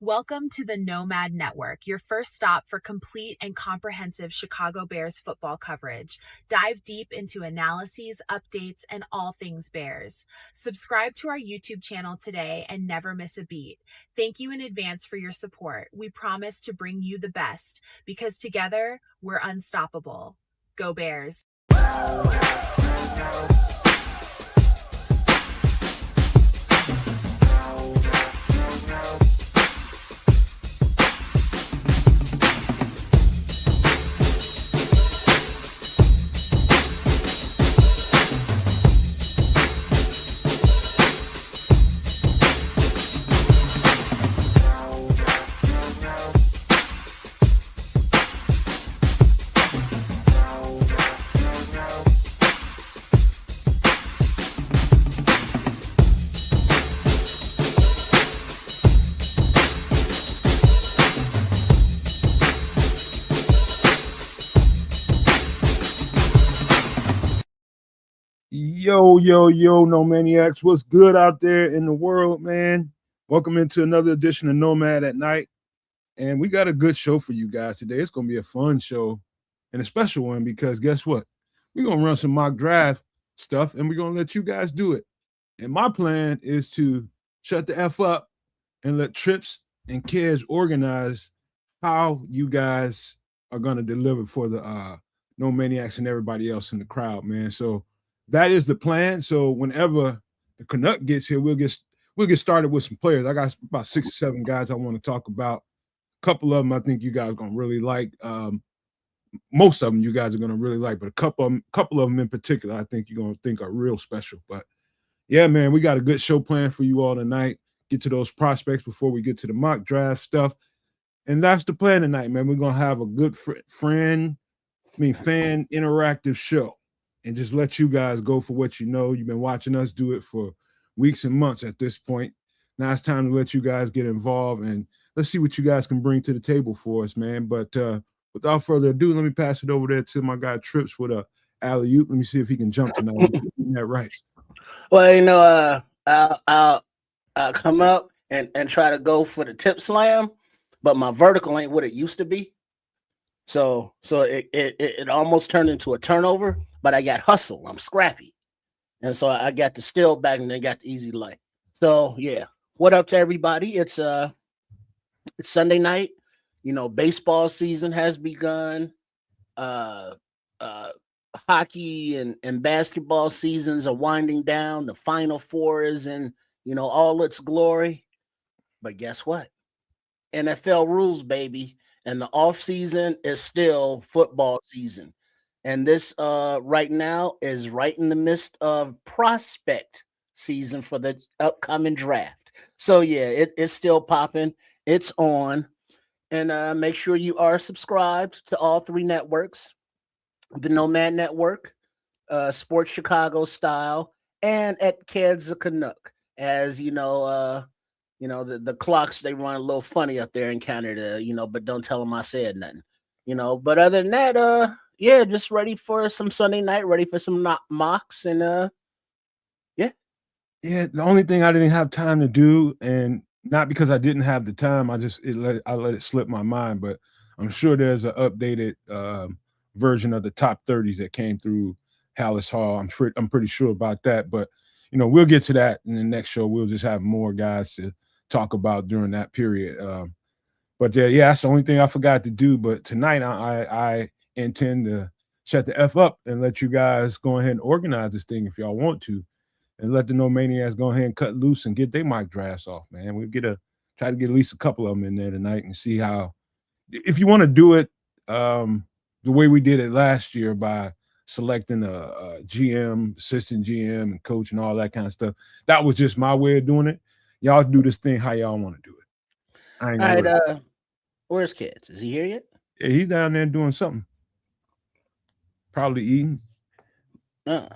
Welcome to the Nomad Network, your first stop for complete and comprehensive Chicago Bears football coverage. Dive deep into analyses, updates, and all things Bears. Subscribe to our YouTube channel today and never miss a beat. Thank you in advance for your support. We promise to bring you the best because together we're unstoppable. Go Bears! Yo, No Maniacs. What's good out there in the world, man? Welcome into another edition of Nomad at Night. And we got a good show for you guys today. It's going to be a fun show and a special one because guess what? We're going to run some mock draft stuff and we're going to let you guys do it. And my plan is to shut the F up and let Trips and Kez organize how you guys are going to deliver for the No Maniacs and everybody else in the crowd, man. So that is the plan. So whenever the Canuck gets here, we'll get started with some players. I got about 6 or 7 guys I want to talk about. A couple of them I think you guys are gonna really like. Most of them you guys are gonna really like, but a couple of them in particular I think you're gonna think are real special. But yeah, man, we got a good show planned for you all tonight. Get to those prospects before we get to the mock draft stuff, and that's the plan tonight, man. We're gonna have a good fan interactive show. And just let you guys go for what you know. You've been watching us do it for weeks and months at this point. Now it's time to let you guys get involved and let's see what you guys can bring to the table for us, man. But without further ado, let me pass it over there to my guy Trips with a alley-oop. Let me see if he can jump tonight. That right. Well, I'll come up and try to go for the tip slam, but my vertical ain't what it used to be. So it almost turned into a turnover, but I got hustle. I'm scrappy. And so I got the steal back and then got the easy light. So yeah. What up to everybody? It's Sunday night. You know, baseball season has begun. Hockey and basketball seasons are winding down. The Final Four is in, all its glory. But guess what? NFL rules, baby. And the off season is still football season. And this right now is right in the midst of prospect season for the upcoming draft. So yeah, it's still popping. It's on. And make sure you are subscribed to all 3 networks. The Nomad Network, Sports Chicago Style, and at Keds the Canuck. As you know, the clocks, they run a little funny up there in Canada, but don't tell them I said nothing, but other than that, yeah, just ready for some Sunday night, ready for some mocks and, yeah. Yeah. The only thing I didn't have time to do, and not because I didn't have the time, I let it slip my mind, but I'm sure there's an updated, version of the top 30s that came through Hallis Hall. I'm pretty sure about that, but we'll get to that in the next show. We'll just have more guys to talk about during that period. But yeah, that's the only thing I forgot to do. But tonight I intend to shut the F up and let you guys go ahead and organize this thing if y'all want to, and let the No Maniacs go ahead and cut loose and get their mock drafts off, man. We'll try to get at least a couple of them in there tonight and see how, if you want to do it the way we did it last year by selecting a GM, assistant GM, and coach and all that kind of stuff. That was just my way of doing it. Y'all do this thing how y'all want to do it. All right, where's Kids? Is he here yet? Yeah, he's down there doing something. Probably eating. Or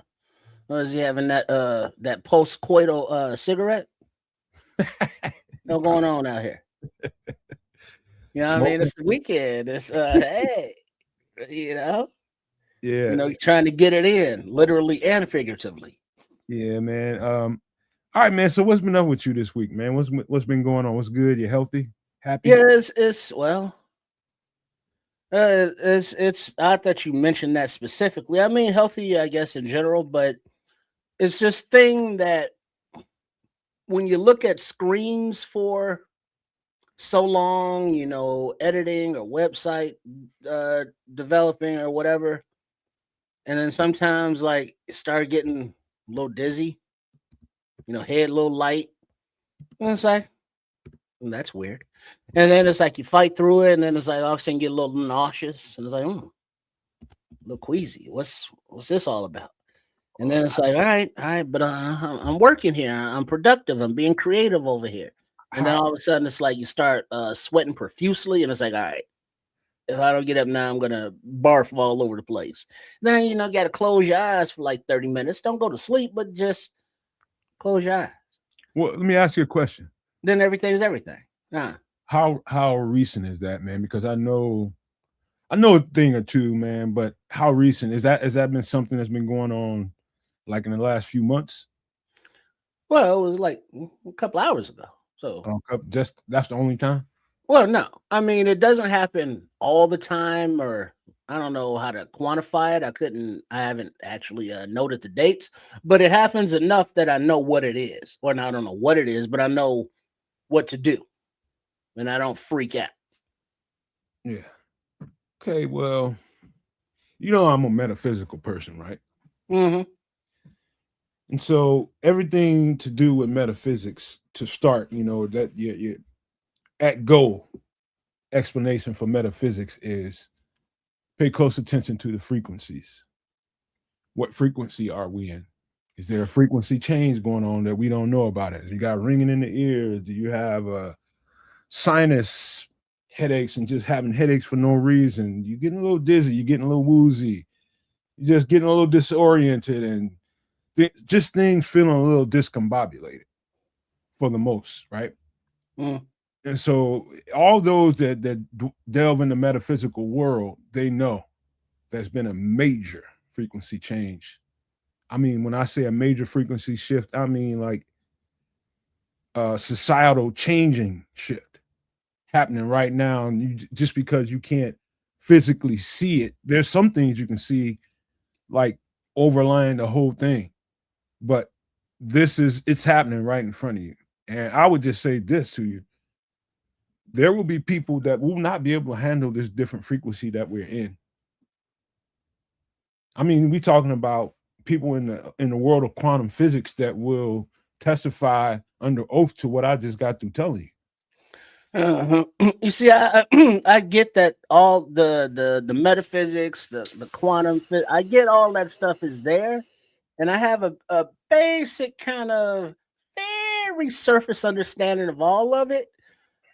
is he having that post-coital cigarette? What's going on out here? You know what I mean? It's the weekend. It's hey, Yeah. Trying to get it in, literally and figuratively. Yeah, man. All right, man. So what's been up with you this week, man? What's been going on? What's good? You healthy? Happy? Yeah, it's well, it's odd that you mentioned that specifically. I mean, healthy, I guess, in general, but it's just thing that when you look at screens for so long, editing or website developing or whatever, and then sometimes like it start getting a little dizzy, head a little light, and it's like that's weird. And then it's like you fight through it, and then it's like all of a sudden you get a little nauseous, and it's like, a little queasy. What's this all about? And then it's like, all right, but I'm working here. I'm productive. I'm being creative over here. And then How all of a sudden, it's like you start sweating profusely, and it's like, all right, if I don't get up now, I'm gonna barf all over the place. Then got to close your eyes for like 30 minutes. Don't go to sleep, but just close your eyes. well, let me ask you a question. Then everything's everything. How recent is that, man? Because I know a thing or two, man, but how recent is that? Has that been something that's been going on like in the last few months? Well, it was like a couple hours ago. So, Just that's the only time? well, no, I mean it doesn't happen all the time, or I don't know how to quantify it. I haven't actually noted the dates, but it happens enough that I know what it is, or I don't know what it is, but I know what to do, and I don't freak out. Yeah. Okay, well, I'm a metaphysical person, right? Hmm. And so everything to do with metaphysics to start, that your at goal explanation for metaphysics is pay close attention to the frequencies. What frequency are we in? Is there a frequency change going on that we don't know about it? You got ringing in the ears? Do you have sinus headaches and just having headaches for no reason? You're getting a little dizzy, you're getting a little woozy, you're just getting a little disoriented, and just things feeling a little discombobulated for the most, right? Mm. And so all those that delve in the metaphysical world, they know there's been a major frequency change. I mean, when I say a major frequency shift, I mean like a societal changing shift happening right now. And just because you can't physically see it, there's some things you can see like overlying the whole thing. But it's happening right in front of you. And I would just say this to you: there will be people that will not be able to handle this different frequency that we're in. I mean, we're talking about people in the world of quantum physics that will testify under oath to what I just got through telling you. Uh-huh. You see, I get that all the metaphysics, the quantum, I get all that stuff is there, and I have a basic kind of very surface understanding of all of it.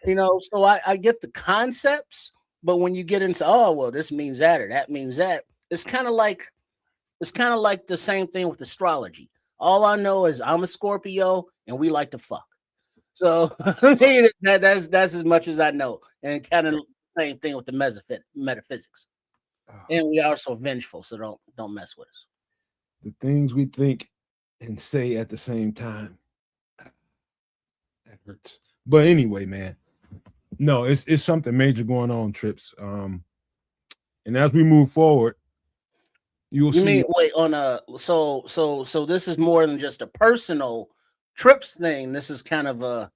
So I get the concepts, but when you get into, oh well, this means that or that means that, it's kind of like the same thing with astrology. All I know is I'm a Scorpio and we like to fuck. So that's as much as I know, and kind of same thing with the metaphysics. And we are so vengeful, so don't mess with us. The things we think and say at the same time, that hurts. But anyway, man, no, it's something major going on, Trips. And as we move forward, you'll You see. mean wait on a so this is more than just a personal trips thing. This is kind of a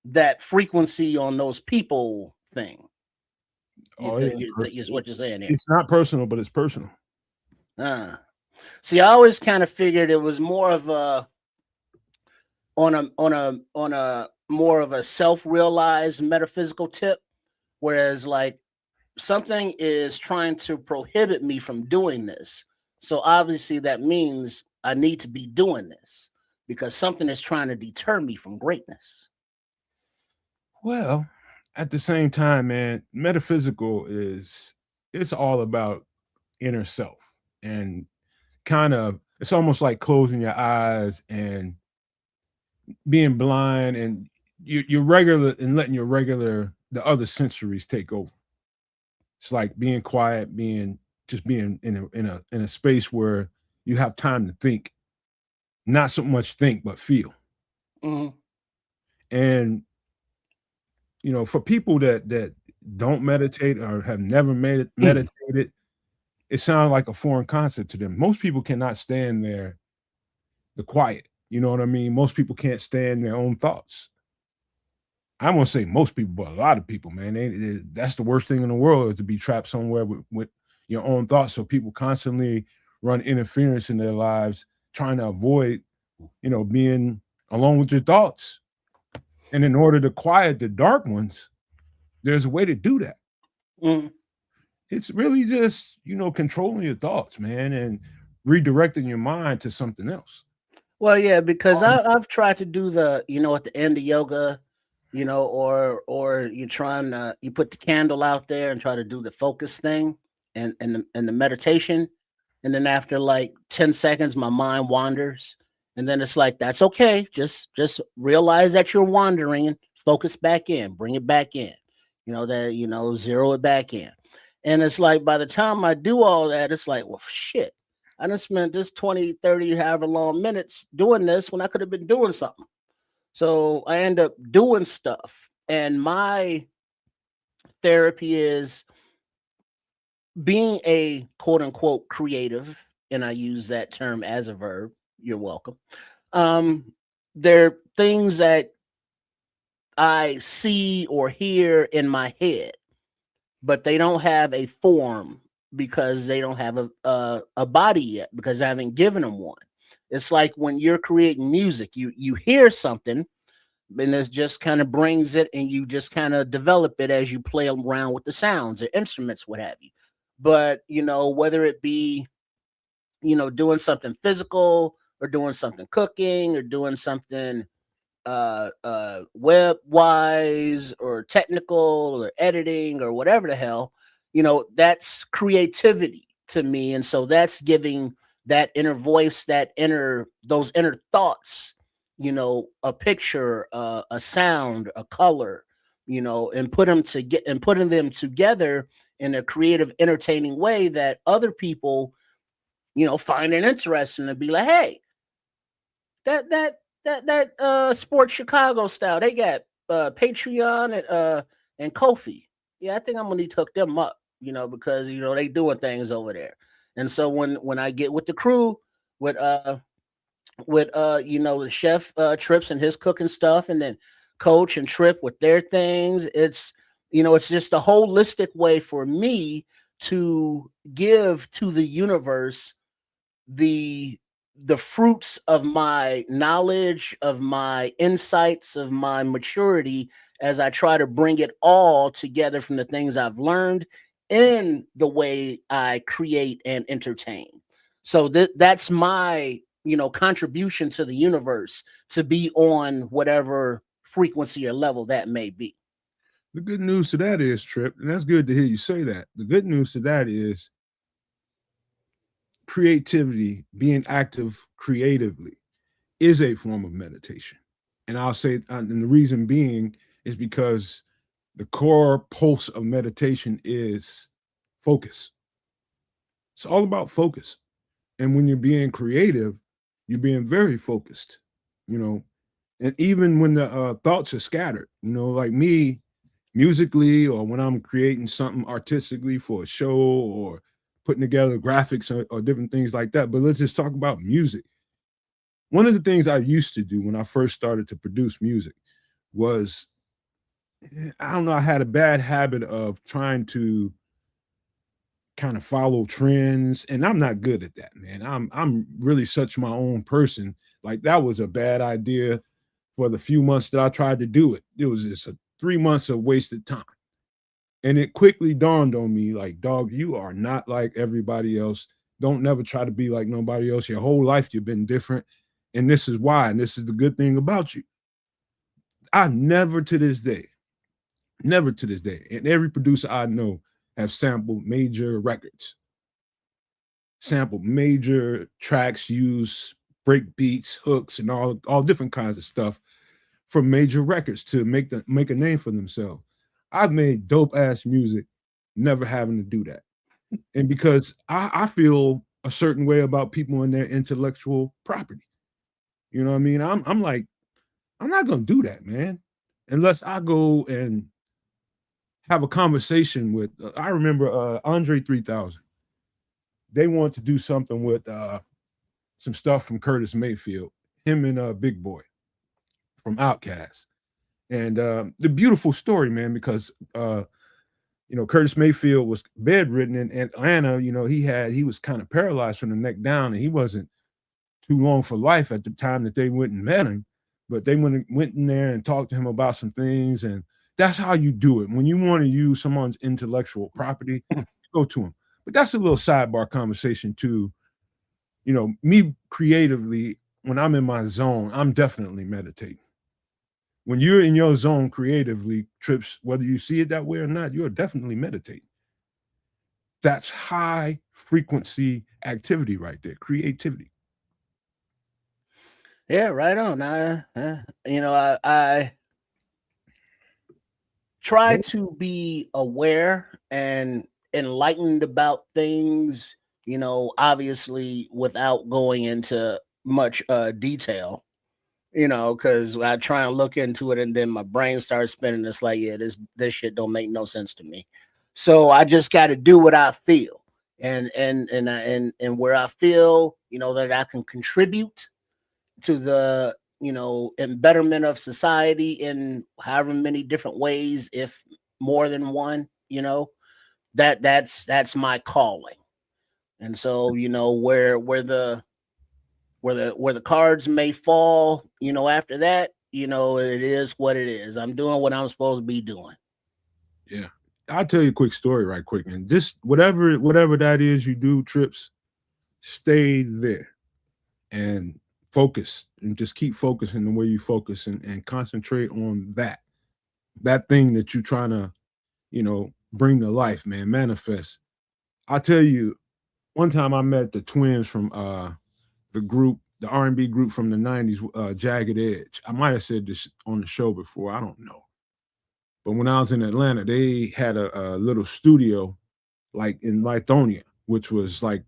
that frequency on those people thing. You Oh, think is what you're saying here? it's not personal, but it's personal. See, I always kind of figured it was more of a on a more of a self-realized metaphysical tip, whereas like something is trying to prohibit me from doing this. So obviously that means I need to be doing this because something is trying to deter me from greatness. Well, at the same time, man, metaphysical it's all about inner self, and kind of it's almost like closing your eyes and being blind, and you're regular and letting the other sensories take over. It's like being quiet, being in a space where you have time to think, not so much think but feel. Mhm. And for people that don't meditate or have never meditated, it sounds like a foreign concept to them. Most people cannot stand the quiet. You know what I mean? Most people can't stand their own thoughts. I won't say most people, but a lot of people, man, that's the worst thing in the world is to be trapped somewhere with your own thoughts. So people constantly run interference in their lives, trying to avoid, being alone with your thoughts. And in order to quiet the dark ones, there's a way to do that. Mm. It's really just, controlling your thoughts, man, and redirecting your mind to something else. Well, yeah, because I've tried to do the, at the end of yoga, or you're trying to you put the candle out there and try to do the focus thing and the meditation, and then after like 10 seconds, my mind wanders, and then it's like that's okay. Just realize that you're wandering and focus back in, bring it back in, zero it back in, and it's like by the time I do all that, it's like, well, shit. I done spent this 20, 30, however long minutes doing this when I could have been doing something. So I end up doing stuff. And my therapy is being a quote unquote creative. And I use that term as a verb. You're welcome. There are things that I see or hear in my head, but they don't have a form because they don't have a body yet, because I haven't given them one. It's like when you're creating music, you hear something, and it just kind of brings it, and you just kind of develop it as you play around with the sounds or instruments, what have you. But whether it be doing something physical or doing something cooking or doing something web wise or technical or editing or whatever the hell, that's creativity to me. And so that's giving that inner voice, those inner thoughts, a picture, a sound, a color, and putting them together in a creative, entertaining way that other people, find it interesting and be like, hey, that Sports Chicago style, they got Patreon and Kofi. Yeah, I think I'm gonna need to hook them up, because they doing things over there. And so when I get with the crew with the chef Trips and his cooking stuff, and then Coach and Trip with their things, it's it's just a holistic way for me to give to the universe the fruits of my knowledge, of my insights, of my maturity, as I try to bring it all together from the things I've learned in the way I create and entertain. So that's my, contribution to the universe, to be on whatever frequency or level that may be. The good news to that is, Trip, and that's good to hear you say that. The good news to that is creativity, being active creatively, is a form of meditation. And I'll say, and the reason being is because the core pulse of meditation is focus. It's all about focus. And when you're being creative, you're being very focused, and even when the thoughts are scattered, like me, musically, or when I'm creating something artistically for a show or putting together graphics or different things like that. But let's just talk about music. One of the things I used to do when I first started to produce music was, I don't know, I had a bad habit of trying to kind of follow trends, and I'm not good at that, man. I'm really such my own person. Like, that was a bad idea for the few months that I tried to do it. It was just 3 months of wasted time. And it quickly dawned on me, like, dog, you are not like everybody else. Don't never try to be like nobody else. Your whole life you've been different. And this is why. And this is the good thing about you. I never to this day, and every producer I know have sampled major records, sampled major tracks, use break beats, hooks, and all different kinds of stuff from major records to make a name for themselves. I've made dope ass music, never having to do that. And because I feel a certain way about people and their intellectual property. You know what I mean? I'm like, I'm not gonna do that, man. unless I go and have a conversation with. I remember Andre 3000. They want to do something with some stuff from Curtis Mayfield, him and Big Boy from Outkast, and the beautiful story, man, because Curtis Mayfield was bedridden in Atlanta. He was kind of paralyzed from the neck down, and he wasn't too long for life at the time that they went and met him. But they went in there and talked to him about some things, and that's how you do it. When you want to use someone's intellectual property, go to him. But that's a little sidebar conversation too. Me creatively, when I'm in my zone, I'm definitely meditating. When you're in your zone creatively, Trips, whether you see it that way or not, you're definitely meditating. That's high frequency activity right there, creativity. Yeah, right on. I try to be aware and enlightened about things, obviously without going into much detail, because I try and look into it and then my brain starts spinning. It's like, yeah, this shit don't make no sense to me. So I just got to do what I feel, and where I feel, that I can contribute to the in betterment of society in however many different ways, if more than one, that's my calling. And so where the cards may fall, after that, it is what it is. I'm doing what I'm supposed to be doing. Yeah. I'll tell you a quick story right quick, man. Just whatever that is you do, Trips, stay there and focus and just keep focusing the way you focus and concentrate on that thing that you're trying to, bring to life, man, manifest. I'll tell you, one time I met the twins from the R&B group from the 90s, Jagged Edge. I might have said this on the show before, I don't know. But when I was in Atlanta, they had a little studio like in Lithonia, which was like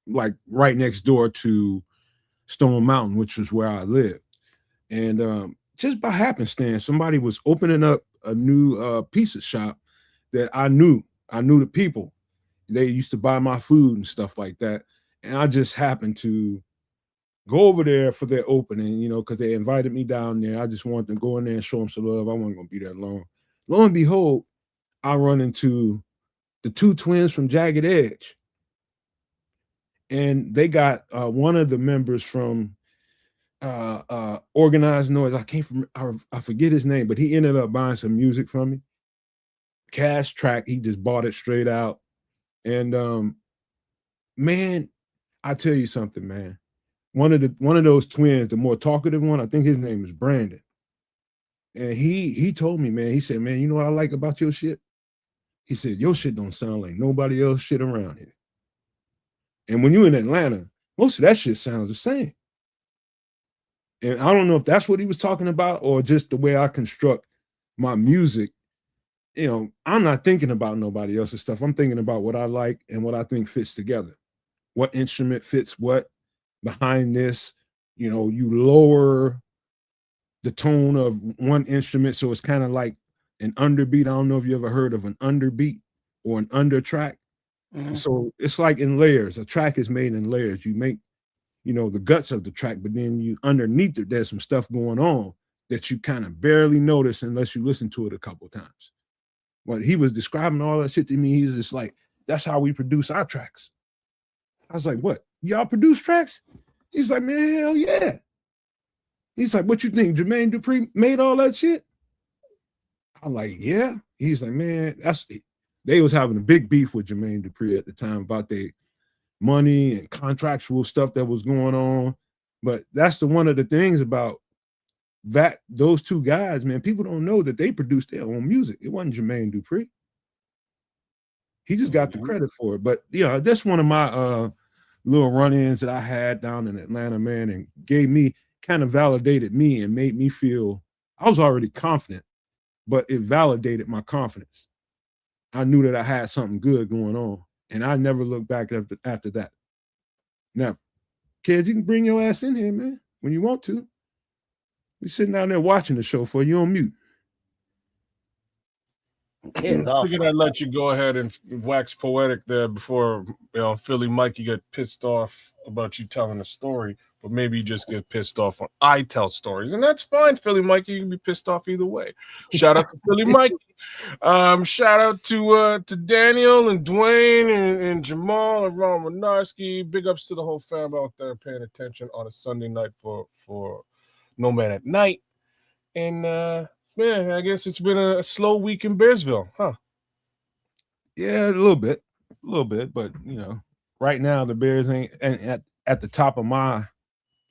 right next door to Stone Mountain, which was where I lived. And just by happenstance, somebody was opening up a new pizza shop that I knew. I knew the people. They used to buy my food and stuff like that. And I just happened to go over there for their opening, because they invited me down there. I just wanted to go in there and show them some love. I wasn't going to be that long. Lo and behold, I run into the two twins from Jagged Edge. And they got one of the members from Organized Noise. I forget his name, but he ended up buying some music from me. Cash track, he just bought it straight out. And man, I tell you something, man. One of those twins, the more talkative one, I think his name is Brandon. And he told me, man, he said, man, you know what I like about your shit? He said, your shit don't sound like nobody else shit around here. And when you're in Atlanta, most of that shit sounds the same. And I don't know if that's what he was talking about or just the way I construct my music. I'm not thinking about nobody else's stuff. I'm thinking about what I like and what I think fits together. What instrument fits what behind this. You lower the tone of one instrument so it's kind of like an underbeat. I don't know if you ever heard of an underbeat or an under track. Mm-hmm. So it's like in layers. A track is made in layers. You make the guts of the track, but then you underneath it, there's some stuff going on that you kind of barely notice unless you listen to it a couple times. When he was describing all that shit to me, he's just like, that's how we produce our tracks. I was like, what? Y'all produce tracks? He's like, man, hell yeah. He's like, what you think? Jermaine Dupri made all that shit? I'm like, yeah. He's like, man, they was having a big beef with Jermaine Dupri at the time about their money and contractual stuff that was going on. But that's one of the things about those two guys, man. People don't know that they produced their own music. It wasn't Jermaine Dupri. He just got the credit for it. But that's one of my little run-ins that I had down in Atlanta, man, and kind of validated me and made me feel I was already confident, but it validated my confidence. I knew that I had something good going on, and I never looked back after that. Now, kids, you can bring your ass in here, man, when you want to. We're sitting down there watching the show for you on mute. Kid golf. Figured I'd let you go ahead and wax poetic there before Philly Mikey get pissed off about you telling a story, but maybe you just get pissed off when I tell stories, and that's fine. Philly Mikey, you can be pissed off either way. Shout out to Philly Mikey. Shout out to Daniel and Dwayne and Jamal and Ron Winarski. Big ups to the whole fam out there paying attention on a Sunday night for Nomad at Night. And man, I guess it's been a slow week in Bearsville, huh? Yeah, a little bit, but right now the Bears ain't at the top of my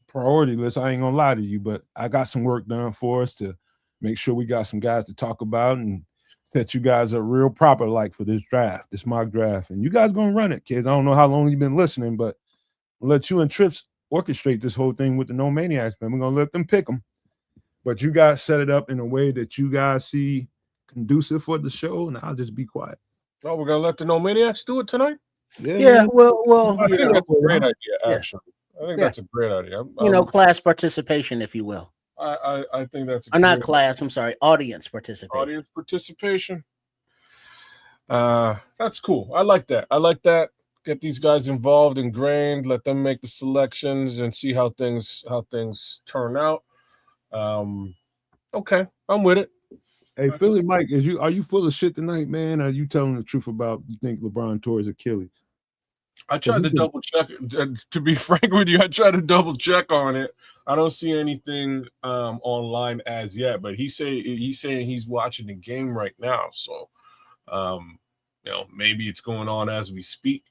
priority list. I ain't gonna lie to you, but I got some work done for us to make sure we got some guys to talk about and set you guys up real proper like for this draft, this mock draft. And you guys gonna run it, kids. I don't know how long you've been listening, but we'll let you and Trips orchestrate this whole thing with the No Maniacs, man. We're gonna let them pick them. But you guys set it up in a way that you guys see conducive for the show, and I'll just be quiet. Oh, we're gonna let the No Maniacs do it tonight? Yeah. Well, I think that's a great idea, actually. I think that's a great idea. Class participation, if you will. I think that's not class. I'm sorry, audience participation. Audience participation. That's cool. I like that. Get these guys involved, ingrained. Let them make the selections and see how things turn out. Okay, I'm with it. Hey, Philly Mike, are you full of shit tonight, man? Are you telling the truth about you think LeBron tore his Achilles? I tried to double check it. To be frank with you, I tried to double check on it. I don't see anything online as yet, but he's saying he's watching the game right now. So, maybe it's going on as we speak.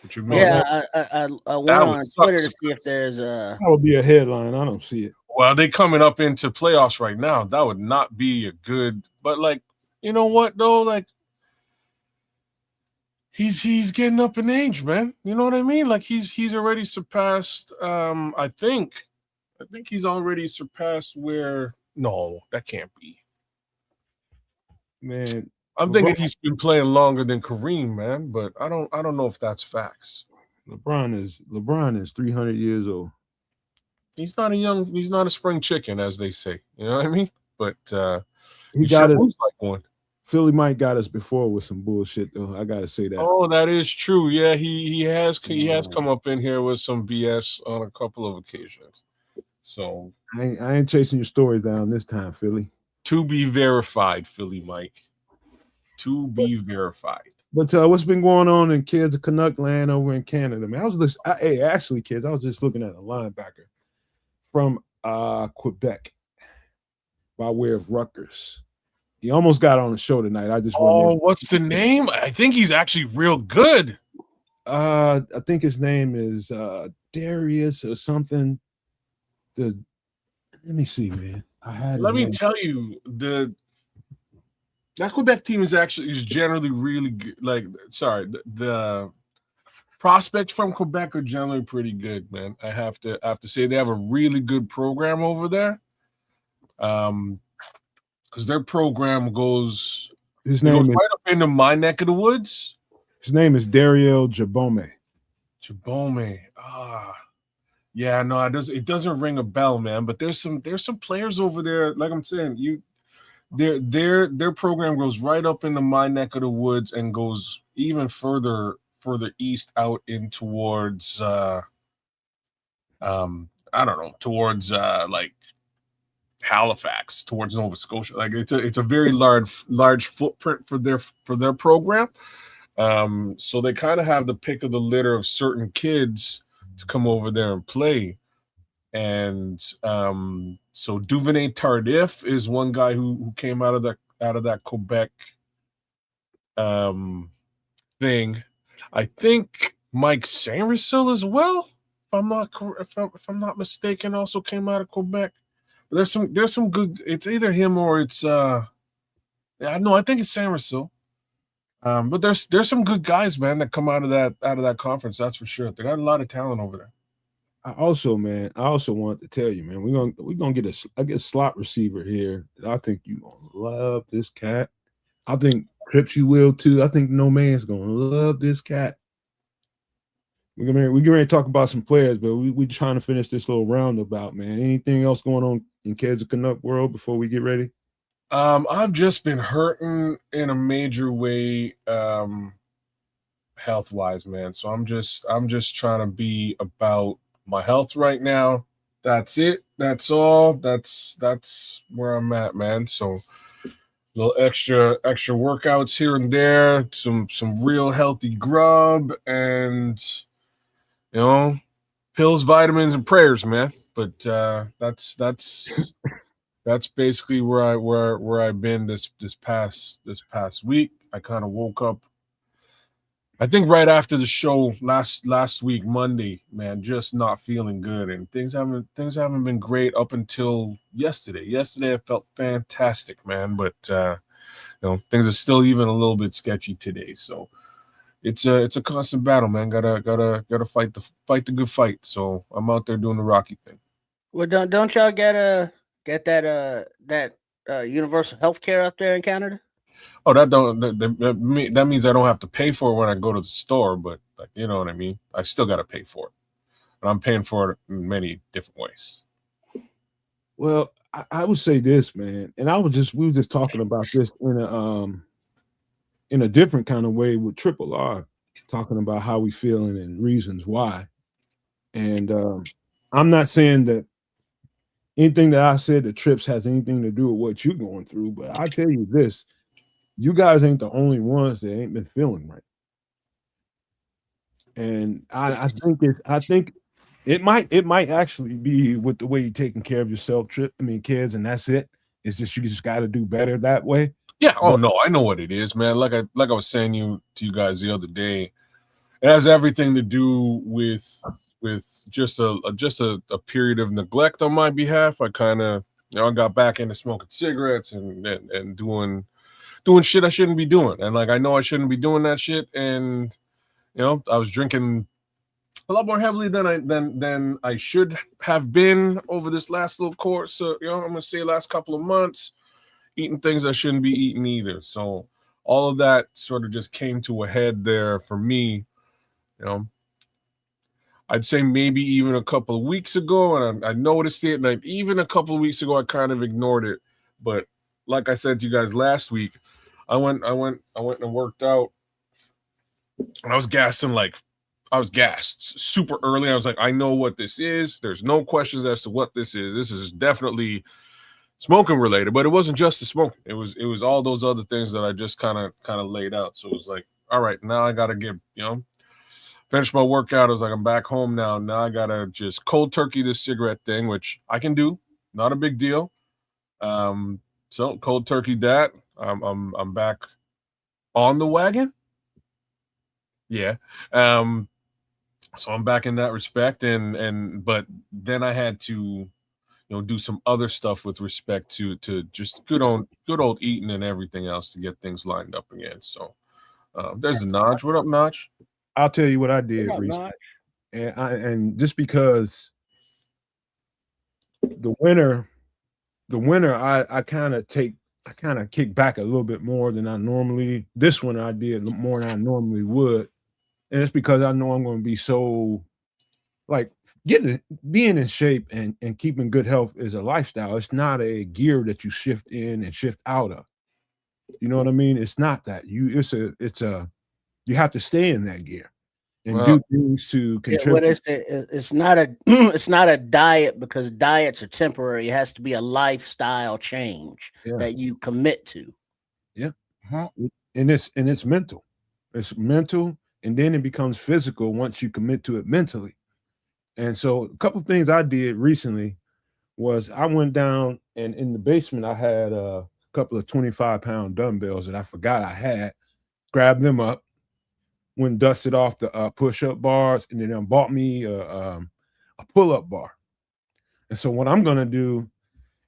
I went on Twitter to see if there's a. That would be a headline. I don't see it. Well, they coming up into playoffs right now. That would not be a good. But you know what though? He's getting up in age, man. You know what I mean? He's already surpassed. I think he's already surpassed where. No, that can't be. Man, I'm thinking he's been playing longer than Kareem, man. But I don't know if that's facts. LeBron is 300 years old. He's not a spring chicken, as they say. You know what I mean? But he got sure looks like one. Philly Mike got us before with some bullshit, though. I gotta say that. Oh, that is true. Yeah, he has come up in here with some BS on a couple of occasions. So I ain't chasing your stories down this time, Philly. To be verified, Philly Mike. To be verified. But what's been going on in kids of Canuck land over in Canada, man? Actually, kids, I was just looking at a linebacker from Quebec by way of Rutgers. He almost got on the show tonight. I just what's the name? I think he's actually real good. I think his name is Darius or something. Let me see, man. Let me tell you, that Quebec team is generally really good. The prospects from Quebec are generally pretty good, man. I have to say they have a really good program over there. Because their program goes right up into my neck of the woods. His name is Dariel Jabome. Yeah, no, it doesn't ring a bell, man. But there's some players over there. Like I'm saying, their program goes right up into my neck of the woods and goes even further east out in towards I don't know, towards Halifax, towards Nova Scotia. It's a very large footprint for their program. So they kind of have the pick of the litter of certain kids to come over there and play. And so Duvernay Tardif is one guy who came out of that Quebec thing. I think Mike Samersil as well, if I'm not mistaken, also came out of Quebec. But there's some good. It's either him or it's I think it's Samersil. But there's some good guys, man, that come out of that conference. That's for sure. They got a lot of talent over there. I also want to tell you, man, we're gonna get a slot receiver here that I think you're gonna love this cat. I think Trips you will too. I think No Man's gonna love this cat. We're gonna talk about some players, but we trying to finish this little roundabout, man. Anything else going on in Kids of Canuck world before we get ready? I've just been hurting in a major way, health wise, man. So I'm just trying to be about my health right now. That's it. That's all. That's where I'm at, man. So little extra workouts here and there, some real healthy grub, and you know, pills, vitamins, and prayers, man. But that's basically where I've been this past week. I kind of woke up, I think, right after the show last week, Monday, man, just not feeling good, and things haven't been great up until yesterday. Yesterday I felt fantastic, man, but things are still even a little bit sketchy today. So it's a constant battle, man. Gotta fight the good fight. So I'm out there doing the Rocky thing. Well, don't y'all get that universal health care up there in Canada? Oh, that means I don't have to pay for it when I go to the store, but like, you know what I mean. I still got to pay for it, and I'm paying for it in many different ways. Well, I would say this, man, and we were just talking about this in a different kind of way with Triple R, talking about how we feeling and reasons why. And I'm not saying that anything that I said that Trips has anything to do with what you're going through, but I tell you this: you guys ain't the only ones that ain't been feeling right. And I think it might actually be with the way you're taking care of yourself, kids, and that's it. It's just you just got to do better that way. Yeah. Oh But no, I know what it is, man. Like I was saying to you guys the other day, it has everything to do with just a period of neglect on my behalf. I kind of I got back into smoking cigarettes and doing shit I shouldn't be doing, and like I know I shouldn't be doing that shit, and I was drinking a lot more heavily than I should have been over this last little course. So I'm gonna say last couple of months, eating things I shouldn't be eating either. So all of that sort of just came to a head there for me. You know, I'd say maybe even a couple of weeks ago, and I noticed it, and even a couple of weeks ago, I kind of ignored it. But like I said to you guys last week, I went and worked out, and I was gassed super early. I was like, I know what this is. There's no questions as to what this is. This is definitely smoking related, but it wasn't just the smoking. It was all those other things that I just kind of laid out. So it was like, all right, now I gotta finish my workout. I was like, I'm back home now. Now I gotta just cold turkey this cigarette thing, which I can do. Not a big deal. So cold turkey that. I'm back on the wagon. Yeah. So I'm back in that respect, but then I had to do some other stuff with respect to just good old eating and everything else to get things lined up again. So there's a Notch. What up, Notch? I'll tell you what I did Not recently, much. and just because the winter, I kind of kick back a little bit more than I normally. This winter I did more than I normally would, and it's because I know I'm going to be so like being in shape and keeping good health is a lifestyle. It's not a gear that you shift in and shift out of. You know what I mean? It's not that it's a you have to stay in that gear and Well, do things to Yeah, what contribute. is it? It's not a it's not a diet, because diets are temporary. It has to be a lifestyle change Yeah, that you commit to. yeah. mhm. And it's mental. It's mental, and then it becomes physical once you commit to it mentally. And so a couple of things I did recently was I went down and in the basement I had a couple of 25-pound dumbbells that I forgot I had, grabbed them up, went dusted off the push-up bars, and then I bought me a pull-up bar. And so what I'm gonna do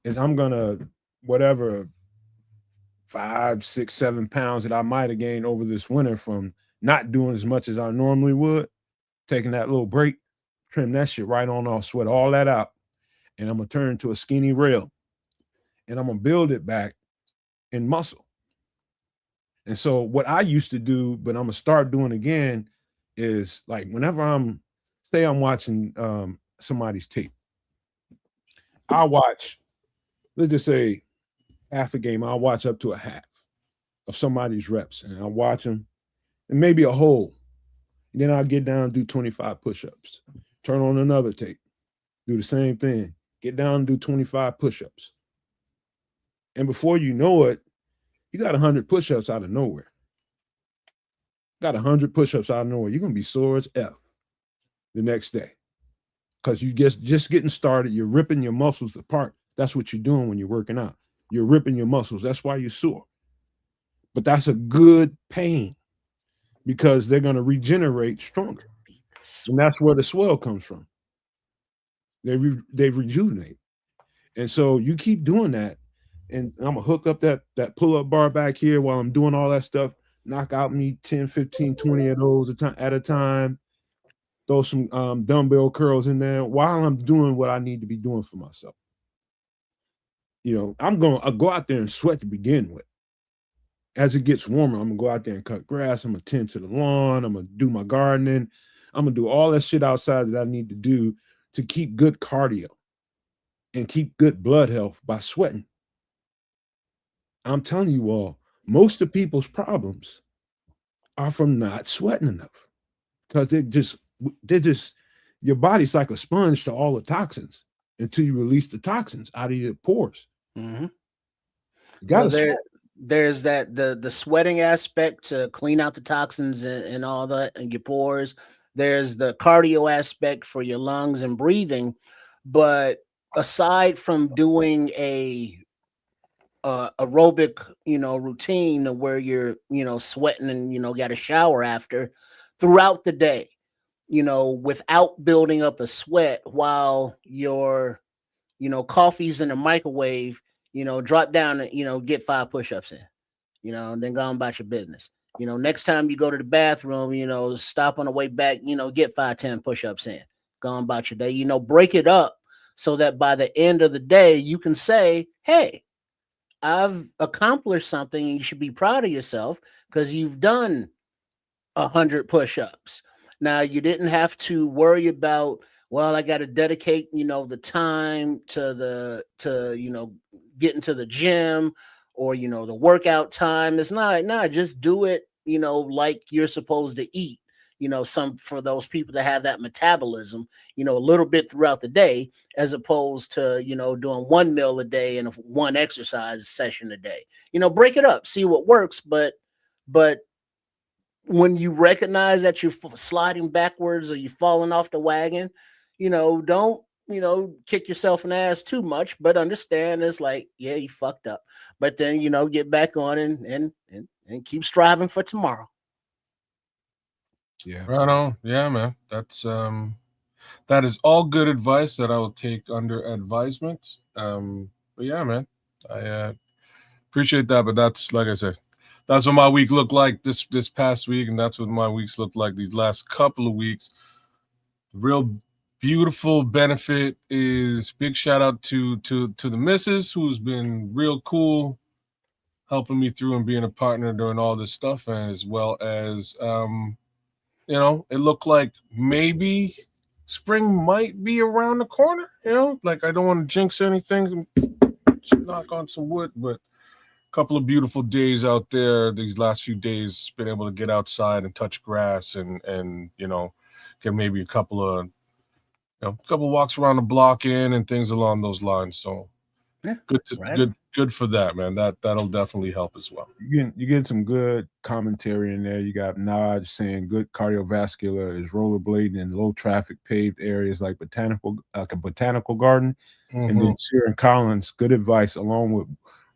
is I'm gonna whatever 5, 6, 7 pounds that I might have gained over this winter from not doing as much as I normally would, taking that little break, trim that shit right on off, sweat all that out, and I'm gonna turn into a skinny rail, and I'm gonna build it back in muscle. And so what I used to do, but I'm gonna start doing again, is like whenever I'm watching somebody's tape, I watch, let's just say half a game. I'll watch up to a half of somebody's reps, and I'll watch them, and maybe a whole. And then I'll get down and do 25 push-ups. Turn on another tape, do the same thing. Get down and do 25 push-ups. And before you know it, you got 100 push-ups out of nowhere. Got 100 push-ups out of nowhere. You're gonna be sore as F the next day. Because you just getting started, you're ripping your muscles apart. That's what you're doing when you're working out. You're ripping your muscles. That's why you're sore. But that's a good pain because they're going to regenerate stronger. And that's where the swell comes from. They've rejuvenated. And so you keep doing that. And I'm going to hook up that pull-up bar back here while I'm doing all that stuff. Knock out me 10, 15, 20 of those at a time. Throw some dumbbell curls in there while I'm doing what I need to be doing for myself. I'll go out there and sweat to begin with. As it gets warmer, I'm going to go out there and cut grass. I'm going to tend to the lawn. I'm going to do my gardening. I'm going to do all that shit outside that I need to do to keep good cardio and keep good blood health by sweating. I'm telling you all, most of people's problems are from not sweating enough because they're just your body's like a sponge to all the toxins until you release the toxins out of your pores. Mm-hmm. There's that the sweating aspect to clean out the toxins and all that in your pores. There's the cardio aspect for your lungs and breathing. But aside from doing a aerobic, routine where you're, sweating and, got a shower after throughout the day, without building up a sweat while your, coffee's in the microwave, drop down and, get 5 push-ups in, and then go on about your business. Next time you go to the bathroom, stop on the way back, get 5, 10 push-ups in, go on about your day, break it up so that by the end of the day, you can say, hey, I've accomplished something and you should be proud of yourself because you've done 100 push-ups. Now, you didn't have to worry about, well, I got to dedicate, the time to getting to the gym or, the workout time. It's not, just do it, like you're supposed to eat, for those people that have that metabolism, a little bit throughout the day, as opposed to, doing 1 meal a day and 1 exercise session a day, break it up, see what works. But when you recognize that you're sliding backwards or you're falling off the wagon, don't, kick yourself in the ass too much, but understand it's like, yeah, you fucked up. But then, get back on and keep striving for tomorrow. Yeah. Right on. Yeah, man. That is all good advice that I will take under advisement. But yeah, man, I appreciate that. But that's, like I said, that's what my week looked like this past week, and that's what my weeks looked like these last couple of weeks. Real beautiful benefit is big shout out to the missus, who's been real cool, helping me through and being a partner during all this stuff, and as well as it looked like maybe spring might be around the corner. Like I don't want to jinx anything, knock on some wood, but couple of beautiful days out there these last few days, been able to get outside and touch grass and get maybe a couple walks around the block and things along those lines. So yeah, good for that, man. That'll definitely help as well. You get some good commentary in there. You got Nomad saying good cardiovascular is rollerblading in low traffic paved areas like a botanical garden. Mm-hmm. And then Sharon Collins, good advice along with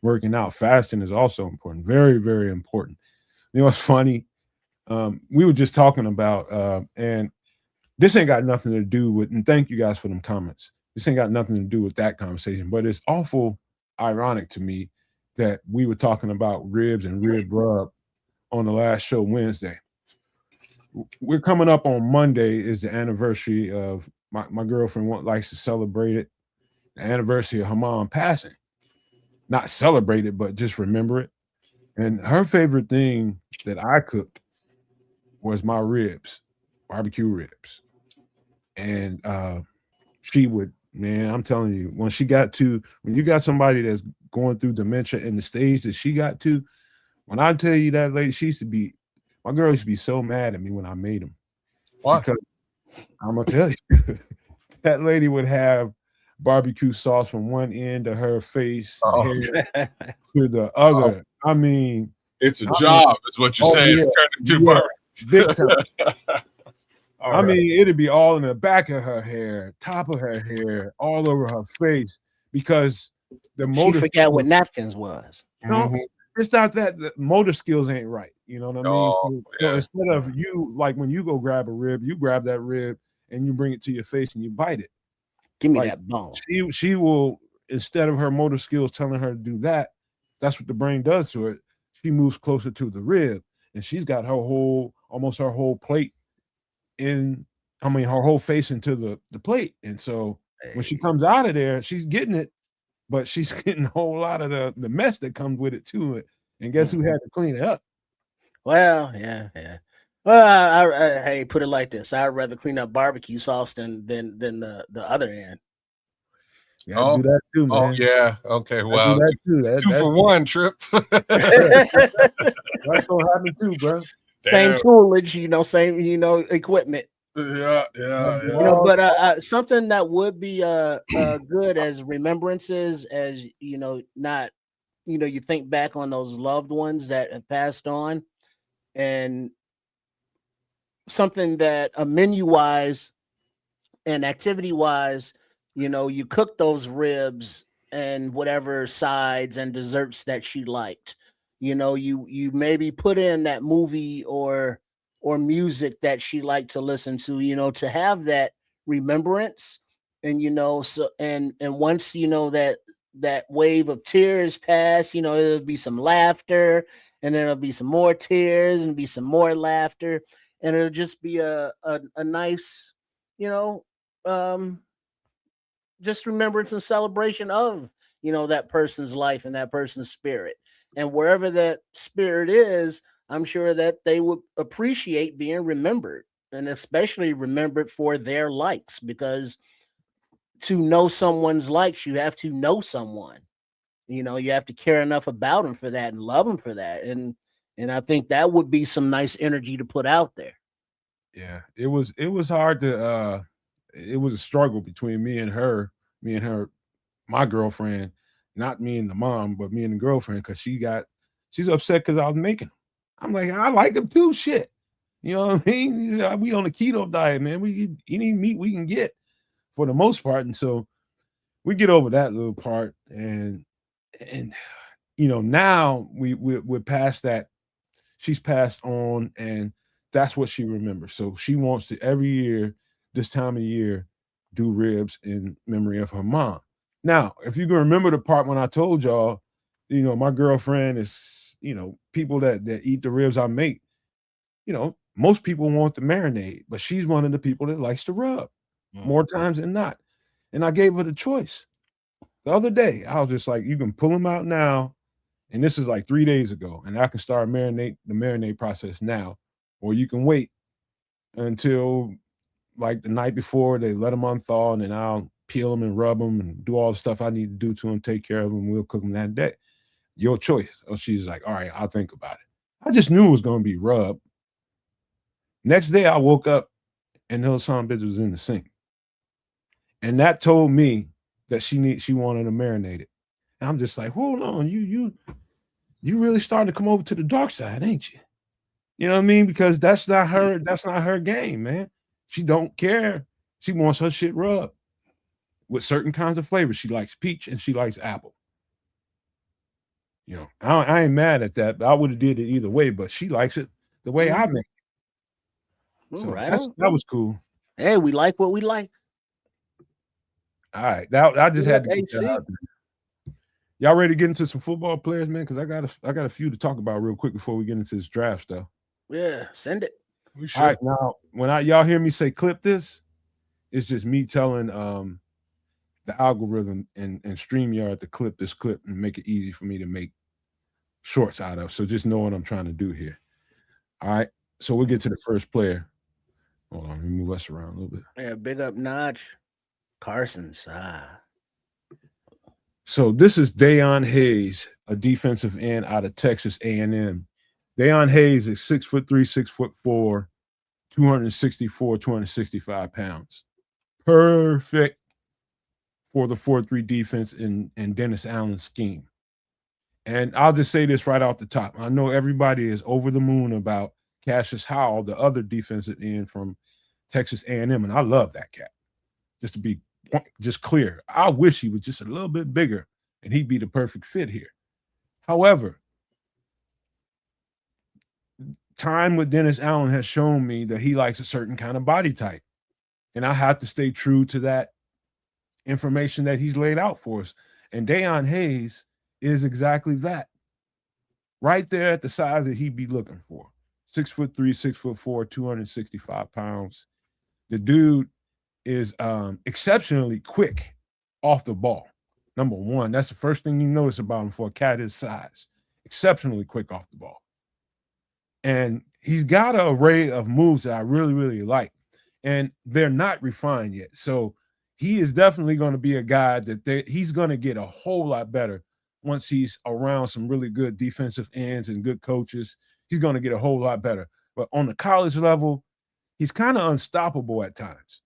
working out. Fasting is also important. Very, very important. It's funny. We were just talking about, and this ain't got nothing to do with, and thank you guys for them comments. This ain't got nothing to do with that conversation, but it's awful ironic to me that we were talking about ribs and rib rub on the last show Wednesday. We're coming up on Monday is the anniversary of my girlfriend likes to celebrate it. The anniversary of her mom passing. Not celebrate it, but just remember it. And her favorite thing that I cooked was my ribs, barbecue ribs. And she would, man, I'm telling you, when you got somebody that's going through dementia and the stage that she got to. When I tell you that lady, my girl used to be so mad at me when I made them. Why? Because I'm gonna tell you, that lady would have barbecue sauce from one end of her face and hair to the other. I mean, it's a job, is what you're saying. Yeah, Turn into barbecue. big time. I mean, it'd be all in the back of her hair, top of her hair, all over her face, because the She motor forgot what napkins was. no, it's not that the motor skills ain't right. You know what I mean? So instead of you, like when you go grab a rib, you grab that rib and you bring it to your face and you bite it. Give me that bone. She will, instead of her motor skills telling her to do that, that's what the brain does to it. She moves closer to the rib, and she's got almost her whole plate her whole face into the plate. And so when she comes out of there, she's getting it, but she's getting a whole lot of the mess that comes with it too. And guess who had to clean it up? Well, yeah. Well, hey, put it like this: I'd rather clean up barbecue sauce than the other end. You gotta do that too, man. Oh yeah. Okay. Well, do that too. That's for one trip. That's gonna happen too, bro. Same toolage, same equipment. Yeah. But something that would be good as remembrances, as not you think back on those loved ones that have passed on, and something that menu wise and activity wise, you cook those ribs and whatever sides and desserts that she liked. You maybe put in that movie or music that she liked to listen to, to have that remembrance. And so and once that wave of tears pass, it'll be some laughter, and then it'll be some more tears and be some more laughter, and it'll just be a nice, just remembrance and celebration of that person's life and that person's spirit. And wherever that spirit is, I'm sure that they would appreciate being remembered, and especially remembered for their likes, because to know someone's likes, you have to know someone. You have to care enough about them for that and love them for that. And I think that would be some nice energy to put out there. Yeah, it was hard to it was a struggle between me and her, my girlfriend, not me and the mom, but me and the girlfriend, because she's upset because I was making them. I'm like, I like them too. Shit. You know what I mean? We on a keto diet, man. We eat any meat we can get for the most part. And so we get over that little part. And now we're past that. She's passed on, and that's what she remembers. So she wants to every year, this time of year, do ribs in memory of her mom. Now, if you can remember the part when I told y'all, my girlfriend is, people that eat the ribs I make, most people want the marinade, but she's one of the people that likes to rub more times than not. And I gave her the choice. The other day, I was just like, you can pull them out now. And this is like 3 days ago, and I can start the marinade process now, or you can wait until like the night before, they let them unthaw, and then I'll peel them and rub them and do all the stuff I need to do to them, take care of them. We'll cook them that day. Your choice. Oh, she's like, all right, I'll think about it. I just knew it was going to be rubbed. Next day, I woke up and those son bitches was in the sink, and that told me that she wanted to marinate it. And I'm just like, hold on, you really starting to come over to the dark side, ain't you? You know what I mean? Because that's not her game, man. She don't care. She wants her shit rubbed with certain kinds of flavors. She likes peach and she likes apple. I ain't mad at that. I would have did it either way, but she likes it the way I make it. So that was cool. Hey, we like what we like. All right. I just had to get that out there. Y'all ready to get into some football players, man? Because I got a few to talk about real quick before we get into this draft stuff. Yeah, send it. We should. All right, now when y'all hear me say clip this, it's just me telling the algorithm and StreamYard to clip this clip and make it easy for me to make shorts out of. So just know what I'm trying to do here. All right. So we'll get to the first player. Hold on, let me move us around a little bit. Yeah, big up Notch. Carson's. So this is Dayon Hayes, a defensive end out of Texas A&M. Dayon Hayes is 6'3", 6'4", 264, 265 pounds. Perfect for the 4-3 defense in Dennis Allen's scheme. And I'll just say this right off the top. I know everybody is over the moon about Cassius Howell, the other defensive end from Texas A&M, and I love that cat. Just to be just clear, I wish he was just a little bit bigger, and he'd be the perfect fit here. However, time with Dennis Allen has shown me that he likes a certain kind of body type, and I have to stay true to that information that he's laid out for us. And Dayon Hayes is exactly that. Right there at the size that he'd be looking for. 6'3", 6'4", 265 pounds. The dude is exceptionally quick off the ball. Number one, that's the first thing you notice about him for a cat his size. Exceptionally quick off the ball. And he's got an array of moves that I really, really like. And they're not refined yet. So he is definitely going to be a guy that he's going to get a whole lot better once he's around some really good defensive ends and good coaches. He's going to get a whole lot better. But on the college level, he's kind of unstoppable at times.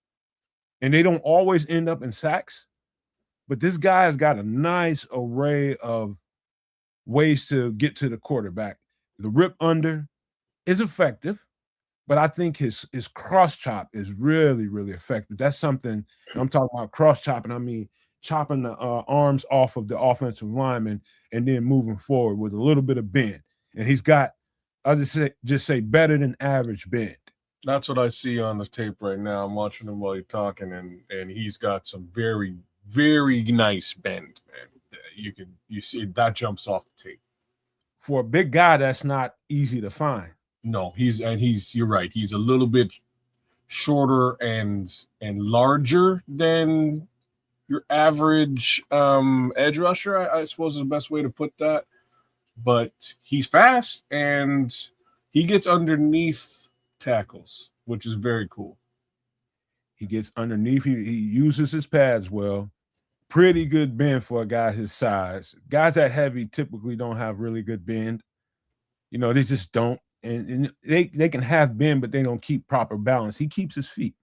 And they don't always end up in sacks. But this guy has got a nice array of ways to get to the quarterback. The rip under is effective, but I think his cross chop is really, really effective. That's something I'm talking about cross chopping. I mean, chopping the arms off of the offensive lineman and then moving forward with a little bit of bend. And he's got, I'll just say better than average bend. That's what I see on the tape right now. I'm watching him while you're talking, and he's got some very, very nice bend, man. You see that jumps off the tape. For a big guy, that's not easy to find. No, you're right. He's a little bit shorter and larger than your average edge rusher, I suppose is the best way to put that. But he's fast and he gets underneath tackles, which is very cool. He gets underneath. He uses his pads well. Pretty good bend for a guy his size. Guys that heavy typically don't have really good bend. You know, they just don't. And they can have bend, but they don't keep proper balance. He keeps his feet.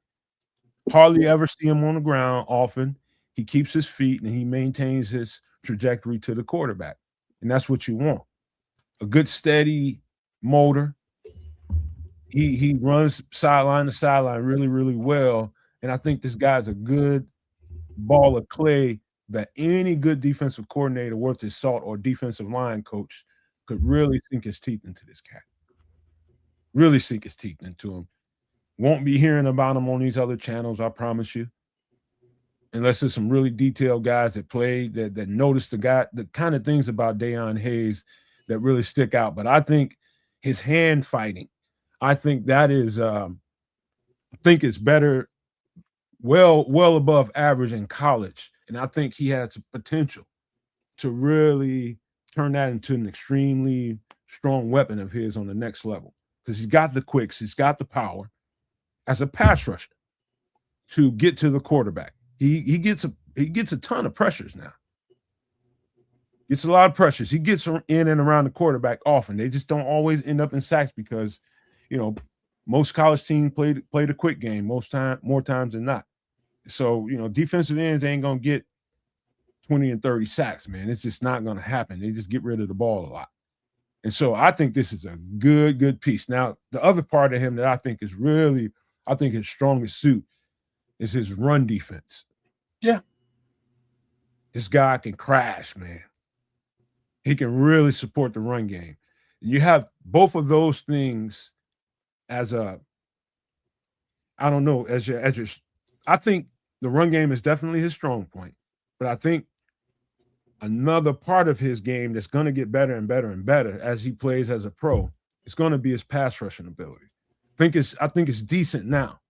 Hardly ever see him on the ground often. He keeps his feet and he maintains his trajectory to the quarterback. And that's what you want. A good steady motor. He runs sideline to sideline really, really well. And I think this guy's a good ball of clay that any good defensive coordinator worth his salt or defensive line coach could really sink his teeth into this cat. Really sink his teeth into him. Won't be hearing about him on these other channels, I promise you. Unless there's some really detailed guys that played that notice the kind of things about Dayon Hayes that really stick out. But I think his hand fighting, I think that is I think it's better, well above average in college. And I think he has the potential to really turn that into an extremely strong weapon of his on the next level. Because he's got the quicks, he's got the power as a pass rusher to get to the quarterback. He gets a ton of pressures now. Gets a lot of pressures. He gets in and around the quarterback often. They just don't always end up in sacks because, you know, most college teams play the quick game more times than not. So, you know, defensive ends ain't gonna get 20 and 30 sacks, man. It's just not gonna happen. They just get rid of the ball a lot. And so I think this is a good piece. Now, the other part of him that I think his strongest suit is his run defense. Yeah. This guy can crash, man. He can really support the run game. You have both of those things as I think the run game is definitely his strong point. But I think another part of his game that's going to get better and better and better as he plays as a pro is going to be his pass rushing ability. I think it's decent now,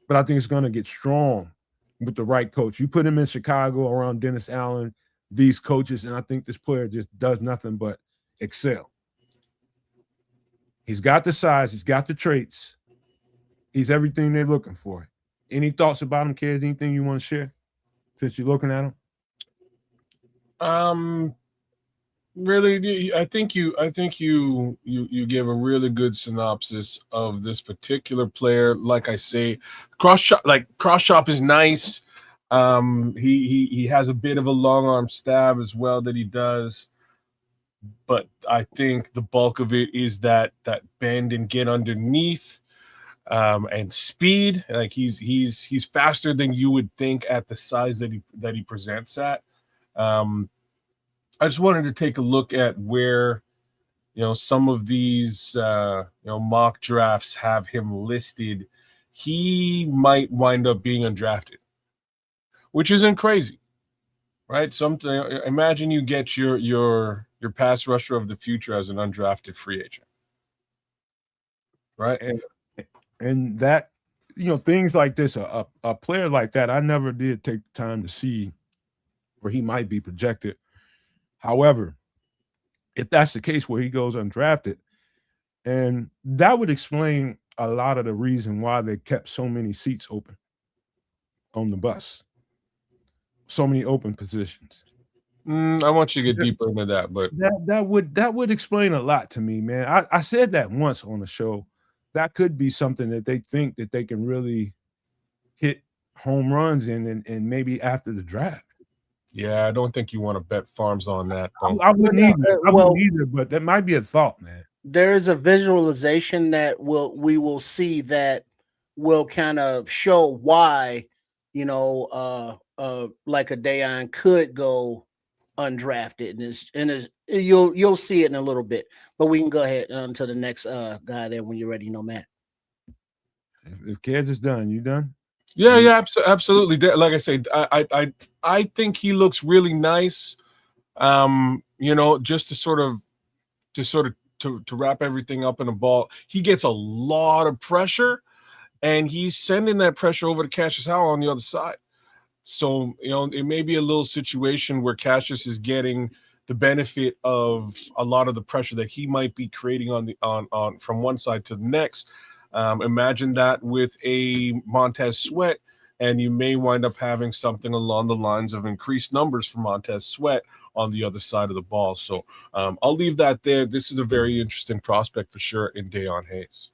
but I think it's going to get strong with the right coach. You put him in Chicago around Dennis Allen, these coaches, and I think this player just does nothing but excel. He's got the size. He's got the traits. He's everything they're looking for. Any thoughts about him, kids? Anything you want to share since you're looking at him? Really, I think you gave a really good synopsis of this particular player. Like I say, cross chop is nice. He has a bit of a long arm stab as well that he does, but I think the bulk of it is that bend and get underneath, and speed. Like he's faster than you would think at the size that he presents at. Um, I just wanted to take a look at where some of these mock drafts have him listed. He might wind up being undrafted, which isn't crazy, right? Imagine you get your pass rusher of the future as an undrafted free agent, right? And that, things like this, a player like that, I never did take the time to see where he might be projected. However, if that's the case where he goes undrafted, and that would explain a lot of the reason why they kept so many seats open on the bus, so many open positions. I want you to get deeper into that, but that would explain a lot to me, man. I said that once on the show. That could be something that they think that they can really hit home runs in, and maybe after the draft. Yeah, I don't think you want to bet farms on that. I wouldn't either. I wouldn't either, but that might be a thought, man. There is a visualization that we will see that will kind of show why, like a Dayon could go undrafted, and you'll see it in a little bit. But we can go ahead to the next guy there when you're ready, Nomad. If Kids is done, you done? Yeah, absolutely. Like I said, I think he looks really nice. Just to wrap everything up in a ball, he gets a lot of pressure, and he's sending that pressure over to Cassius Howell on the other side. So it may be a little situation where Cassius is getting the benefit of a lot of the pressure that he might be creating on from one side to the next. Imagine that with a Montez Sweat, and you may wind up having something along the lines of increased numbers for Montez Sweat on the other side of the ball. So I'll leave that there. This is a very interesting prospect for sure in Dayon Hayes.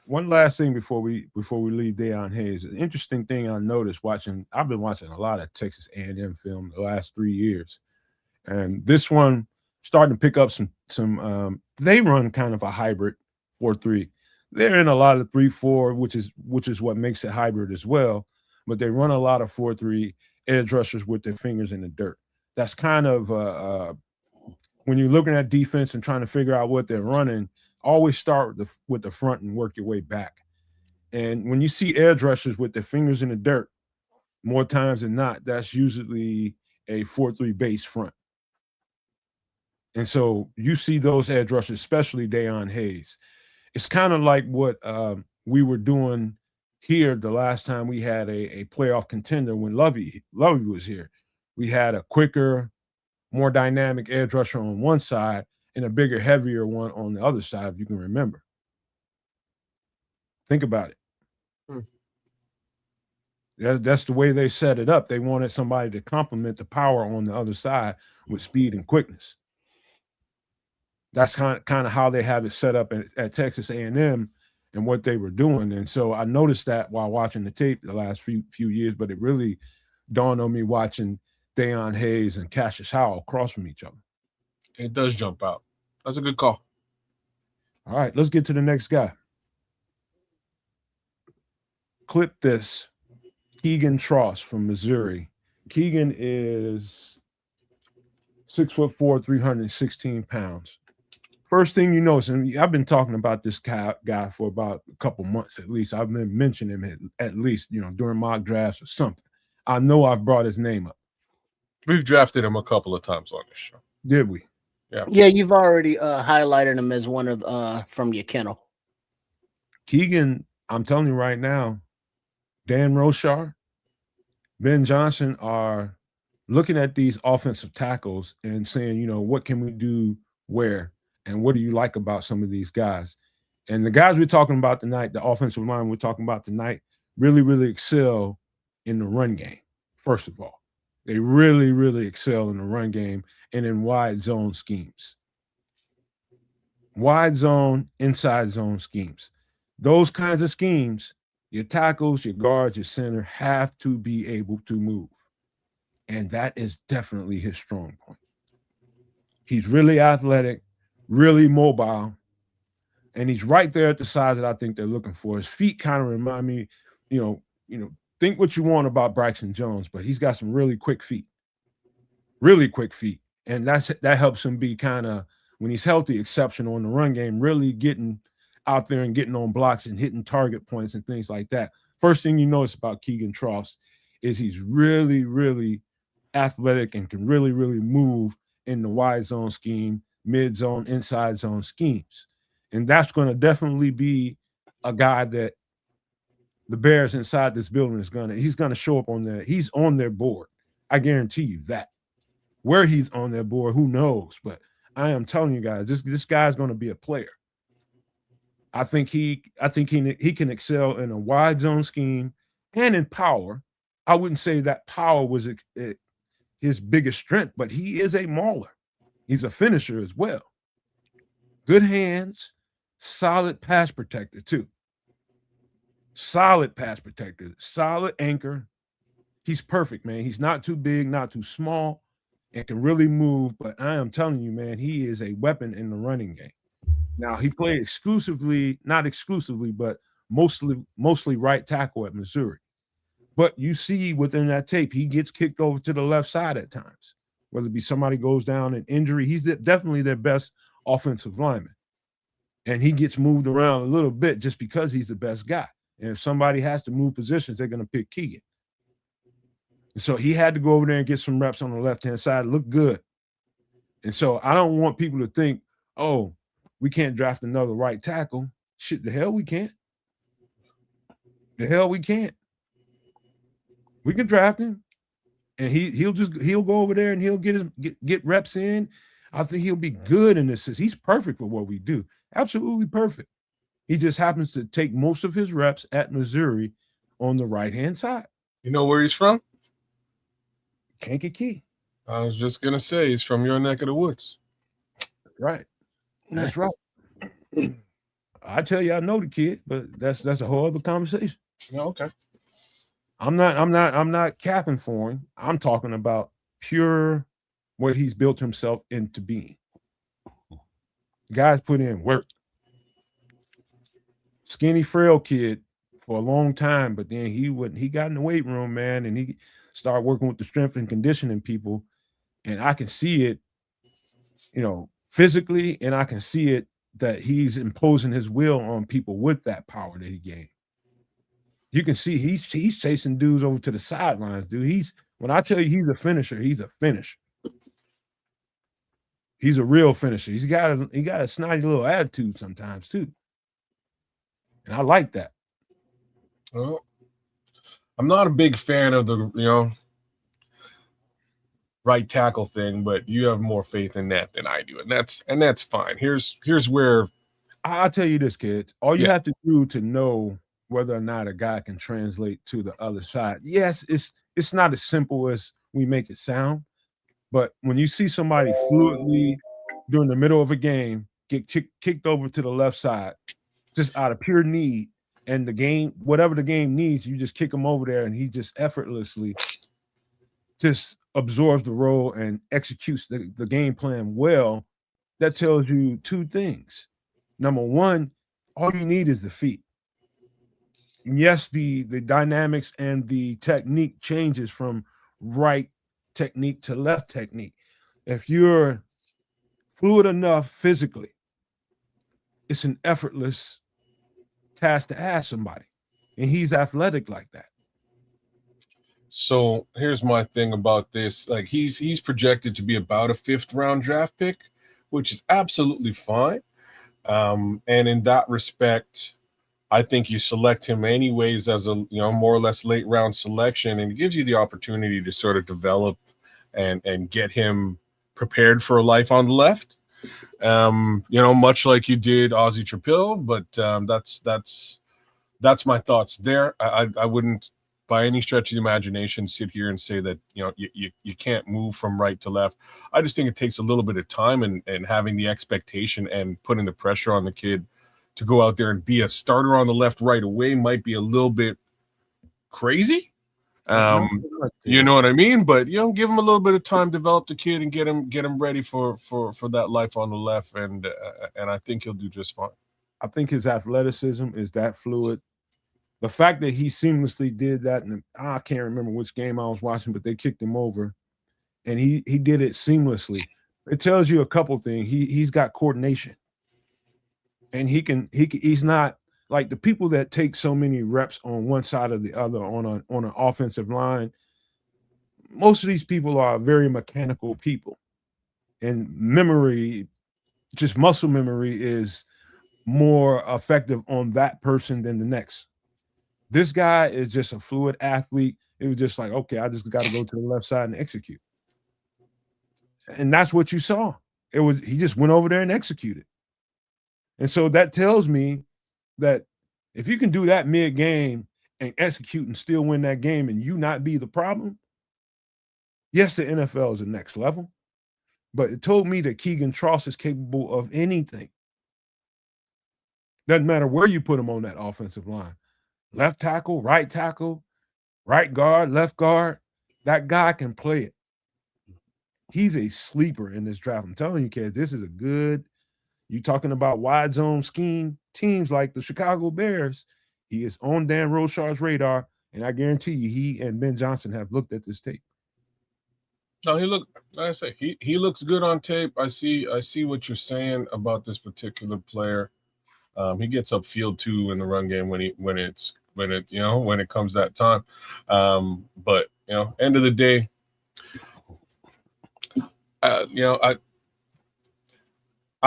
One last thing before we leave Dayon Hayes. An interesting thing I noticed I've been watching a lot of Texas A&M film the last 3 years, and this one starting to pick up some. They run kind of a hybrid 4-3. They're in a lot of 3-4, which is what makes it hybrid as well. But they run a lot of 4-3 edge rushers with their fingers in the dirt. That's kind of when you're looking at defense and trying to figure out what they're running, always start with the front and work your way back. And when you see edge rushers with their fingers in the dirt, more times than not, that's usually a 4-3 base front. And so you see those edge rushers, especially Dayon Hayes. It's kind of like what we were doing here the last time we had a playoff contender when Lovey was here. We had a quicker, more dynamic edge rusher on one side and a bigger, heavier one on the other side, if you can remember. Think about it. That's the way they set it up. They wanted somebody to complement the power on the other side with speed and quickness. That's kind of how they have it set up at Texas A&M and what they were doing. And so I noticed that while watching the tape the last few years, but it really dawned on me watching Dayon Hayes and Cassius Howell across from each other. It does jump out. That's a good call. All right, let's get to the next guy. Clip this. Keegan Tross from Missouri. Keegan is 6'4", 316 pounds. First thing you notice, and I've been talking about this guy for about a couple months at least. I've been mentioning him at least, during mock drafts or something. I know I've brought his name up. We've drafted him a couple of times on this show. Did we? Yeah, you've already highlighted him as one of from your kennel. Keegan, I'm telling you right now, Dan Roshar, Ben Johnson are looking at these offensive tackles and saying, what can we do where? And what do you like about some of these guys? And the guys we're talking about tonight, the offensive line we're talking about tonight, really, really excel in the run game, first of all. They really, really excel in the run game and in wide zone schemes. Wide zone, inside zone schemes. Those kinds of schemes, your tackles, your guards, your center have to be able to move. And that is definitely his strong point. He's really athletic, really mobile, and he's right there at the size that I think they're looking for. His feet kind of remind me, think what you want about Braxton Jones, but he's got some really quick feet, and that helps him be kind of, when he's healthy, exceptional in the run game, really getting out there and getting on blocks and hitting target points and things like that. First thing you notice about Keegan Tross is he's really, really athletic and can really, really move in the wide zone scheme, mid zone, inside zone schemes. And that's going to definitely be a guy that the Bears inside this building he's going to show up on there. He's on their board. I guarantee you that. Where he's on their board, who knows? But I am telling you guys, this guy's going to be a player. I think he can excel in a wide zone scheme and in power. I wouldn't say that power was his biggest strength, but he is a mauler. He's a finisher as well. Good hands, solid pass protector too. Solid pass protector, solid anchor. He's perfect, man. He's not too big, not too small, and can really move. But I am telling you, man, he is a weapon in the running game. Now, he played not exclusively, but mostly right tackle at Missouri. But you see within that tape, he gets kicked over to the left side at times, whether it be somebody goes down in injury. He's definitely their best offensive lineman. And he gets moved around a little bit just because he's the best guy. And if somebody has to move positions, they're going to pick Keegan. And so he had to go over there and get some reps on the left-hand side, look good. And so I don't want people to think, oh, we can't draft another right tackle. Shit, the hell we can't. The hell we can't. We can draft him, and he'll go over there and he'll get reps in. I think he'll be good in this. He's perfect for what we do. Absolutely perfect. He just happens to take most of his reps at Missouri on the right-hand side. You know where he's from? Kankakee. I was just gonna say he's from your neck of the woods. Right. That's right. I tell you, I know the kid, but that's a whole other conversation. Yeah, okay. I'm not capping for him. I'm talking about pure what he's built himself into being. Guys put in work. Skinny, frail kid for a long time, but then he got in the weight room, man, and he started working with the strength and conditioning people, and I can see it, physically, and I can see it that he's imposing his will on people with that power that he gained. You can see he's chasing dudes over to the sidelines, dude. When I tell you he's a finisher, he's a finisher. He's a real finisher. He got a snotty little attitude sometimes too. And I like that. Well, I'm not a big fan of the, right tackle thing, but you have more faith in that than I do. And that's fine. Here's where I'll tell you this, kids. All you have to do to know whether or not a guy can translate to the other side. Yes, it's not as simple as we make it sound, but when you see somebody fluidly during the middle of a game get kicked over to the left side, just out of pure need, and the game, whatever the game needs, you just kick him over there, and he just effortlessly just absorbs the role and executes the game plan well. That tells you two things. Number one, all you need is the feet. And yes, the dynamics and the technique changes from right technique to left technique. If you're fluid enough physically, it's an effortless task to ask somebody. And he's athletic like that. So here's my thing about this. Like he's projected to be about a 5th round draft pick, which is absolutely fine. And in that respect, I think you select him anyways as a more or less late round selection, and it gives you the opportunity to sort of develop and get him prepared for a life on the left. Much like you did Ozzie Trapil, but that's my thoughts there. I wouldn't by any stretch of the imagination sit here and say that, you know, you can't move from right to left. I just think it takes a little bit of time and having the expectation and putting the pressure on the kid to go out there and be a starter on the left right away might be a little bit crazy. You know what I mean? But, you know, give him a little bit of time, develop the kid, and get him ready for that life on the left, and I think he'll do just fine. I think his athleticism is that fluid. The fact that he seamlessly did that, and I can't remember which game I was watching, but they kicked him over, and he did it seamlessly. It tells you a couple things. He's got coordination, and he's not like the people that take so many reps on one side or the other on an offensive line. Most of these people are very mechanical people, and memory, just muscle memory, is more effective on that person than the next. This guy is just a fluid athlete. It was just like, okay, I just got to go to the left side and execute. And that's what you saw. He just went over there and executed. And so that tells me that if you can do that mid-game and execute and still win that game and you not be the problem, yes, the NFL is the next level. But it told me that Keegan Tross is capable of anything. Doesn't matter where you put him on that offensive line. Left tackle, right guard, left guard. That guy can play it. He's a sleeper in this draft. I'm telling you, kids, this is a good, you talking about wide zone scheme teams like the Chicago Bears. He is on Dan Rochar's radar, and I guarantee you he and Ben Johnson have looked at this tape. No, like I say, he looks good on tape. I see what you're saying about this particular player. He gets upfield too in the run game when it comes that time. But you know, end of the day, I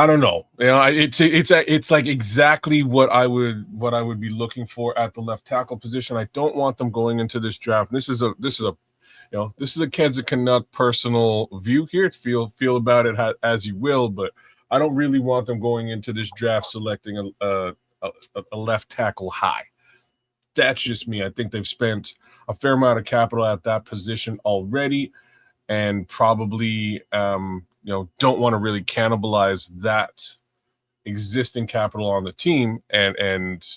don't know. You know, it's like exactly what I would be looking for at the left tackle position. I don't want them going into this draft. This is a Keza Canuck personal view here. Feel about it as you will, but I don't really want them going into this draft selecting a left tackle high. That's just me. I think they've spent a fair amount of capital at that position already, and probably don't want to really cannibalize that existing capital on the team, and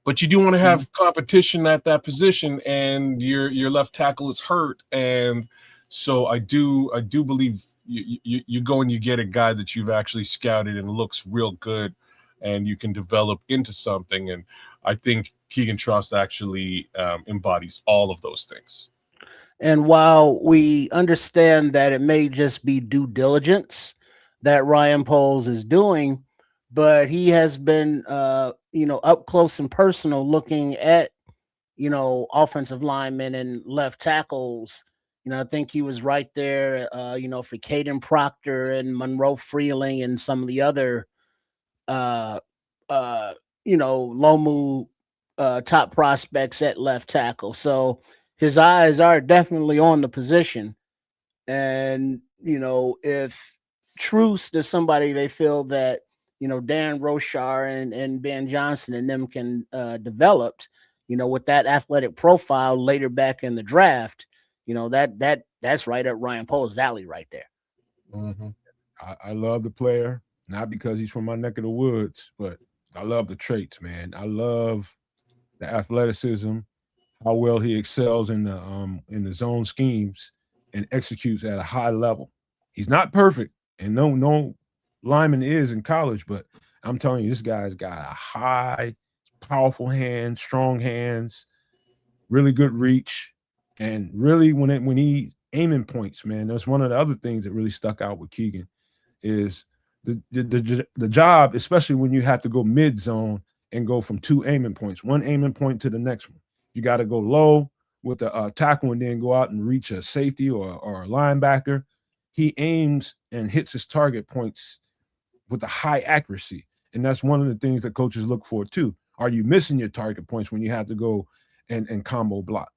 but you do want to have competition at that position, and your left tackle is hurt, and so I do believe you go and you get a guy that you've actually scouted and looks real good, and you can develop into something. And I think Keegan Tross actually embodies all of those things. And while we understand that it may just be due diligence that Ryan Poles is doing, but he has been, up close and personal looking at, offensive linemen and left tackles. I think he was right there, for Caden Proctor and Monroe Freeling and some of the other, Lomu top prospects at left tackle. So his eyes are definitely on the position. And, if Truce is somebody they feel that, Dan Rochar and Ben Johnson and them can develop, with that athletic profile later back in the draft, that's right up Ryan Poles' alley right there. Mm-hmm. I love the player, not because he's from my neck of the woods, but I love the traits, man. I love the athleticism, how well he excels in the zone schemes and executes at a high level. He's not perfect, and no lineman is in college, but I'm telling you, this guy's got a high, powerful hand, strong hands, really good reach. And really, when he aiming points, man, that's one of the other things that really stuck out with Keegan is the job, especially when you have to go mid zone and go from two aiming points, one aiming point to the next one. You got to go low with the tackle and then go out and reach a safety or a linebacker. He aims and hits his target points with a high accuracy, and that's one of the things that coaches look for too. Are you missing your target points when you have to go and combo block?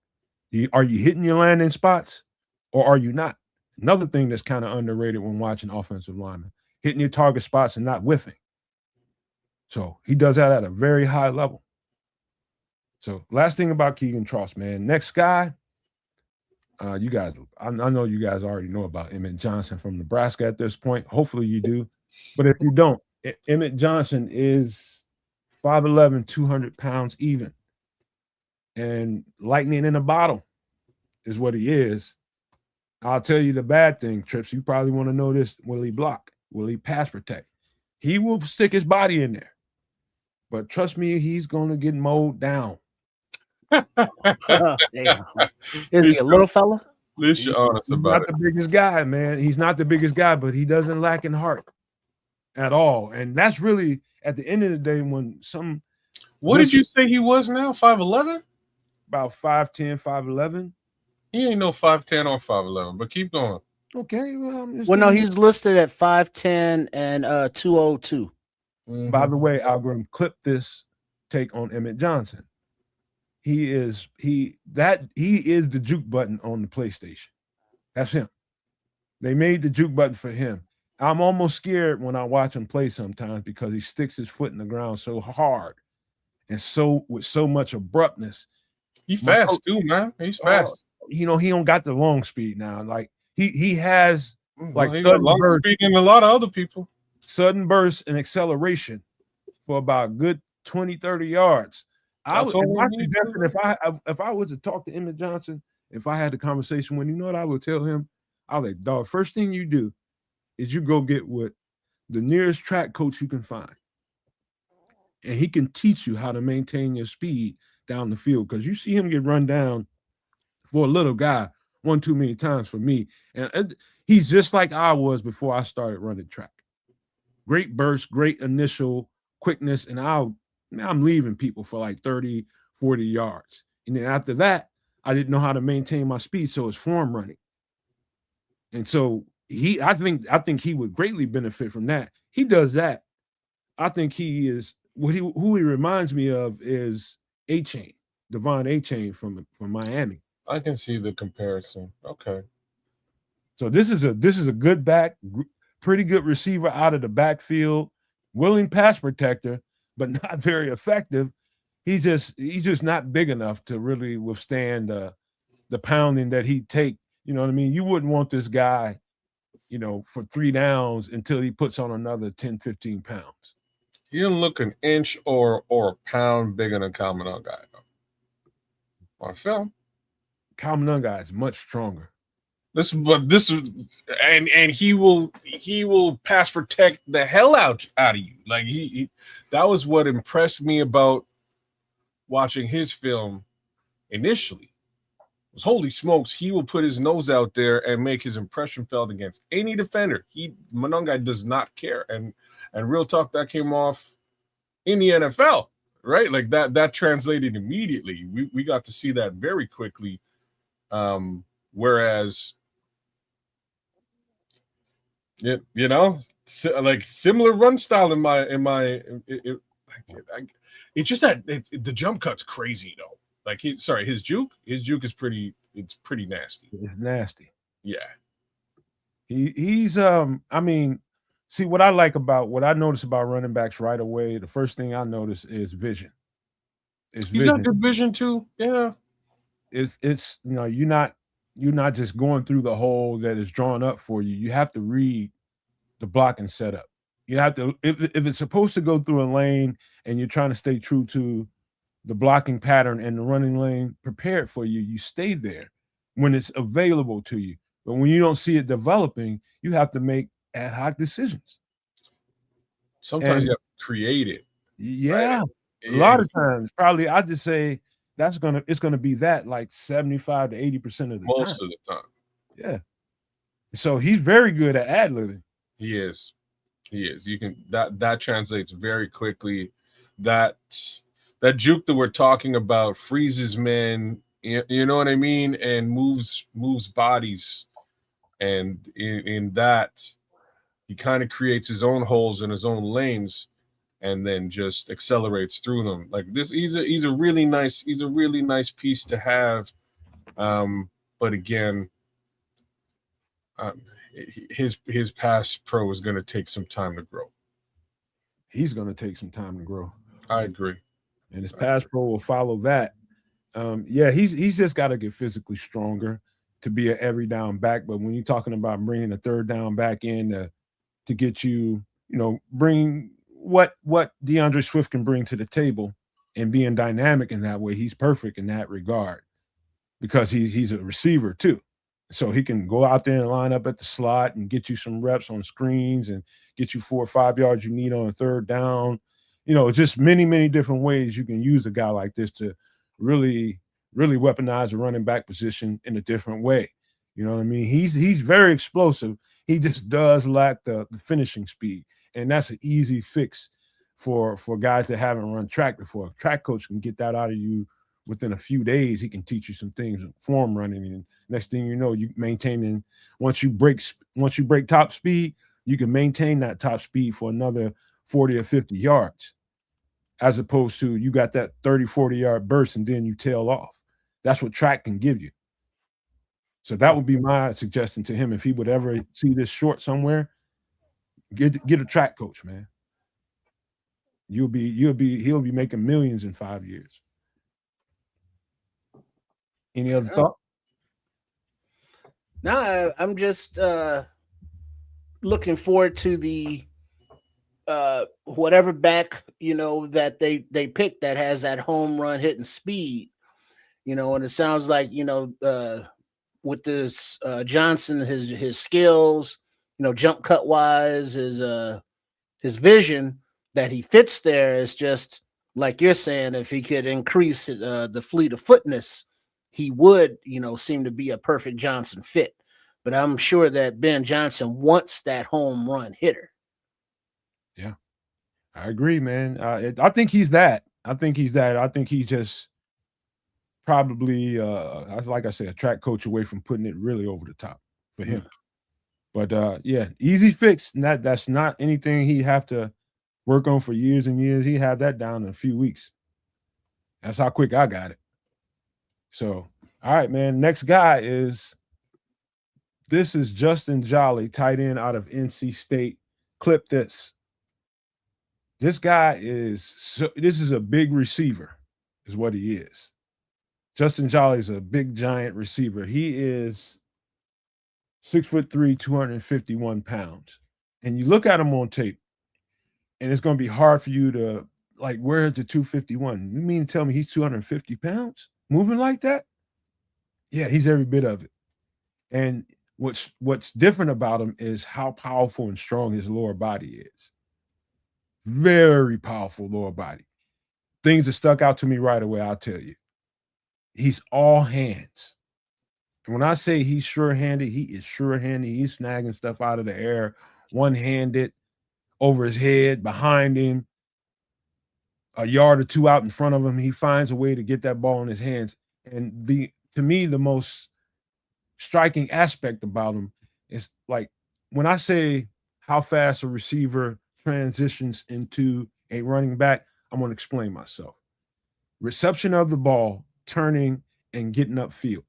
Are you hitting your landing spots or are you not? Another thing that's kind of underrated when watching offensive linemen, hitting your target spots and not whiffing. So he does that at a very high level. So last thing about Keegan Tross, man. Next guy, you guys, I know you guys already know about Emmett Johnson from Nebraska at this point. Hopefully you do. But if you don't, Emmett Johnson is 5'11", 200 pounds even. And lightning in a bottle is what he is. I'll tell you the bad thing, Trips. You probably want to know this. Will he block? Will he pass protect? He will stick his body in there. But trust me, he's going to get mowed down. Damn. Is he a little fella? At least you're honest about it. He's not the biggest guy, man. He's not the biggest guy, but he doesn't lack in heart at all. And that's really, at the end of the day, when some... What did you say he was now? 5'11"? About 5'10", 5'11". He ain't no 5'10" or 5'11", but keep going. Okay. Well, no, he's listed at 5'10" and 202. Mm-hmm. By the way, Algorithm, clip this take on Emmett Johnson. He is the juke button on the PlayStation. That's him. They made the juke button for him. I'm almost scared when I watch him play sometimes because he sticks his foot in the ground so hard and so with so much abruptness. He's fast too, man. He's fast. He don't got the long speed now. Like he has like sudden long speed than a lot of other people. Sudden burst and acceleration for about good 20, 30 yards. If I was to talk to Emmett Johnson, if I had a conversation with him, you know what I would tell him? I would like, dog, first thing you do is you go get with the nearest track coach you can find. And he can teach you how to maintain your speed down the field. Because you see him get run down for a little guy one too many times for me. And he's just like I was before I started running track. Great burst, great initial quickness, and I'm leaving people for like 30, 40 yards. And then after that, I didn't know how to maintain my speed, so it's form running. And so I think he would greatly benefit from that. He does that. I think he is who he reminds me of is A-Chain, Devon A-Chain from Miami. I can see the comparison. Okay. So this is a good back, pretty good receiver out of the backfield, willing pass protector, but not very effective. He's just not big enough to really withstand the pounding that he'd take. You know what I mean? You wouldn't want this guy, for 3 downs until he puts on another 10, 15 pounds. He didn't look an inch or a pound bigger than Kyle Manungai on film. Kyle Manungai is much stronger. And he will pass protect the hell out of you. Like that was what impressed me about watching his film initially. Was holy smokes, he will put his nose out there and make his impression felt against any defender. Manungai does not care. And real talk, that came off in the NFL, right? Like that translated immediately. We got to see that very quickly. Whereas like similar run style it's just that the jump cut's crazy though. Like his juke is pretty nasty. It's nasty. Yeah. He's see what I notice about running backs right away, the first thing I notice is vision. He's got good vision too. Yeah. It's you're not just going through the hole that is drawn up for you. You have to read the blocking setup. You have to, if it's supposed to go through a lane and you're trying to stay true to the blocking pattern and the running lane prepared for you, you stay there when it's available to you. But when you don't see it developing, you have to make ad hoc decisions. Sometimes you have to create it. Yeah. Right? A lot of times, probably I just say it's gonna be that like 75 to 80% of the most of the time. Yeah. So he's very good at ad-libbing. He is. You can that translates very quickly. That juke that we're talking about freezes men, you know what I mean, and moves bodies. And in that, he kind of creates his own holes in his own lanes, and then just accelerates through them. Like this, he's a really nice piece to have. But again, his pass pro is going to take some time to grow. He's going to take some time to grow. I agree. and his pass pro will follow that. Yeah, he's just got to get physically stronger to be an every down back. But when you're talking about bringing a third down back in to get you, bring what DeAndre Swift can bring to the table and being dynamic in that way, he's perfect in that regard because he's a receiver too. So he can go out there and line up at the slot and get you some reps on screens and get you 4 or 5 yards you need on a third down. Just many, many different ways you can use a guy like this to really, really weaponize the running back position in a different way. You know what I mean? He's very explosive. He just does lack the finishing speed. And that's an easy fix for guys that haven't run track before. A track coach can get that out of you within a few days. He can teach you some things, form running, and next thing you know, you maintaining. Once you break top speed, you can maintain that top speed for another 40 or 50 yards, as opposed to you got that 30, 40-yard burst and then you tail off. That's what track can give you. So that would be my suggestion to him if he would ever see this short somewhere. Get a track coach, man. He'll be making millions in 5 years. Any other thought? No, I'm just looking forward to the whatever back that they pick that has that home run hitting speed, and it sounds like with this Johnson, his skills, jump cut wise, his vision that he fits there is just like you're saying. If he could increase the fleet of footness, he would seem to be a perfect Johnson fit. But I'm sure that Ben Johnson wants that home run hitter. Yeah, I agree, man. I think he's that. I think he's just probably, like I said, a track coach away from putting it really over the top for him. But yeah, easy fix. That's not anything he'd have to work on for years and years. He'd have that down in a few weeks. That's how quick I got it. So, all right, man. Next guy is Justin Jolly, tight end out of NC State. Clip this. This guy this is a big receiver, is what he is. Justin Jolly is a big, giant receiver. He is 6'3", 251 pounds. And you look at him on tape, and it's going to be hard for you to, where's the 251? You mean to tell me he's 250 pounds? Moving like that? Yeah, he's every bit of it. And what's different about him is how powerful and strong his lower body is. Very powerful lower body. Things that stuck out to me right away, I'll tell you. He's all hands. And when I say he's sure-handed, he is sure-handed. He's snagging stuff out of the air, one-handed, over his head, behind him, a yard or two out in front of him. He finds a way to get that ball in his hands. And to me, the most striking aspect about him is when I say how fast a receiver transitions into a running back, I'm going to explain myself. Reception of the ball, turning and getting upfield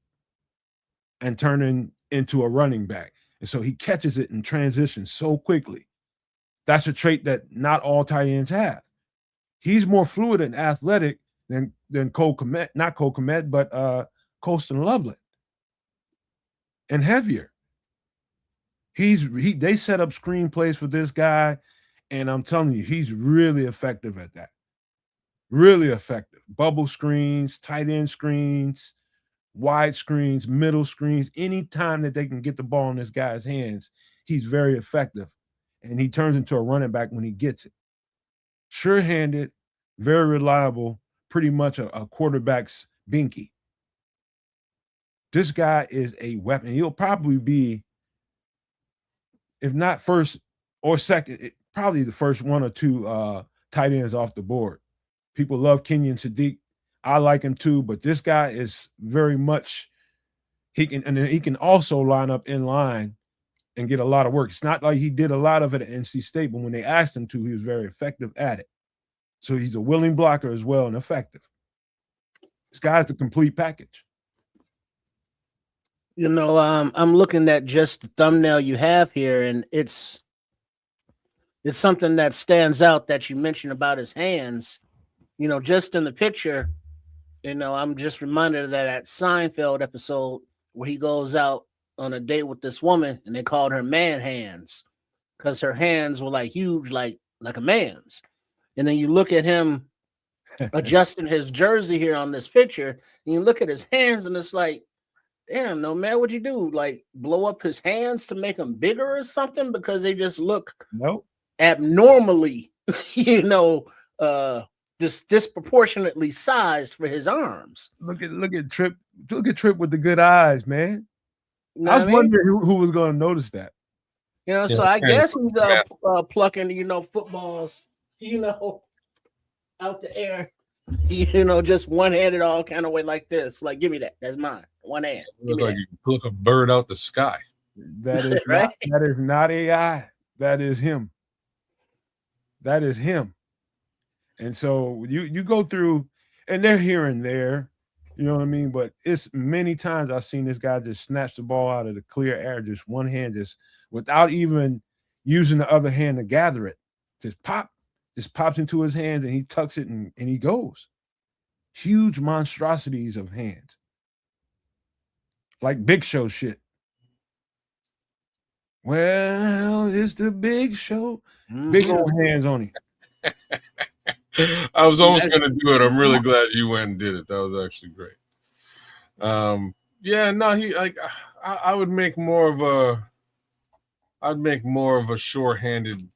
and turning into a running back. And so he catches it and transitions so quickly. That's a trait that not all tight ends have. He's more fluid and athletic than Cole Kmet, not Cole Kmet, but Colston Loveland. And heavier. They set up screenplays for this guy, and I'm telling you, he's really effective at that. Really effective. Bubble screens, tight end screens, wide screens, middle screens. Anytime that they can get the ball in this guy's hands, he's very effective. And he turns into a running back when he gets it. Sure-handed, very reliable, pretty much a quarterback's binky. This guy is a weapon. He'll probably be, if not first or second, probably the first one or two tight ends off the board. People love Kenyon Sadiq. I like him too, but this guy is very much, he can also line up in line and get a lot of work. It's not like he did a lot of it at NC State, but when they asked him to, he was very effective at it. So he's a willing blocker as well and effective. This guy's the complete package. I'm looking at just the thumbnail you have here, and it's something that stands out that you mentioned about his hands. just in the picture, I'm just reminded of that Seinfeld episode where he goes out on a date with this woman and they called her man hands because her hands were like huge, like a man's. And then you look at him adjusting his jersey here on this picture, and you look at his hands, and it's like, damn, no man, what'd you do? Like blow up his hands to make them bigger or something? Because they just look abnormally, disproportionately sized for his arms. Look at Trip with the good eyes, man. I was wondering who was going to notice that. So I guess he's plucking, footballs, out the air, just one-handed all kind of way like this. Like, give me that. That's mine. One hand. Look like you pluck a bird out the sky. That is right? That is not AI. That is him. That is him. And so you go through, and they're here and there, you know what I mean? But it's many times I've seen this guy just snatch the ball out of the clear air, just one hand, just without even using the other hand to gather it. Just pops into his hands, and he tucks it, and he goes. Huge monstrosities of hands. Like Big Show shit. Well, it's the Big Show. Big old hands on him. I was almost going to do it. I'm really glad you went and did it. That was actually great. I would make more of a short-handed.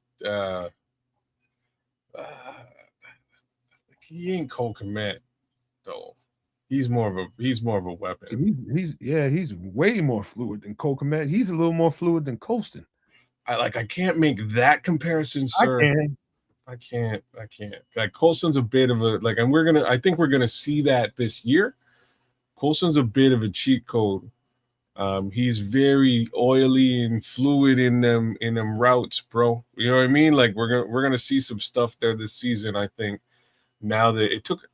He ain't Cole Kmet though. He's more of a weapon. He's way more fluid than Cole Kmet. He's a little more fluid than Colston. I can't make that comparison, sir. I can't. Like Colston's a bit of a and I think we're gonna see that this year. Colston's a bit of a cheat code. He's very oily and fluid in them routes, bro. You know what I mean? Like we're gonna see some stuff there this season, I think. Now that it took,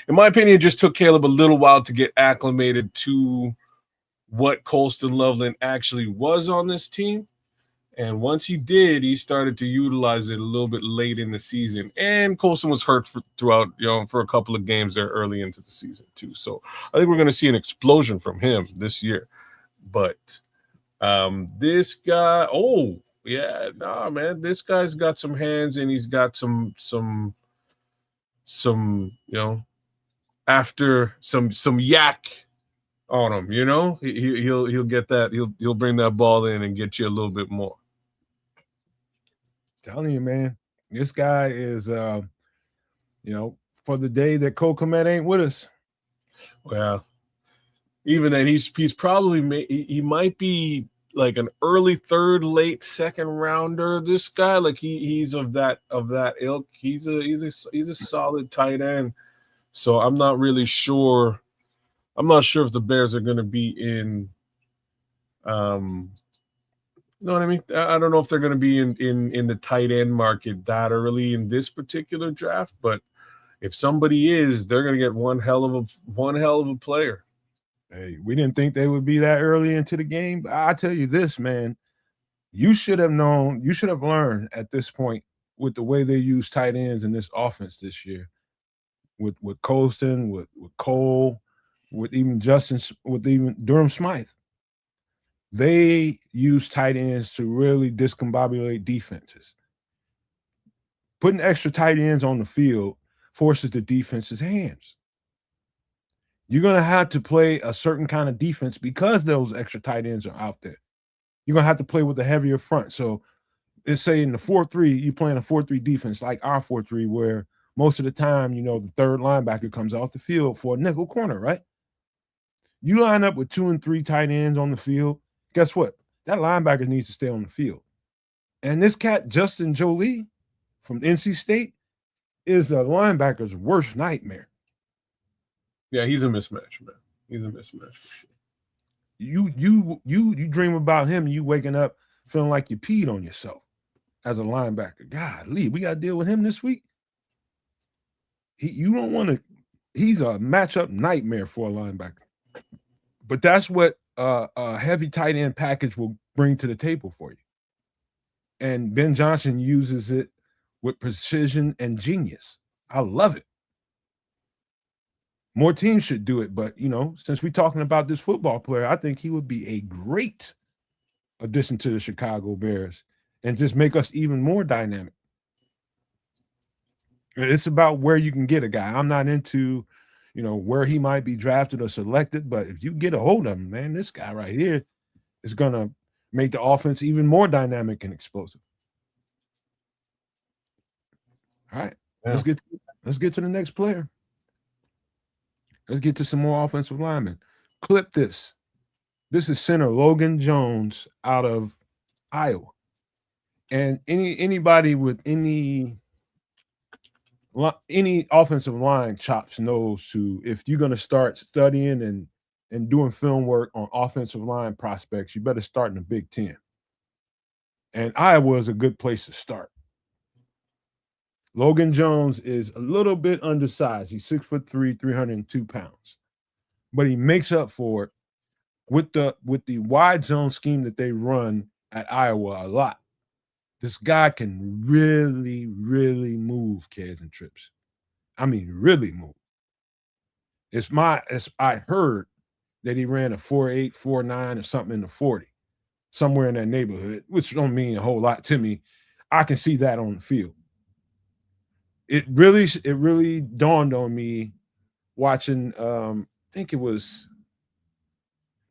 in my opinion, it just took Caleb a little while to get acclimated to what Colston Loveland actually was on this team. And once he did, he started to utilize it a little bit late in the season. And Colston was hurt throughout, for a couple of games there early into the season too. So I think we're going to see an explosion from him this year. But this guy, man, this guy's got some hands, and he's got some after some yak on him, he'll get that. He'll bring that ball in and get you a little bit more. Telling you, man, this guy is, for the day that Cole Kmet ain't with us. Well, even then, he's probably he might be like an early third, late second rounder. This guy, like he's of that ilk. He's a solid tight end. So I'm not really sure. I'm not sure if the Bears are going to be in. You know what I mean? I don't know if they're going to be in the tight end market that early in this particular draft, but if somebody is, they're going to get one hell of a player. Hey, we didn't think they would be that early into the game, but I tell you this, man, you should have learned at this point with the way they use tight ends in this offense this year, with Colston, with Cole, with even Durham Smythe. They use tight ends to really discombobulate defenses. Putting extra tight ends on the field forces the defense's hands. You're going to have to play a certain kind of defense because those extra tight ends are out there. You're going to have to play with a heavier front. So let's say in the 4-3, you're playing a 4-3 defense like our 4-3, where most of the time, the third linebacker comes off the field for a nickel corner, right? You line up with 2 and 3 tight ends on the field, guess what? That linebacker needs to stay on the field. And this cat, Justin Jolie from NC State, is a linebacker's worst nightmare. Yeah, he's a mismatch, man. He's a mismatch for sure. You dream about him, you waking up feeling like you peed on yourself as a linebacker. Golly, we got to deal with him this week. He's a matchup nightmare for a linebacker. But that's what a heavy tight end package will bring to the table for you. And Ben Johnson uses it with precision and genius. I love it. More teams should do it. But, since we're talking about this football player, I think he would be a great addition to the Chicago Bears and just make us even more dynamic. It's about where you can get a guy. I'm not into, where he might be drafted or selected, but if you get a hold of him, man, this guy right here is going to make the offense even more dynamic and explosive. All right, Yeah. let's get to the next player. Let's get to some more offensive linemen. Clip this. This is center Logan Jones out of Iowa. And anybody with any offensive line chops knows if you're going to start studying and doing film work on offensive line prospects, you better start in the Big Ten. And Iowa is a good place to start. Logan Jones is a little bit undersized. He's 6'3", 302 pounds. But he makes up for it with the wide zone scheme that they run at Iowa a lot. This guy can really, really move, kids and trips. I mean, really move. I heard that he ran a 4.8, 4.9 or something in the 40, somewhere in that neighborhood, which don't mean a whole lot to me. I can see that on the field. It really dawned on me watching, I think it was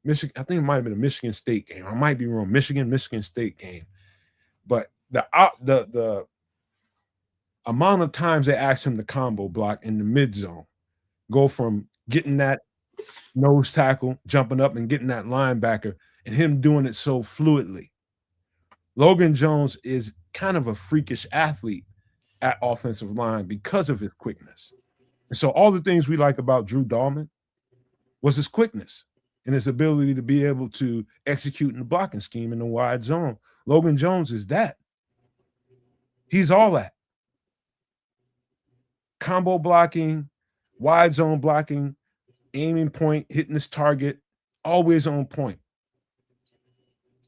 Michigan. I think it might have been a Michigan State game. I might be wrong. Michigan State game. But the amount of times they asked him to combo block in the mid zone, go from getting that nose tackle, jumping up and getting that linebacker, and him doing it so fluidly. Logan Jones is kind of a freakish athlete at offensive line because of his quickness. And so all the things we like about Drew Dahlman was his quickness and his ability to be able to execute in the blocking scheme in the wide zone. Logan Jones is that. He's all that. Combo blocking, wide zone blocking, aiming point, hitting his target, always on point.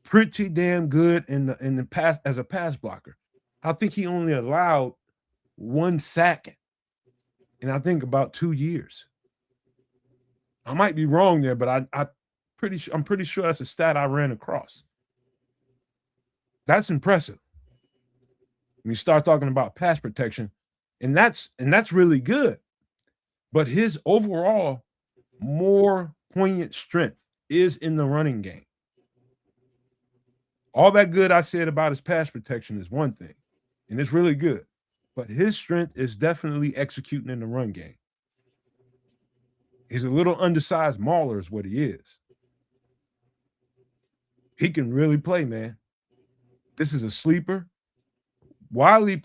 Pretty damn good in the pass as a pass blocker. I think he only allowed 1 sack in I think about 2 years. I might be wrong there, but I'm pretty sure that's a stat I ran across. That's impressive. When you start talking about pass protection, and that's really good. But his overall more poignant strength is in the running game. All that good I said about his pass protection is one thing, and it's really good. But his strength is definitely executing in the run game. He's a little undersized mauler is what he is. He can really play, man. This is a sleeper. A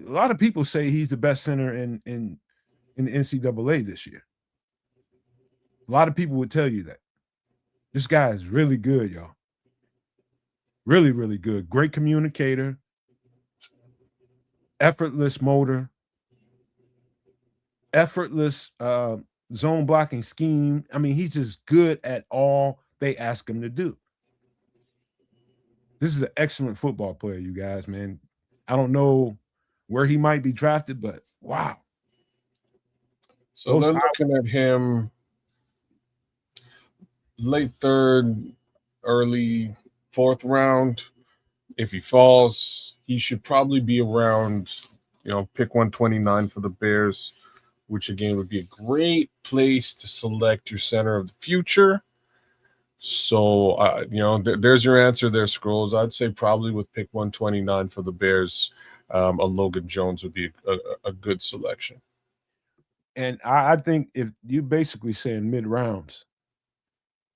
lot of people say he's the best center in the NCAA this year. A lot of people would tell you that. This guy is really good, y'all. Really, really good. Great communicator. Effortless motor. Effortless zone blocking scheme. I mean, he's just good at all they ask him to do. This is an excellent football player, you guys, man. I don't know where he might be drafted, but wow. So they're looking at him late 3rd, early 4th round. If he falls, he should probably be around, pick 129 for the Bears, which again would be a great place to select your center of the future. So, there's your answer there, Scrolls. I'd say probably with pick 129 for the Bears, a Logan Jones would be a good selection. And I think if you're basically saying mid rounds,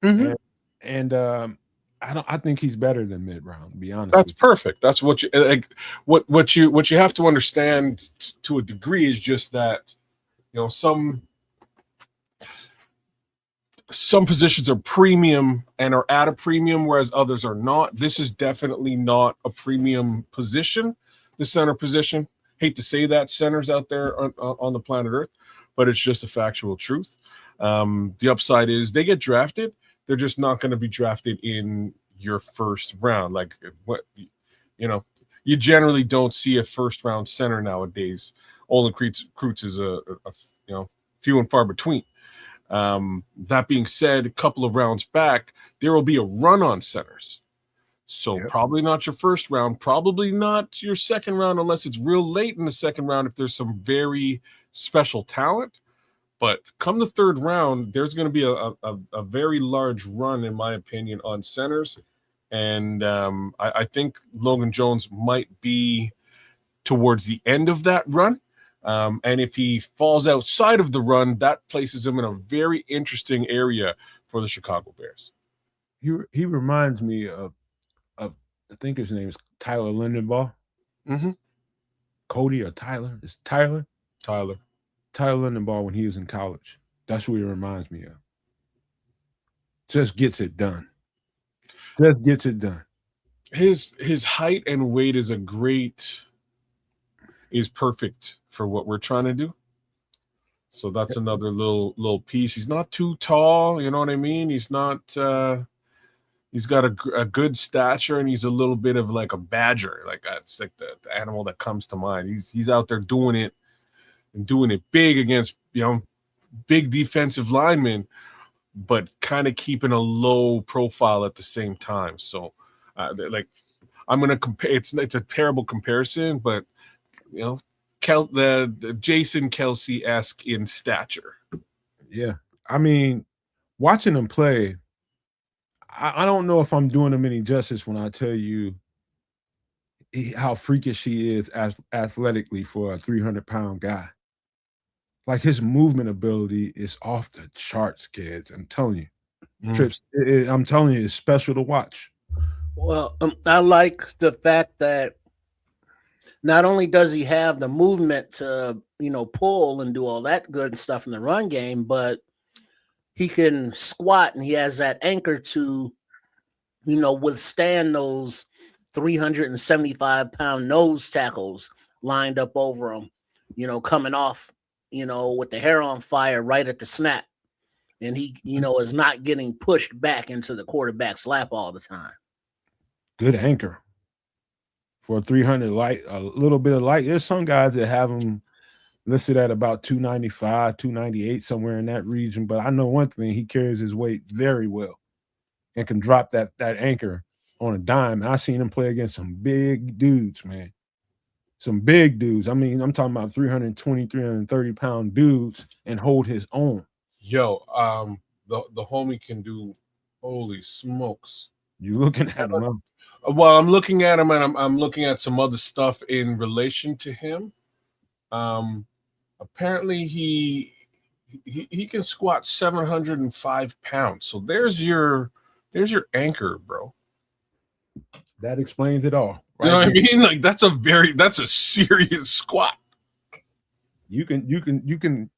I think he's better than mid round. To be honest, that's perfect. That's what you like. What you have to understand to a degree is just that some positions are premium and are at a premium, whereas others are not. This is definitely not a premium position, the center position. Hate to say that, centers out there on the planet Earth, but it's just a factual truth. The upside is they get drafted. They're just not going to be drafted in your first round. Like you generally don't see a first round center nowadays. Olin Kreutz is a few and far between. That being said, a couple of rounds back, there will be a run on centers. So probably not your first round, probably not your second round unless it's real late in the second round if there's some very special talent. But come the third round, there's going to be a very large run, in my opinion, on centers. And I think Logan Jones might be towards the end of that run. And if he falls outside of the run, that places him in a very interesting area for the Chicago Bears. He reminds me of I think his name is Tyler Lindenbaugh. Mm-hmm. Cody or Tyler? It's Tyler? Tyler Lindenbaugh when he was in college. That's what he reminds me of. Just gets it done. Just gets it done. His height and weight is perfect for what we're trying to do. So that's another little piece. He's not too tall, you know what I mean? He's not he's got a good stature, and he's a little bit of like a badger. Like that's like the animal that comes to mind. He's out there doing it and doing it big against, big defensive linemen, but kind of keeping a low profile at the same time. So like I'm going to compare, it's a terrible comparison, but the Jason Kelce-esque in stature. Yeah. I mean, watching him play, I don't know if I'm doing him any justice when I tell you how freakish he is athletically for a 300-pound guy. Like his movement ability is off the charts, kids. I'm telling you. Trips, I'm telling you, it's special to watch. Well, I like the fact that not only does he have the movement to, pull and do all that good stuff in the run game, but he can squat and he has that anchor to, withstand those 375-pound nose tackles lined up over him, coming off, with the hair on fire right at the snap. And he, is not getting pushed back into the quarterback's lap all the time. Good anchor for a 300 light, a little bit of light. There's some guys that have him listed at about 295, 298, somewhere in that region. But I know one thing, he carries his weight very well and can drop that anchor on a dime. And I've seen him play against some big dudes, man. Some big dudes. I mean, I'm talking about 320, 330-pound dudes and hold his own. Yo, the homie can do, holy smokes. You looking at him, huh? Well, I'm looking at him, and I'm looking at some other stuff in relation to him. Apparently he can squat 705 pounds. So there's your anchor, bro. That explains it all. Right? You know what I mean? Like that's a serious squat. You can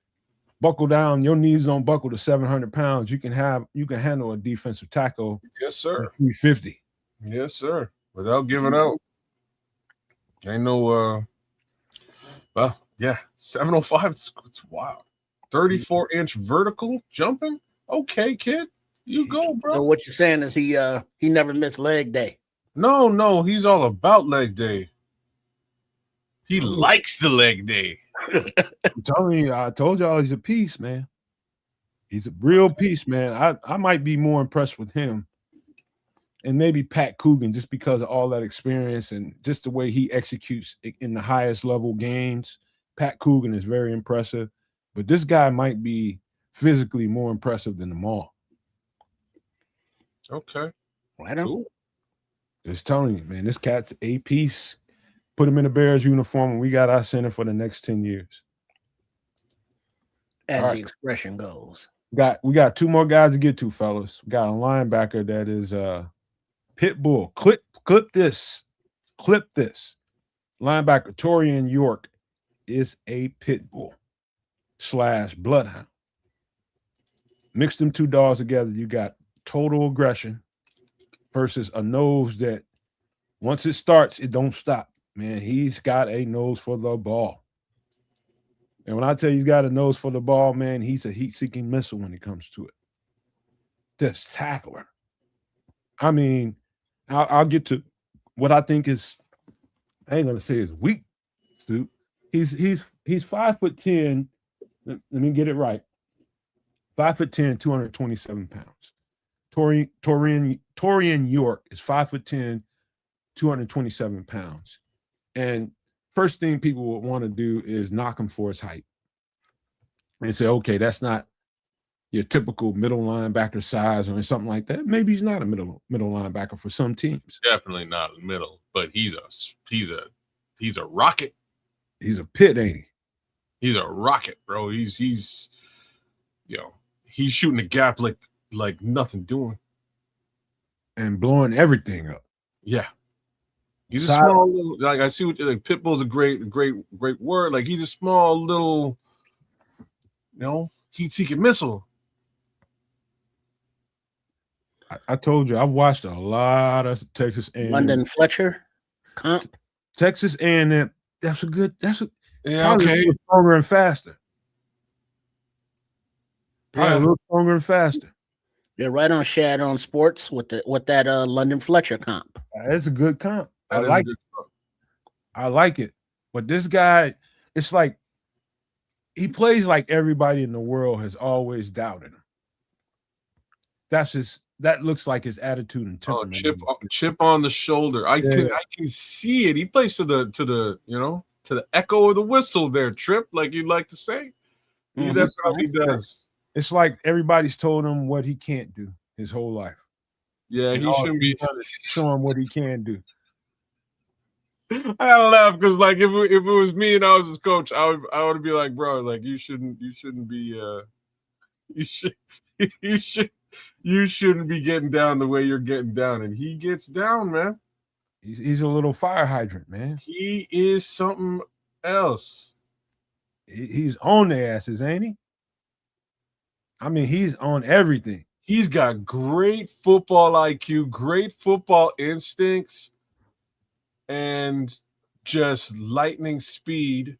buckle down. Your knees don't buckle to 700 pounds. You can handle a defensive tackle. Yes, sir. 350. Yes, sir. Without giving out. Ain't no well, yeah, 705. It's wild. 34-inch vertical jumping. Okay, kid, you go, bro. So what you're saying is he never missed leg day. No, he's all about leg day. He likes the leg day. I'm telling you, I told y'all he's a piece, man. He's a real piece, man. I might be more impressed with him and maybe Pat Coogan just because of all that experience and just the way he executes in the highest level games. Pat Coogan is very impressive, but this guy might be physically more impressive than them all. Okay. Right on. Cool. Just telling you, man, this cat's a piece. Put him in a Bears uniform, and we got our center for the next 10 years. As the expression goes. We got two more guys to get to, fellas. We got a linebacker that is pit bull. Clip this. Clip this. Linebacker Torian York is a pit bull / bloodhound. Mix them two dogs together, you got total aggression versus a nose that once it starts, it don't stop. Man, he's got a nose for the ball. And when I tell you he's got a nose for the ball, man, he's a heat-seeking missile when it comes to it. This tackler. I mean, I'll get to what I think is, I ain't gonna say is weak, dude. He's 5'10". Let me get it right. 5'10", 227 pounds. Torian York is 5'10", 227 pounds. And first thing people would want to do is knock him for his height. And say, okay, that's not your typical middle linebacker size or something like that. Maybe he's not a middle linebacker for some teams. Definitely not a middle, but he's a rocket. He's a pit, ain't he? He's a rocket, bro. He's shooting a gap like nothing doing and blowing everything up. Yeah. He's a small little, like I see what like Pitbull's a great word. Like he's a small little, heat-seeking missile. I told you I've watched a lot of Texas A&M. London Fletcher comp. Texas A&M. That's okay. Stronger and faster. Probably a little stronger and faster. You're right on Shad on Sports with that London Fletcher comp. That's a good comp. I like it. I like it. But this guy, it's like he plays like everybody in the world has always doubted him. That looks like his attitude and temperament. Chip on the shoulder. I can see it. He plays to the echo of the whistle there, Trip, like you'd like to say. He definitely does. It's like everybody's told him what he can't do his whole life. Yeah, he shouldn't be showing him what he can do. I laugh because like if it was me and I was his coach, I would be like, bro, like you shouldn't be you shouldn't be getting down the way you're getting down. And he gets down, man. He's a little fire hydrant, man. He is something else. He's on their asses, ain't he? I mean, he's on everything. He's got great football IQ, great football instincts, and just lightning speed.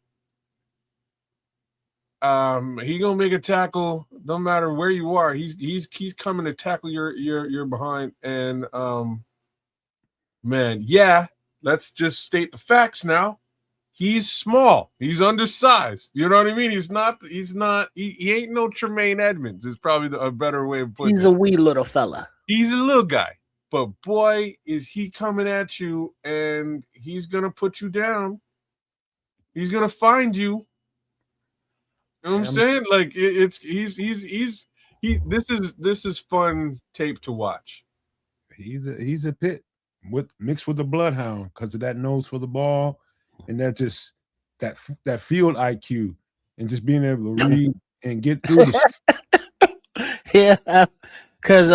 He gonna make a tackle no matter where you are. He's coming to tackle your behind. And man, yeah, let's just state the facts now. He's small. He's undersized. You know what I mean? He ain't no Tremaine Edmonds is probably a better way of putting it. He's a wee little fella. He's a little guy. But boy, is he coming at you and he's going to put you down. He's going to find you. You know what I'm saying? Like this is fun tape to watch. He's a pit mixed with the bloodhound because of that nose for the ball. And that just that field IQ and just being able to read and get through Yeah, because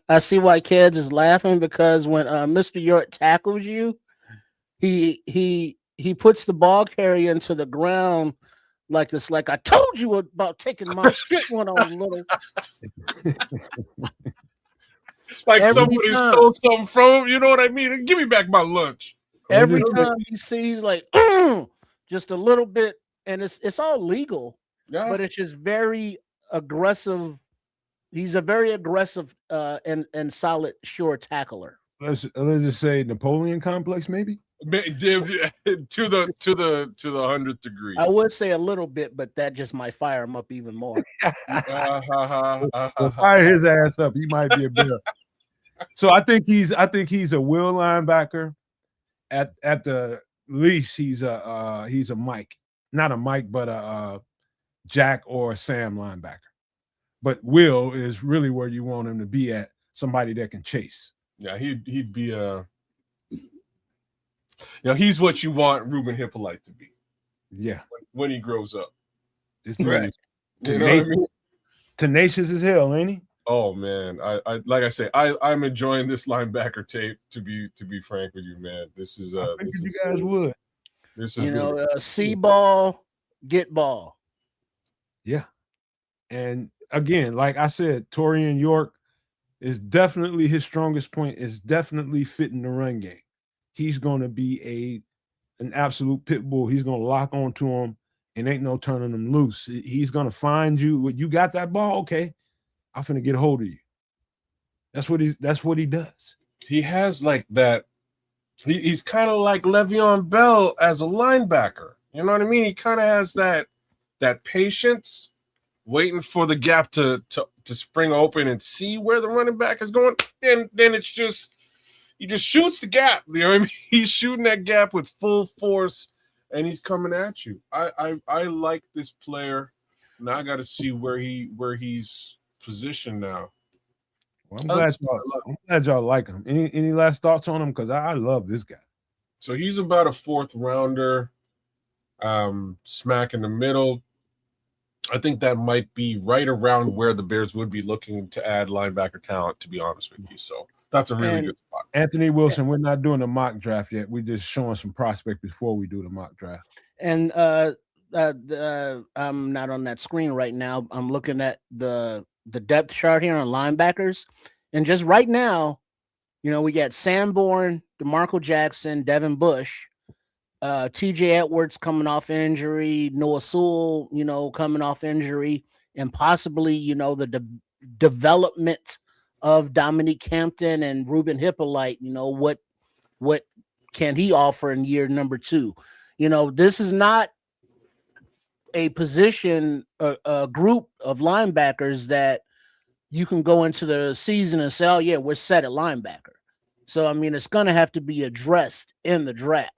I see why kids is laughing because when Mr. York tackles you, he puts the ball carrier into the ground like this. Like I told you about taking my shit one on little. Like somebody stole something from him. You know what I mean? Give me back my lunch. Every time he sees like just a little bit, and it's all legal, but it's just very aggressive. He's a very aggressive and solid, sure tackler. Let's just say Napoleon complex, maybe to the 100th degree. I would say a little bit, but that just might fire him up even more. Fire his ass up. He might be a bear. So I think he's a will linebacker. At the least, he's a Mike, not a Mike, but a Jack or a Sam linebacker. But Will is really where you want him to be at, somebody that can chase. Yeah, he'd be he's what you want Ruben Hippolyte to be. Yeah, when he grows up. Right. Tenacious as hell, ain't he? Oh man, I like I say, I'm enjoying this linebacker tape. To be frank with you, man, this is you guys would. This is see ball, get ball. Yeah, and again, like I said, Torian York is definitely his strongest point. Is definitely fitting the run game. He's going to be an absolute pit bull. He's going to lock onto him, and ain't no turning him loose. He's going to find you. You got that ball, okay? I'm finna get a hold of you. That's what he does. He has like that. He's kind of like Le'Veon Bell as a linebacker. You know what I mean? He kind of has that patience, waiting for the gap to to spring open and see where the running back is going, then it's just he just shoots the gap. You know what I mean? He's shooting that gap with full force, and he's coming at you. I like this player. Now I got to see where he's positioned now. Well, I'm glad y'all like him. Any last thoughts on him? Because I love this guy. So he's about a 4th rounder, smack in the middle. I think that might be right around where the Bears would be looking to add linebacker talent, to be honest with you. So that's a really good spot. Anthony Wilson, we're not doing a mock draft yet. We're just showing some prospect before we do the mock draft. And I'm not on that screen right now. I'm looking at the depth chart here on linebackers. And just right now, we got Sanborn, DeMarco Jackson, Devin Bush, TJ Edwards coming off injury, Noah Sewell, coming off injury, and possibly, the development of Dominique Hampton and Ruben Hippolyte. What can he offer in year number 2? This is not a position, a group of linebackers that you can go into the season and say, oh, yeah, we're set at linebacker. So, I mean, it's going to have to be addressed in the draft.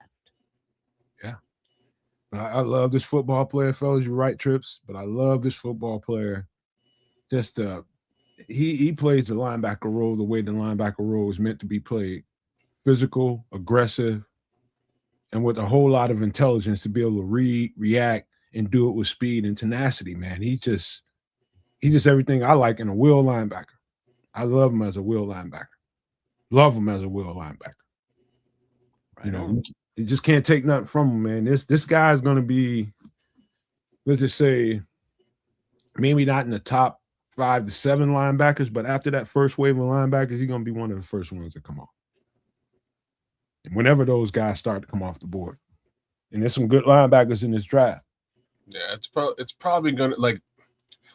Yeah. I love this football player, fellas. You're right, Trips, but I love this football player. Just he plays the linebacker role the way the linebacker role is meant to be played. Physical, aggressive, and with a whole lot of intelligence to be able to read, react, and do it with speed and tenacity, man. He's just everything I like in a will linebacker. I love him as a will linebacker. Love him as a will linebacker. Right. You just can't take nothing from him, man. This guy is going to be, let's just say, maybe not in the top 5 to 7 linebackers, but after that first wave of linebackers, he's going to be one of the first ones that come off. And whenever those guys start to come off the board, and there's some good linebackers in this draft. Yeah, it's probably gonna, like,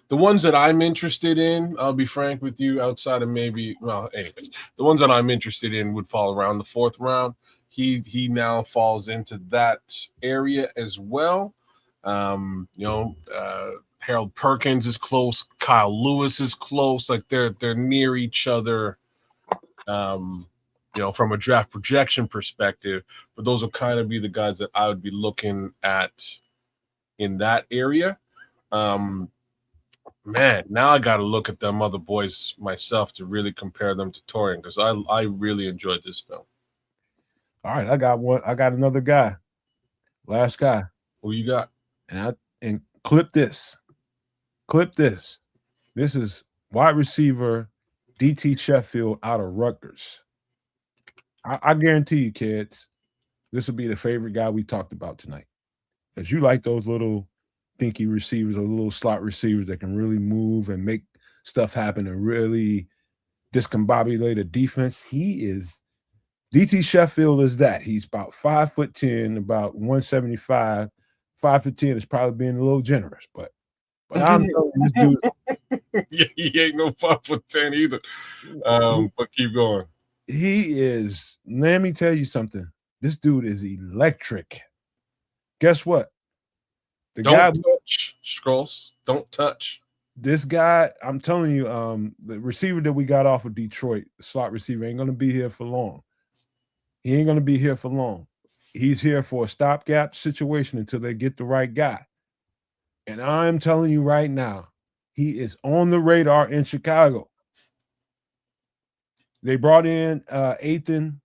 the ones that I'm interested in, I'll be frank with you, outside of anyways, the ones that I'm interested in would fall around the 4th round. He now falls into that area as well. Harold Perkins is close. Kyle Lewis is close. Like they're near each other. From a draft projection perspective, but those will kind of be the guys that I would be looking at in that area. Man, now I got to look at them other boys myself to really compare them to Torian, because I really enjoyed this film. All right, I got another guy. Last guy. Who you got? And clip this. This is wide receiver DT Sheffield out of Rutgers. I guarantee you, kids, this will be the favorite guy we talked about tonight. Because you like those little dinky receivers or little slot receivers that can really move and make stuff happen and really discombobulate a defense. DT Sheffield is that. He's about 5'10", about 175. 5'10" is probably being a little generous, but I'm telling you, this dude. Yeah, he ain't no 5'10" either. But keep going. He is. Let me tell you something. This dude is electric. Guess what? Don't touch, Skulls. Don't touch. This guy, I'm telling you, the receiver that we got off of Detroit, the slot receiver, ain't going to be here for long. He ain't going to be here for long. He's here for a stopgap situation until they get the right guy. And I'm telling you right now, he is on the radar in Chicago. They brought in Ethan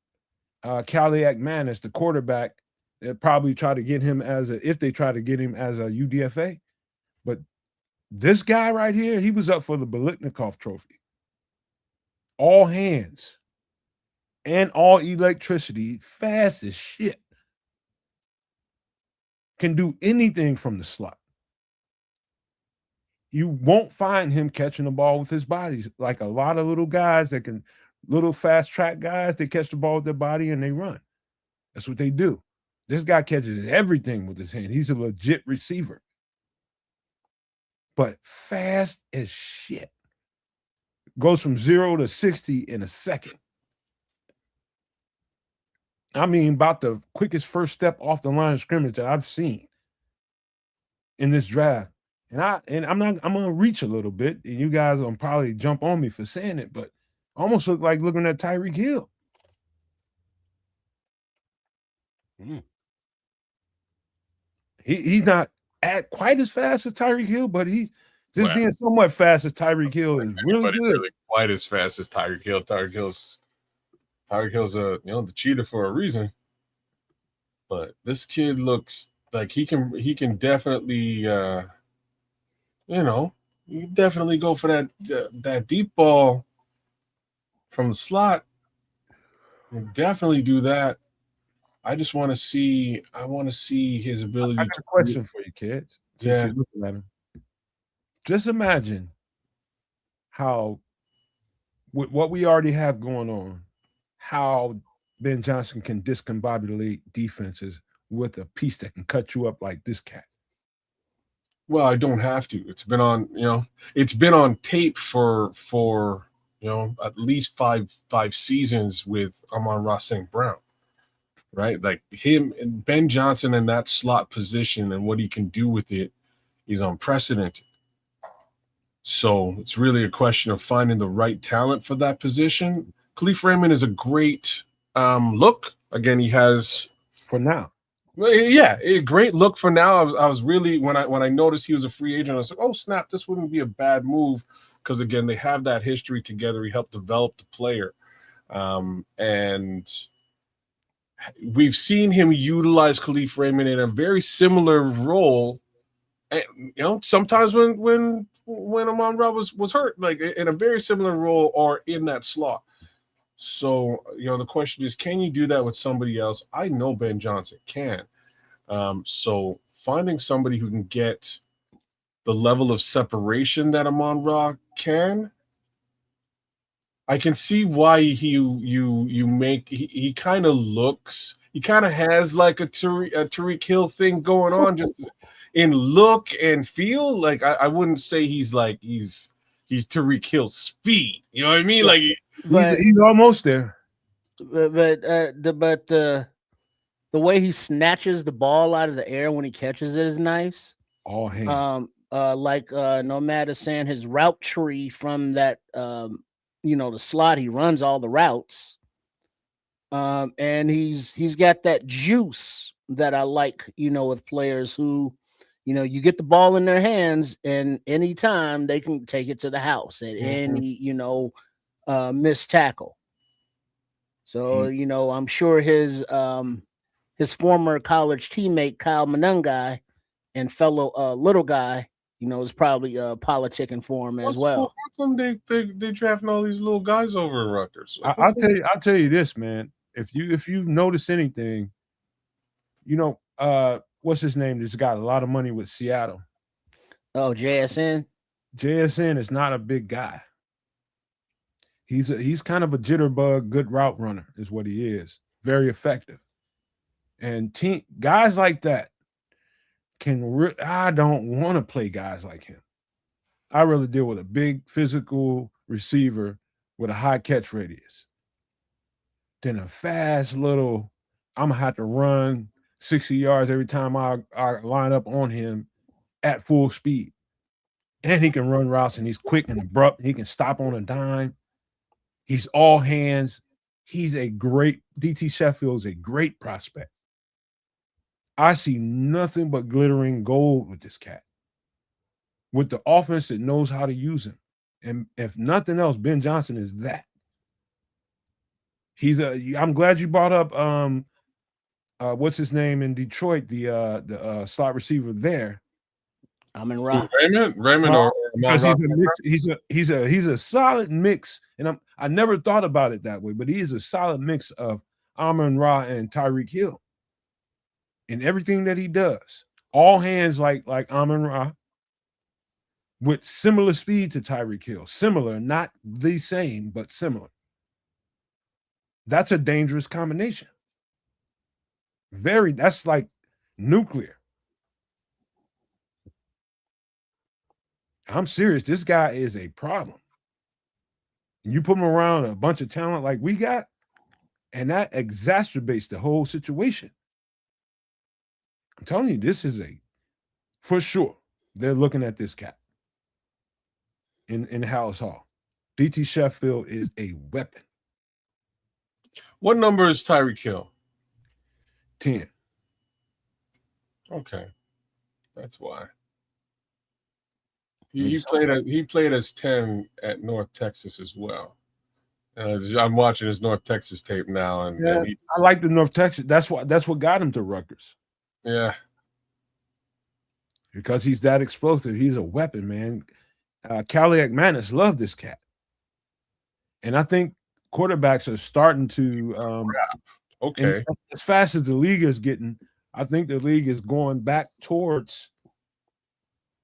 Kaliak-Man as the quarterback. They'll probably try to get him if they try to get him as a UDFA. But this guy right here, he was up for the Biletnikoff Trophy. All hands and all electricity, fast as shit. Can do anything from the slot. You won't find him catching the ball with his body. Like a lot of little guys little fast track guys, they catch the ball with their body and they run. That's what they do. This guy catches everything with his hand. He's a legit receiver. But fast as shit. Goes from 0 to 60 in a second. I mean, about the quickest first step off the line of scrimmage that I've seen in this draft. And I'm gonna reach a little bit, and you guys will probably jump on me for saying it, but almost look like looking at Tyreek Hill. He's not at quite as fast as Tyreek Hill, but he's just being somewhat fast as Tyreek Hill is really good. Really quite as fast as Tyreek Hill. Tyreek Hill's the cheater for a reason. But this kid looks like he can definitely you definitely go for that deep ball from the slot. You definitely do that. I just want to see. I want to see his ability. I got a question for you, kids. Since you're looking at him, just imagine how, with what we already have going on, how Ben Johnson can discombobulate defenses with a piece that can cut you up like this cat. Well, I don't have to. It's been on tape for at least five seasons with Amon-Ra St. Brown, right? Like him and Ben Johnson in that slot position and what he can do with it is unprecedented. So it's really a question of finding the right talent for that position. Khalif Raymond is a great look. Again, he has for now. Yeah, a great look for now. I was really when I noticed he was a free agent, I was like, oh snap, this wouldn't be a bad move because again they have that history together. He helped develop the player, and we've seen him utilize Khalif Raymond in a very similar role. And, sometimes when Amon-Ra was hurt, like in a very similar role or in that slot. So, the question is, can you do that with somebody else? I know Ben Johnson can. So finding somebody who can get the level of separation that Amon-Ra can, I can see why he kind of looks, he kind of has like a Tyreek Hill thing going on just in look and feel. Like I wouldn't say he's Tyreek Hill's speed. You know what I mean? Like he's almost there. But the way he snatches the ball out of the air when he catches it is nice. All hands. Like Nomad is saying, his route tree from that the slot, he runs all the routes. And he's got that juice that I like, with players who, you get the ball in their hands and anytime they can take it to the house at any, missed tackle. So, I'm sure his former college teammate, Kyle Manungai, and fellow little guy, is probably politicking for him as well. How come they drafting all these little guys over at Rutgers? I'll tell you this, man. If you notice anything, what's his name? That's got a lot of money with Seattle. Oh, JSN. JSN is not a big guy. He's kind of a jitterbug, good route runner, is what he is. Very effective. And guys like that I don't want to play guys like him. I rather deal with a big physical receiver with a high catch radius than a fast little, I'm gonna have to run 60 yards every time I line up on him at full speed. And he can run routes and he's quick and abrupt. He can stop on a dime. He's all hands. He's a great DT Sheffield is a great prospect. I see nothing but glittering gold with this cat. With the offense that knows how to use him. And if nothing else, Ben Johnson is that. I'm glad you brought up what's his name in Detroit, the slot receiver there. Amon-Ra. Raymond because he's a solid mix, and I never thought about it that way, but he is a solid mix of Amon-Ra and Tyreek Hill in everything that he does. All hands like Amon-Ra, with similar speed to Tyreek Hill. Similar, not the same, but similar. That's a dangerous combination. That's like nuclear. I'm serious. This guy is a problem. And you put him around a bunch of talent like we got, and that exacerbates the whole situation. I'm telling you, this is for sure. they're looking at this cat in Hallis Hall. DT Sheffield is a weapon. What number is Tyreek Hill? 10. Okay, that's why. He played as 10 at North Texas as well. I'm watching his North Texas tape now, and I like the North Texas. That's what got him to Rutgers. Yeah, because he's that explosive. He's a weapon, man. Caliac Manis loved this cat, and I think quarterbacks are starting to. Okay. As fast as the league is getting, I think the league is going back towards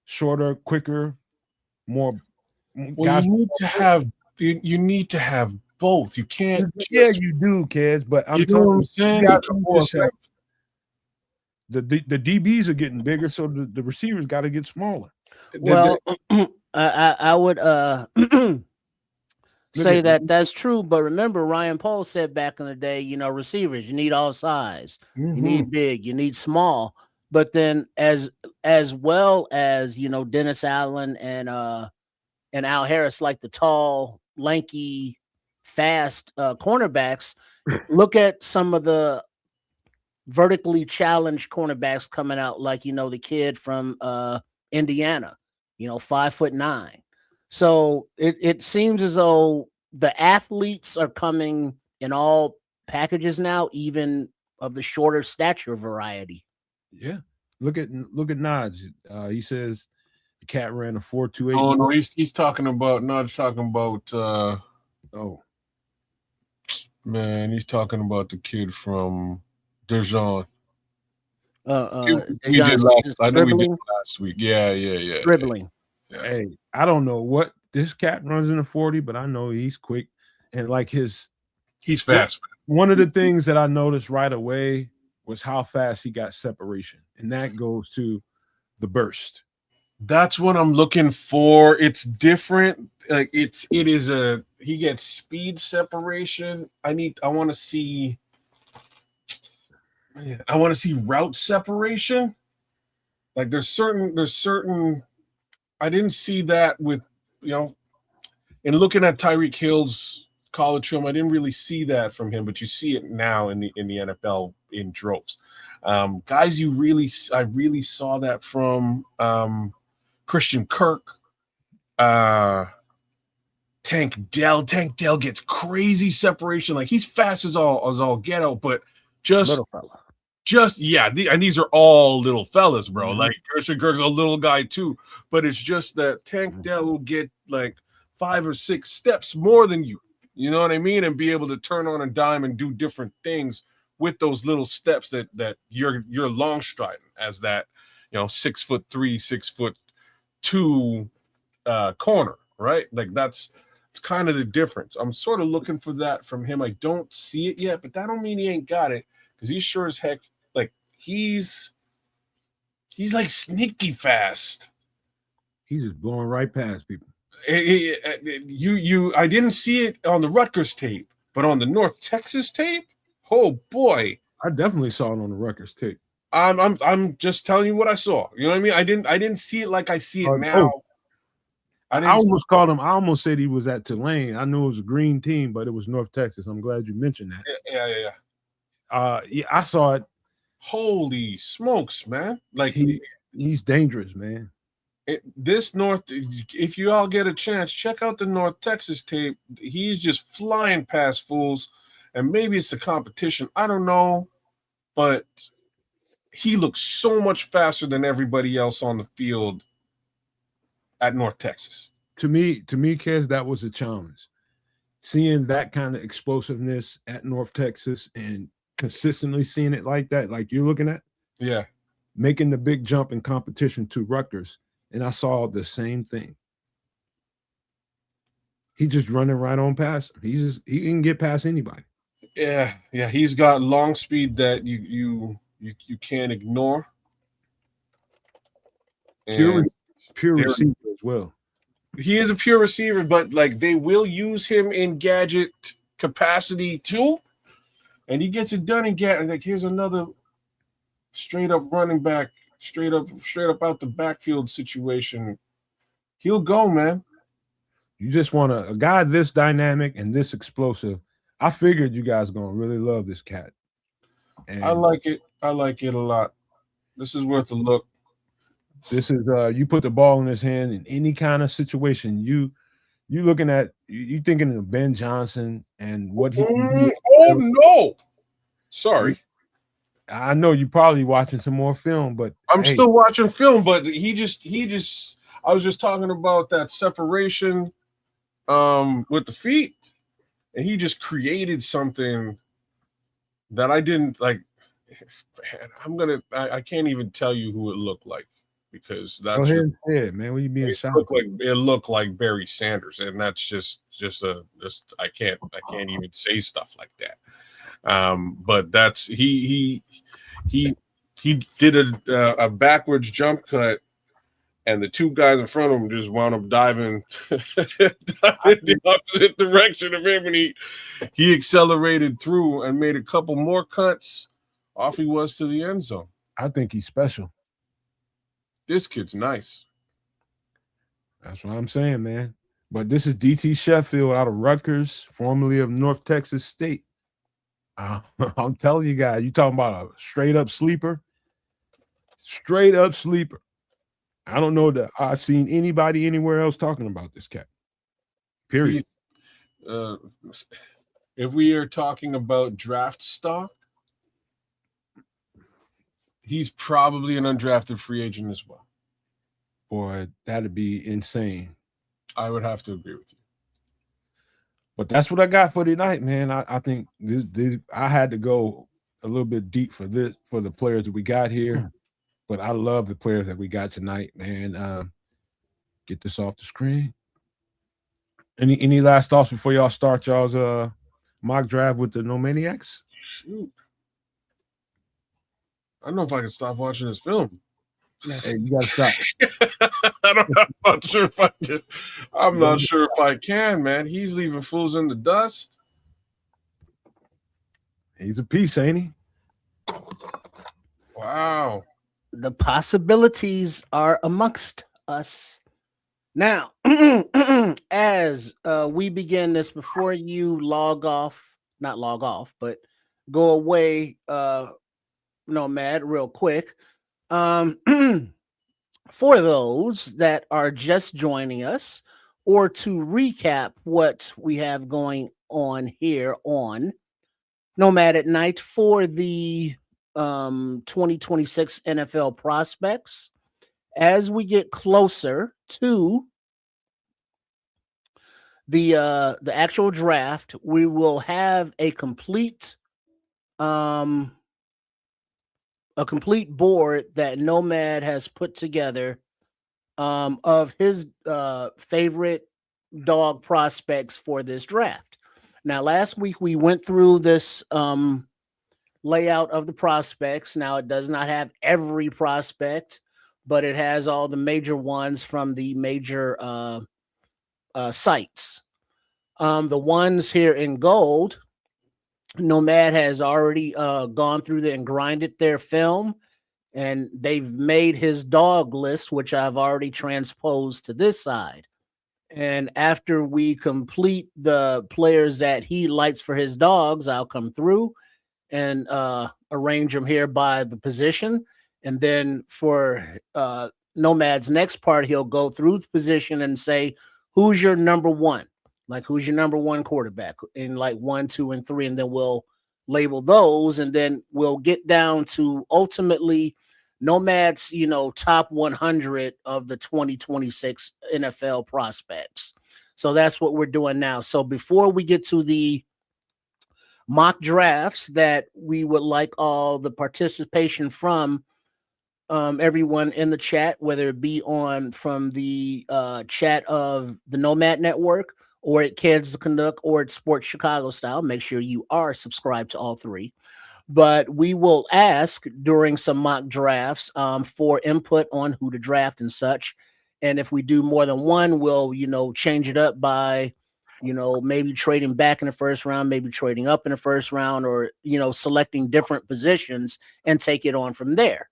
shorter, quicker, more. Well, you need to have both. You can't. You do, kids. But I'm talking. The DBs are getting bigger, so the receivers got to get smaller. Well, I would say that's true, but remember Ryan Pohl said back in the day, receivers, you need all size, you need big, you need small, but then as well as Dennis Allen and Al Harris, like the tall, lanky, fast cornerbacks. Look at some of the vertically challenged cornerbacks coming out, like the kid from Indiana, 5'9". So it seems as though the athletes are coming in all packages now, even of the shorter stature variety. Yeah, look at Naj. He says the cat ran a 4.28. Oh no, he's talking about Naj talking about. Man, he's talking about the kid from Dijon. I think we did last week. Yeah. Dribbling. Yeah. Hey, I don't know what this cat runs in a 40, but I know he's quick and he's fast. One of the things that I noticed right away was how fast he got separation, and that goes to the burst. That's what I'm looking for. It's different. Like he gets speed separation. I want to see route separation. Like there's certain I didn't see that with in looking at Tyreek Hill's college film, I didn't really see that from him, but you see it now in the NFL in droves. Guys, I really saw that from Christian Kirk, Tank Dell. Tank Dell gets crazy separation. Like he's fast as all get out, but just little fella. And these are all little fellas, bro. Mm-hmm. Like Christian Kirk's a little guy too, but it's just that Tank Dell will get like 5 or 6 steps more tthan you. You know what I mean? And be able to turn on a dime and do different things with those little steps that you're long striding as that 6'3", 6'2" corner, right? Like it's kind of the difference. I'm sort of looking for that from him. I don't see it yet, but that don't mean he ain't got it, because he's sure as heck like he's like sneaky fast. He's just blowing right past people. I didn't see it on the Rutgers tape, but on the North Texas tape, oh boy, I definitely saw it on the Rutgers tape. I'm just telling you what I saw. You know what I mean? I didn't see it like I see it now. I almost called him. I almost said he was at Tulane. I knew it was a green team, but it was North Texas. I'm glad you mentioned that. Yeah. I saw it. Holy smokes, man! Like he's dangerous, man. If you all get a chance, check out the North Texas tape. He's just flying past fools, and maybe it's the competition. I don't know, but he looks so much faster than everybody else on the field at North Texas. To me, Kez, that was a challenge. Seeing that kind of explosiveness at North Texas and consistently seeing it like that, like you're looking at, making the big jump in competition to Rutgers. And I saw the same thing. He just running right on past him. He can get past anybody. Yeah. He's got long speed that you can't ignore. Pure receiver as well. He is a pure receiver, but like they will use him in gadget capacity too. And he gets it done in gadget. Like here's another straight up running back straight up out the backfield situation, he'll go, man. You just want a guy this dynamic and this explosive. I figured you guys are gonna really love this cat. And I like it. I like it a lot. This is worth a look. this is you put the ball in his hand in any kind of situation. You looking at you thinking of Ben Johnson and what he can do. Oh no. Sorry. I know you're probably watching some more film, but I'm still watching film, but he just I was just talking about that separation with the feet, and he just created something that I didn't like. Man, I can't even tell you who it looked like because that's go ahead and say it, man. What you being shocked? It looked like Barry Sanders, and that's just I can't even say stuff like that. But that's he did a backwards jump cut, and the two guys in front of him just wound up diving the opposite direction of him, and he accelerated through and made a couple more cuts. Off he was to the end zone. I think he's special. This kid's nice. That's what I'm saying, man. But this is DT Sheffield out of Rutgers, formerly of North Texas State. I'm telling you guys, you talking about a straight up sleeper. Straight up sleeper. I don't know that I've seen anybody anywhere else talking about this cat. Period. If we are talking about draft stock, he's probably an undrafted free agent as well. Boy, that'd be insane. I would have to agree with you. But that's what I got for tonight, man. I think this I had to go a little bit deep for the players that we got here. But I love the players that we got tonight, man. Get this off the screen. Any last thoughts before y'all start y'all's mock draft with the Nomaniacs? Shoot. I don't know if I can stop watching this film. Hey, you gotta stop. I'm not sure if I can. I'm not sure if I can, man. He's leaving fools in the dust. He's a piece, ain't he? Wow. The possibilities are amongst us. Now, as we begin this, before you not log off, but go away, Nomad, real quick. For those that are just joining us, or to recap what we have going on here on Nomad at Night for the 2026 NFL prospects, as we get closer to the actual draft, we will have a complete board that Nomad has put together of his favorite dog prospects for this draft. Now, last week we went through this layout of the prospects. Now, it does not have every prospect, but it has all the major ones from the major sites. The ones here in gold, Nomad has already gone through and grinded their film, and they've made his dog list, which I've already transposed to this side. And after we complete the players that he likes for his dogs, I'll come through and arrange them here by the position. And then for Nomad's next part, he'll go through the position and say, who's your number one? Like, who's your number one quarterback in like 1, 2, and 3, and then we'll label those, and then we'll get down to ultimately Nomad's, top 100 of the 2026 NFL prospects. So that's what we're doing now. So before we get to the mock drafts that we would like all the participation from everyone in the chat, whether it be from the chat of the Nomad Network, or at Kids to Conduct, or at Sports Chicago Style. Make sure you are subscribed to all three. But we will ask during some mock drafts for input on who to draft and such. And if we do more than one, we'll, change it up by, maybe trading back in the first round, maybe trading up in the first round, or, selecting different positions and take it on from there.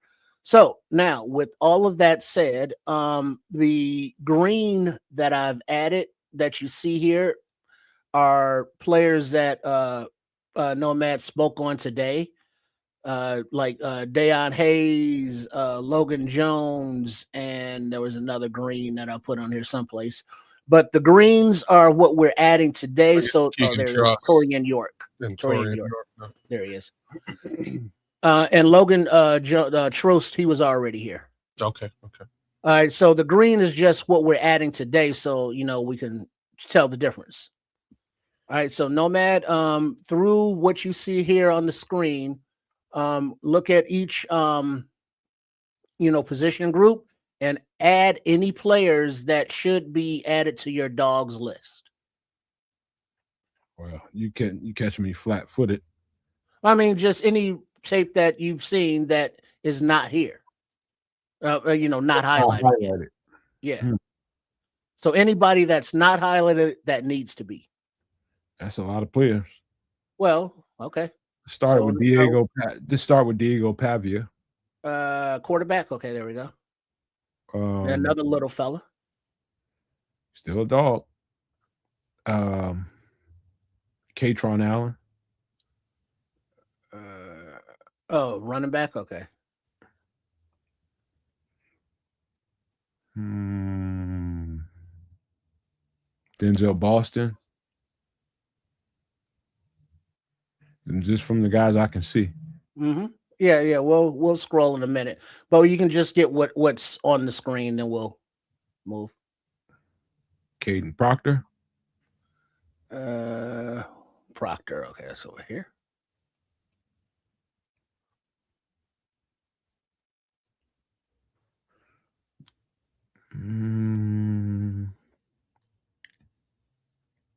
So now, with all of that said, the green that I've added that you see here are players that Nomad spoke on today, like Deion Hayes, Logan Jones, and there was another green that I put on here someplace. But the greens are what we're adding today. So there it is, Torian York. Torian York. No. There he is. And Logan Trost, he was already here. Okay. All right. So the green is just what we're adding today. So, we can tell the difference. All right. So Nomad, through what you see here on the screen, look at each, position group and add any players that should be added to your dog's list. Well, you catch me flat-footed. I mean, just any tape that you've seen that is not here. Not highlighted. Yeah. So anybody that's not highlighted that needs to be. That's a lot of players. Well, okay. Start with Diego Pavia. Quarterback. Okay, there we go. Another little fella. Still a dog. Katron Allen. Running back. Okay. Denzel Boston. And just from the guys I can see. Mm-hmm. Yeah. We'll scroll in a minute, but you can just get what's on the screen, then we'll move. Kayden Proctor. Proctor. Okay, that's over here.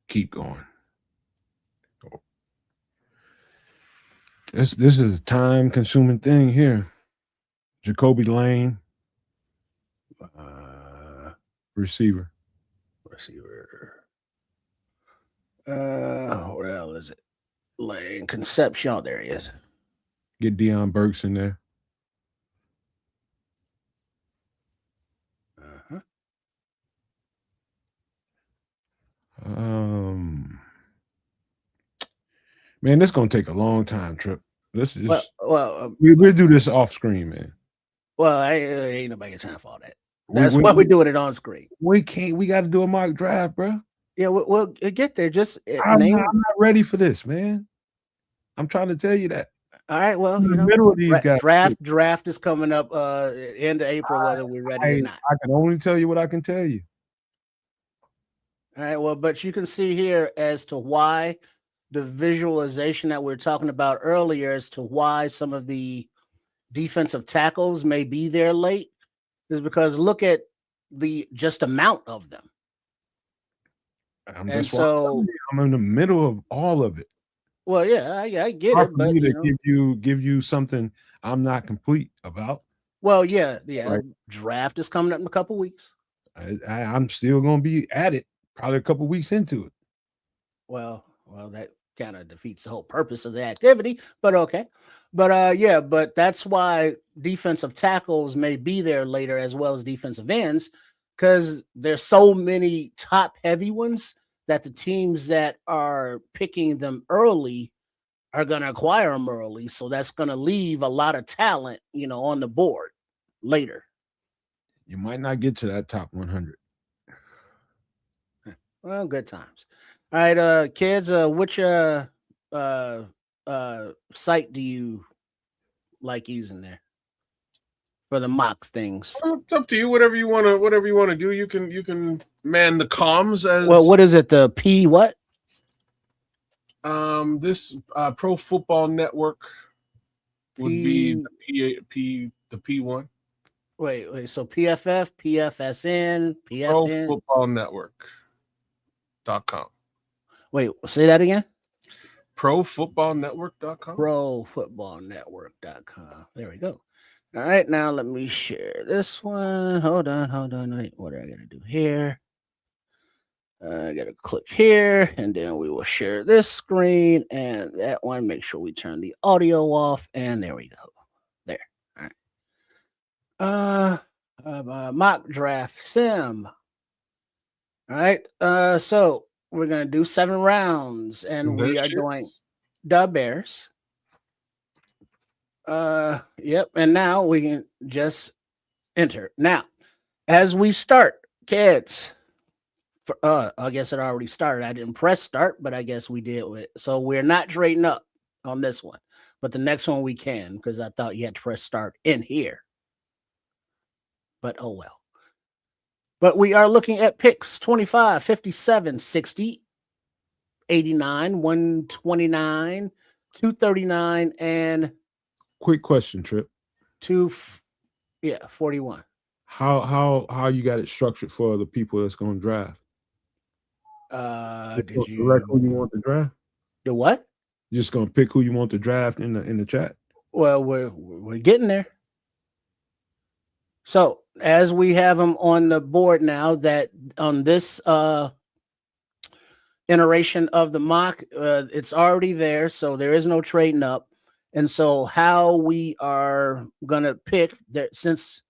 Keep going. This is a time-consuming thing here. Jacoby Lane, receiver. Where the hell is it? Lane Concepcion. There he is. Get Deion Burks in there. Man, this is gonna take a long time, Trip. This is we'll do this off screen, man. Well, ain't nobody got time for all that. That's why we're doing it on screen. We got to do a mock draft, bro. Yeah, we'll get there. Just I'm not ready for this, man. I'm trying to tell you that. All right, well, in the middle of these guys, draft is coming up end of April, whether we're ready or not. I can only tell you what I can tell you. All right, well, but you can see here as to why the visualization that we were talking about earlier as to why some of the defensive tackles may be there late is because look at the just amount of them. I'm in the middle of all of it. Well, yeah, I get it. But give you something I'm not complete about. Well, yeah. Right. Draft is coming up in a couple weeks. I'm still going to be at it, probably a couple weeks into it. Well, that kind of defeats the whole purpose of the activity, but okay. But that's why defensive tackles may be there later as well as defensive ends, because there's so many top heavy ones that the teams that are picking them early are going to acquire them early. So that's going to leave a lot of talent, on the board later. You might not get to that top 100. Well, good times. All right, kids, which site do you like using there for the mocks things? Well, it's up to you. Whatever you want to do. You can man the comms as well. What is it? The P what? This Pro Football Network would be the P1. Wait. So PFF, PFSN, PFN. Pro Football Network.com. Wait, say that again. ProFootballNetwork.com. ProFootballNetwork.com. There we go. All right, now let me share this one. Hold on. Wait, what do I gotta do here? I gotta click here, and then we will share this screen and that one. Make sure we turn the audio off, and there we go. There. All right. Mock draft sim. All right. So we're gonna do 7 rounds, and we are doing the Bears. Yep. And now we can just enter. Now, as we start, kids. I guess it already started. I didn't press start, but I guess we did with it. So we're not trading up on this one, but the next one we can, because I thought you had to press start in here. But oh well. But we are looking at picks 25, 57, 60, 89, 129, 239, and Quick question, Trip. 41. How you got it structured for the people that's going to draft? Did you select who you want to draft? The what? You're just gonna pick who you want to draft in the chat. Well, we're getting there. So as we have them on the board now, that on this iteration of the mock, it's already there, so there is no trading up. And so how we are gonna pick that, since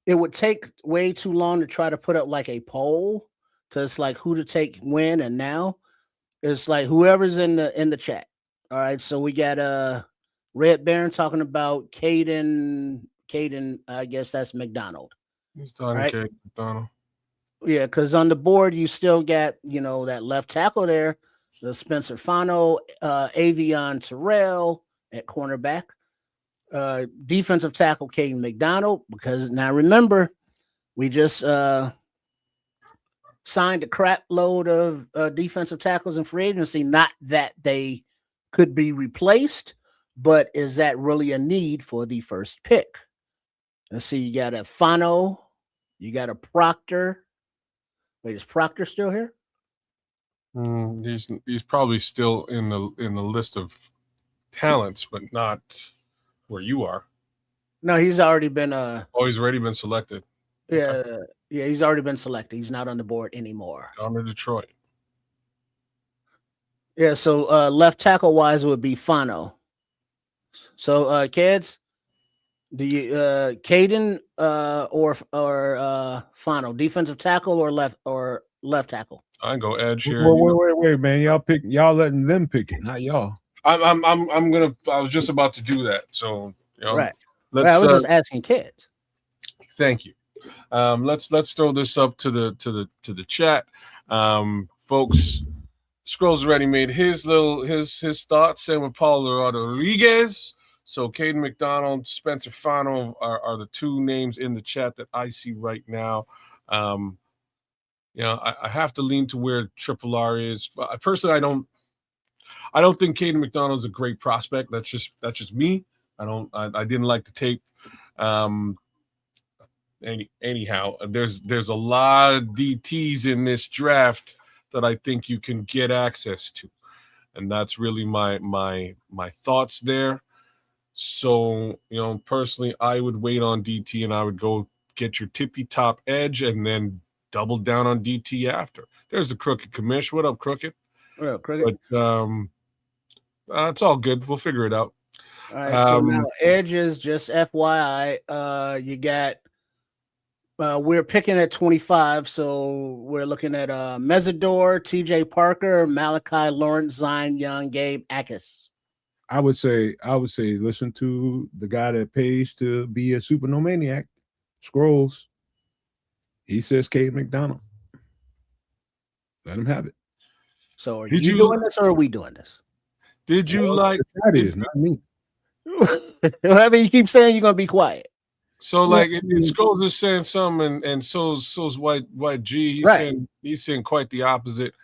it would take way too long to try to put up like a poll to it's like who to take when and now. It's like whoever's in the chat. All right. So we got Red Baron talking about Kayden, I guess that's McDonald. He's talking right? Kayden McDonald. Yeah, because on the board you still got, that left tackle there, the Spencer Fano, Avion Terrell at cornerback. Defensive tackle Kayden McDonald, because now remember, we just signed a crap load of defensive tackles in free agency. Not that they could be replaced, but is that really a need for the first pick? Let's see, you got a Fano, you got a Proctor. Wait, is Proctor still here? He's probably still in the list of talents, but not where you are. No, he's already been he's already been selected. Yeah, yeah, he's already been selected. He's not on the board anymore. Down to Detroit. Yeah, so left tackle wise would be Fano. So kids, do you Kayden or Fano, defensive tackle or left tackle? I go edge here. Wait, man. Y'all letting them pick it, not y'all. I was just about to do that. So right. I was just asking kids. Thank you. Let's throw this up to the chat. Folks, Scrolls already made his thoughts. Same with Paulo Rodriguez. So Kayden McDonald, Spencer Fano are the two names in the chat that I see right now. I have to lean to where Triple R is. Personally, I don't think Kayden McDonald is a great prospect. That's just me. I didn't like the tape. Anyhow, there's a lot of DTs in this draft that I think you can get access to, and that's really my thoughts there. So personally, I would wait on DT and I would go get your tippy top edge and then double down on DT after. There's the Crooked Commish. What up, Crooked? Well, Crooked. But it's all good. We'll figure it out. All right. So now edges, just FYI, you got. We're picking at 25, so we're looking at Mesidor, TJ Parker, Malachi Lawrence, Zion Young, Gabe Akis. I would say listen to the guy that pays to be a supernomaniac, Scrolls. He says Kayden McDonald. Let him have it. So are you doing this or are we doing this? Did you that is not me. I mean, you keep saying you're gonna be quiet. So Scrolls is saying something, and so's White G. He's saying quite the opposite.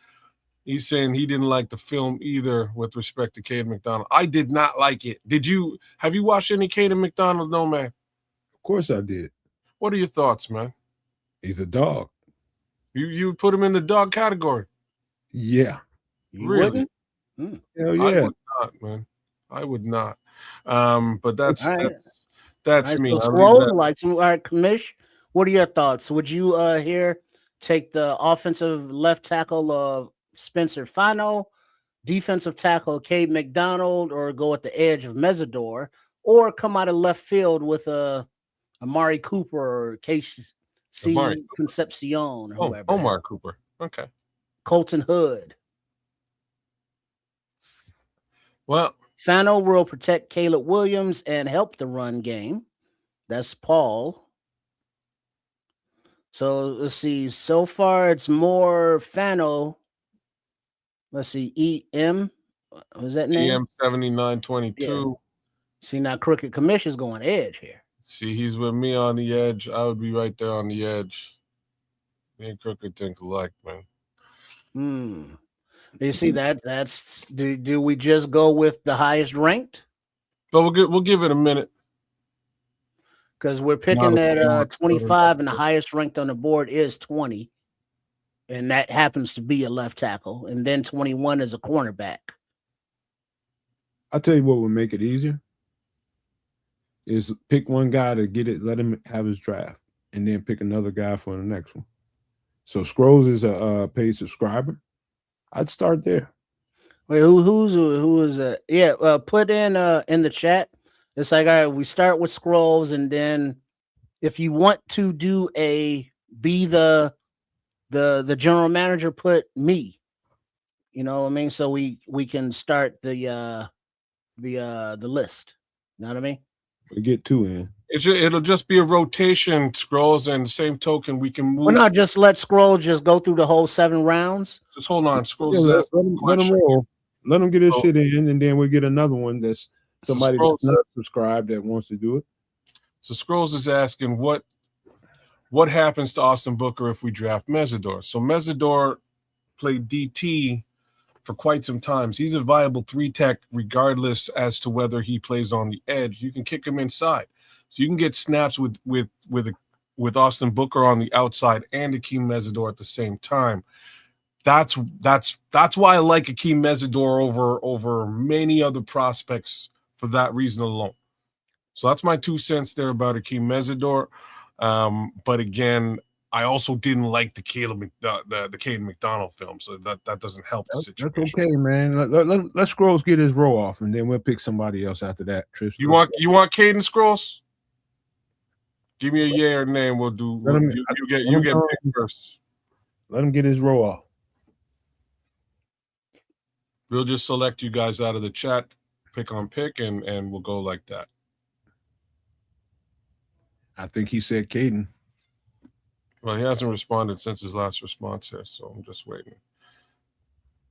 He's saying he didn't like the film either with respect to Kayden McDonald. I did not like it. Have you watched any Kayden McDonald? No, man. Of course I did. What are your thoughts, man? He's a dog. You put him in the dog category? Yeah. Really? Hell yeah. I would not, man. I would not. But that's me. So Scrolls likes him. All right, Commish, what are your thoughts? Would you here take the offensive left tackle of Spencer Fano, defensive tackle Kayden McDonald, or go at the edge of Mesidor, or come out of left field with a Amari Cooper or Amari KC Concepcion or Oh, whoever. Omar Cooper. Okay. Colton Hood. Well, Fano will protect Caleb Williams and help the run game. That's Paul. So let's see. So far, it's more Fano. Let's see. EM. What was that name? EM 7922. See, now Crooked Commission's going edge here. See, he's with me on the edge. I would be right there on the edge. Me and Crooked think alike, man. You see that's do we just go with the highest ranked? But we'll give it a minute. Because we're picking at 25 and the highest ranked on the board is 20. And that happens to be a left tackle. And then 21 is a cornerback. I'll tell you what would make it easier is pick one guy to get it, let him have his draft, and then pick another guy for the next one. So Scrolls is a paid subscriber. I'd start there. Wait, who is that? Yeah, put in the chat. It's like, all right, we start with Scrolls, and then if you want to do be the general manager, put me. You know what I mean? So we can start the list. You know what I mean? We get two in. It'll just be a rotation, Scrolls, and the same token we can move. Well, not just let Scrolls just go through the whole 7 rounds. Just hold on, Scrolls. Yeah, let him roll. Let him get his shit in, and then we'll get another one that's somebody that's not subscribed that wants to do it. So Scrolls is asking what happens to Austin Booker if we draft Mesidor. So Mesidor played DT for quite some time. He's a viable 3-tech regardless as to whether he plays on the edge. You can kick him inside. So you can get snaps with Austin Booker on the outside and Akeem Mesidor at the same time. That's why I like Akeem Mesidor over many other prospects for that reason alone. So that's my 2 cents there about Akeem Mesidor. But again, I also didn't like the kayden mcdonald film, so that doesn't help the situation. That's okay, man. Let Scrolls get his roll off, and then we'll pick somebody else after that. Trish, you want Kayden, Scrolls? Give me a yay or nay, and we'll do. You get picked first. Let him get his roll off. We'll just select you guys out of the chat, pick on pick, and we'll go like that. I think he said Kayden. Well, he hasn't responded since his last response here, so I'm just waiting.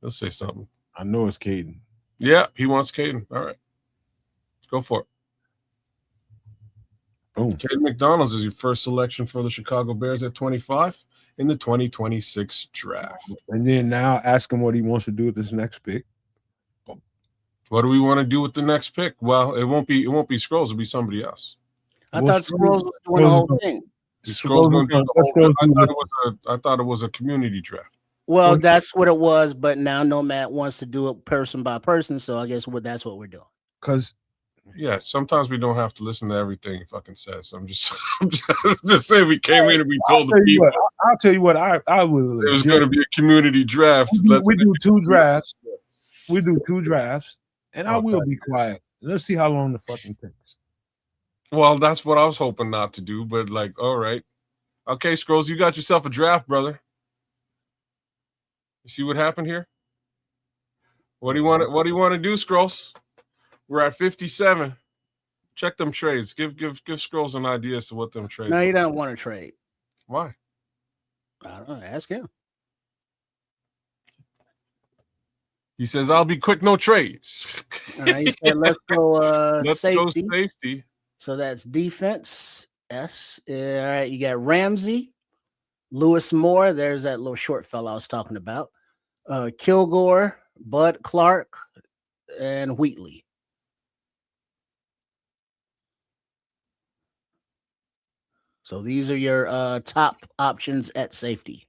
He'll say something. I know it's Kayden. Yeah, he wants Kayden. All right. Go for it. Oh. Kayden McDonald is your first selection for the Chicago Bears at 25 in the 2026 draft. And then now ask him what he wants to do with this next pick. What do we want to do with the next pick? Well, it won't be Scrolls, it'll be somebody else. I thought Scrolls was doing the whole thing. I thought it was a community draft. Well, that's what it was, but now Nomad wants to do it person by person, so I guess that's what we're doing. Because yeah, sometimes we don't have to listen to everything he fucking says. I'm just saying we came in and we told the people. I'll tell you what, I will. It was going to be a community draft. We do 2 drafts. We do 2 drafts, and I will be quiet. Let's see how long the fucking takes. Well, that's what I was hoping not to do, but like, all right. Okay, Scrolls, you got yourself a draft, brother. You see what happened here? What do you want to do, Scrolls? We're at 57. Check them trades. Give Scrolls an idea as to what them trades. No, you don't want to trade. Why? I don't know. Ask him. He says, "I'll be quick, no trades." He said, "Let's go. Let's safety. go safety." So that's defense. S. All right, you got Ramsey, Lewis Moore. There's that little short fella I was talking about. Kilgore, Bud Clark, and Wheatley. So these are your top options at safety.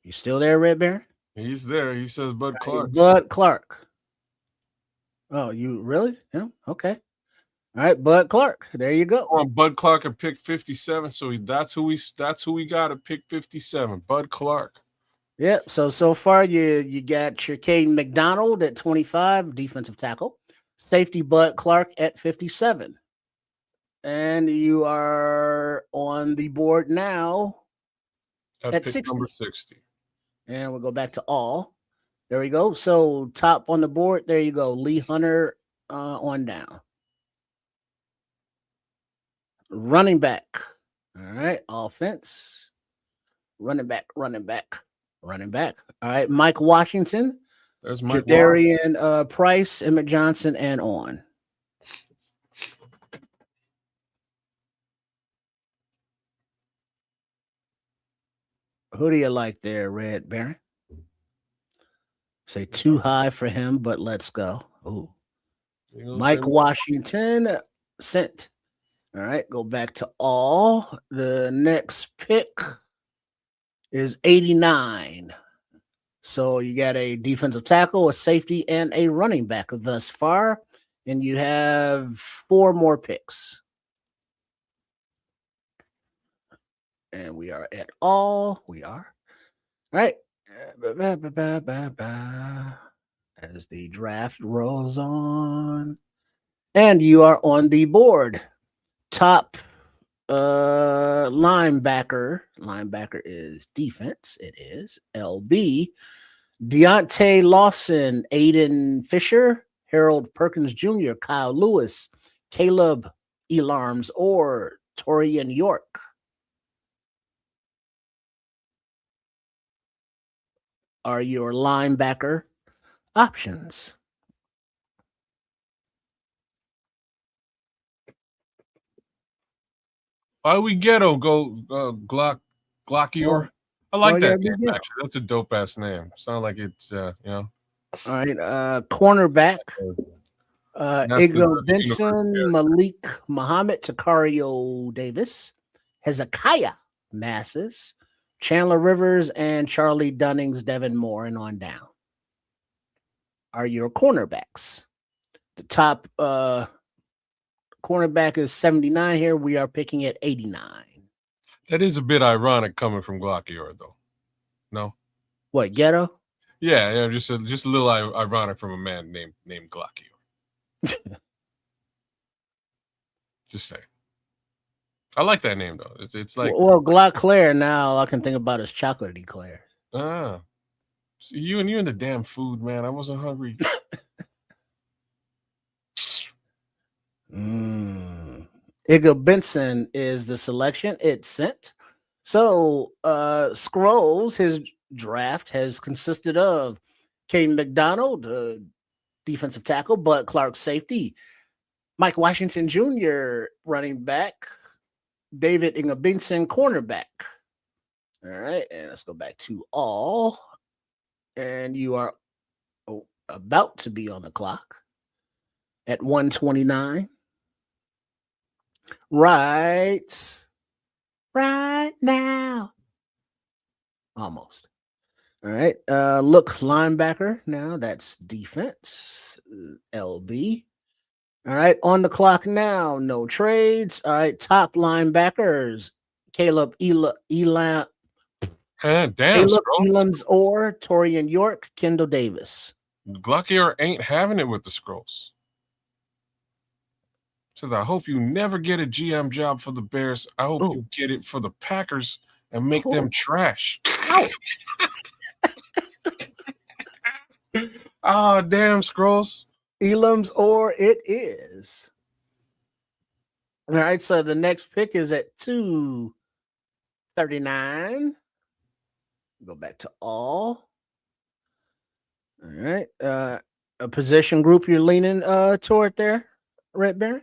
You still there, Red Baron? He's there. He says Bud Clark. Bud Clark. Oh, you really? Yeah. Okay. All right, Bud Clark. There you go. On Bud Clark at pick 57. So that's who we got at pick 57. Bud Clark. Yep. So far you got your Kayden McDonald at 25, defensive tackle. Safety Bud Clark at 57. And you are on the board now at pick 60. number 60. And we'll go back to all. There we go. So top on the board, there you go. Lee Hunter on down. Running back. All right. Offense. Running back. All right. Mike Washington. There's Mike. Jadarian Price, Emmett Johnson, and on. Who do you like there, Red Baron? Say too high for him, but let's go. Ooh. Mike Washington sent. All right, go back to all. The next pick is 89. So you got a defensive tackle, a safety, and a running back thus far. And you have 4 more picks. And we are at all. We are. All right. As the draft rolls on. And you are on the board. Top linebacker. Linebacker is defense. It is LB. Deontay Lawson, Aiden Fisher, Harold Perkins Jr., Kyle Lewis, Caleb Elarms, or Torian York. Are your linebacker options? Why we ghetto go Glockior? I like that name, actually. That's a dope ass name. Sound like it's you know. All right, cornerback. Igor Benson, Malik Muhammad, Takario Davis, Hezekiah Masses, Chandler Rivers, and Charlie Dunnings, Devin Moore, and on down. Are your cornerbacks? The top cornerback is 79 here. We are picking at 89. That is a bit ironic coming from Glockior, though. No? What, ghetto? Yeah, just a little ironic from a man named Glockior. Just saying. I like that name though. It's like Glock Claire. Now all I can think about is chocolatey Claire. So you and the damn food, man. I wasn't hungry. Igor Benson is the selection. It's sent. So Scrolls, his draft has consisted of Kayden McDonald, defensive tackle, Bud Clark, safety, Mike Washington Jr., running back, David Ingabinson, cornerback. All right, and let's go back to all. And you are about to be on the clock at 129. Right now. Almost. All right. Look, linebacker. Now that's defense. LB. All right. On the clock now. No trades. All right. Top linebackers. Caleb Elams or Torian York, Kendall Davis. Glockior ain't having it with the Scrolls. Says, I hope you never get a GM job for the Bears. I hope you get it for the Packers and make them trash. Damn, Scrolls. Elams or it is. All right, so the next pick is at 239. Go back to all. All right. A position group you're leaning toward there, Red Baron?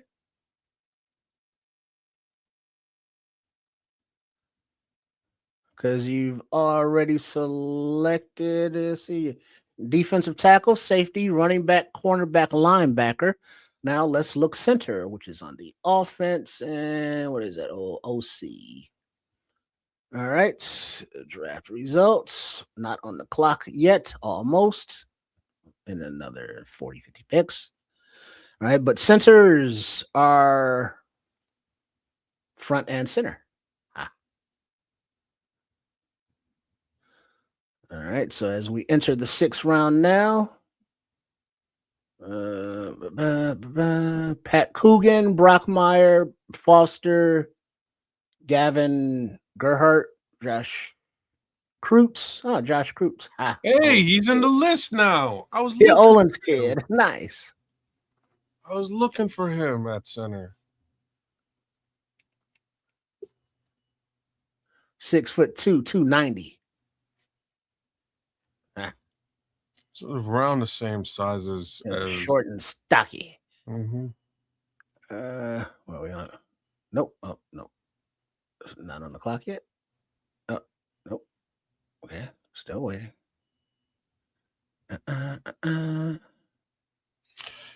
Because you've already selected, let's see, defensive tackle, safety, running back, cornerback, linebacker. Now let's look center, which is on the offense. And what is that? OC. All right. Draft results. Not on the clock yet. Almost. In another 40, 50 picks. All right. But centers are front and center. All right. So as we enter the 6th round now, Pat Coogan, Brockmeyer, Foster, Gavin Gerhart, Josh Kreutz. Oh, Josh Kreutz. Hey, he's in the list now. I was Yeah, looking Olin's for him. kid. Nice. I was looking for him at center. 6'2", 290. Sort of around the same size as Short and stocky. Mhm. What are we on? Nope. Oh, no. It's not on the clock yet. Oh, nope. Okay. Still waiting.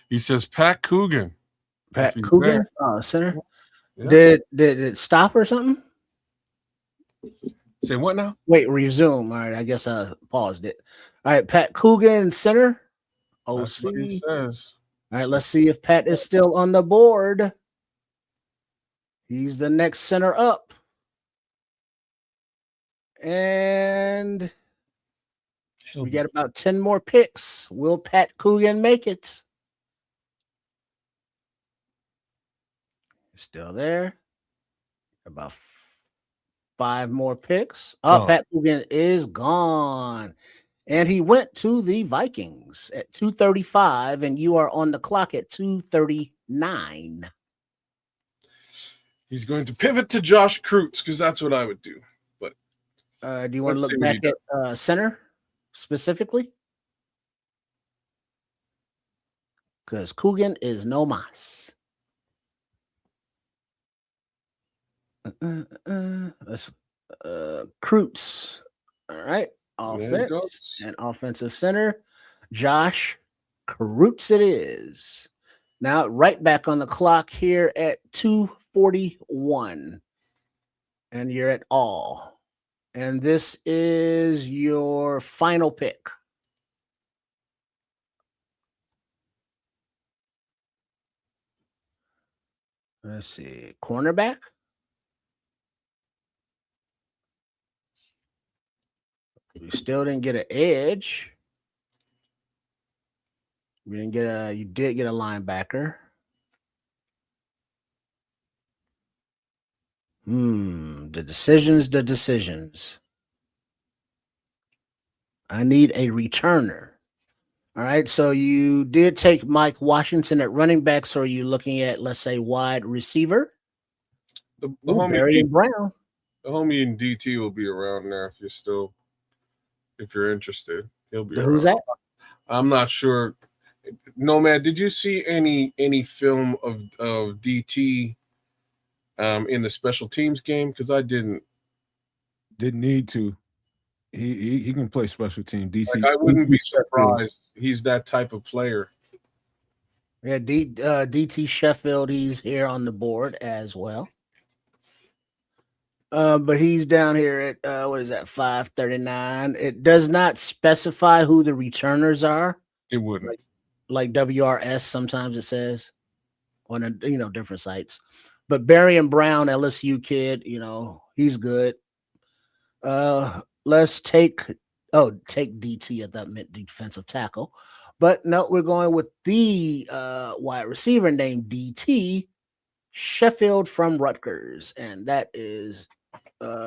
He says Pat Coogan. Pat he's Coogan, center. Yeah. Did it stop or something? Say what now? Wait, resume. All right, I guess I paused it. All right, Pat Coogan, center. That's what he OC. says. All right, let's see if Pat is still on the board. He's the next center up. And we got about 10 more picks. Will Pat Coogan make it? Still there. About 5 more picks. Oh, Pat Coogan is gone. And he went to the Vikings at 2:35, and you are on the clock at 2:39. He's going to pivot to Josh Kreutz because that's what I would do. But do you want to look back at center specifically? Because Coogan is no mas. Let's Kreutz. All right. Offense and offensive center. Josh Kreutz it is. Now right back on the clock here at 2:41. And you're at all. And this is your final pick. Let's see. Cornerback. We still didn't get an edge. We didn't get you did get a linebacker. The decisions. I need a returner. All right. So you did take Mike Washington at running back. So are you looking at, let's say, wide receiver? The homie Barry Brown. The homie in DT will be around there if you're interested. He'll be around. Who's that? I'm not sure. Nomad, did you see any film of DT in the special teams game? Because I didn't need to. He can play special team. DC. Like, I wouldn't be surprised. He's that type of player. Yeah, DT Sheffield. He's here on the board as well. But he's down here at what is that? 539. It does not specify who the returners are. It wouldn't. Like WRS. Sometimes it says on different sites. But Barry and Brown, LSU kid. He's good. Let's take DT at that mid defensive tackle. But no, we're going with the wide receiver named DT Sheffield from Rutgers. And that is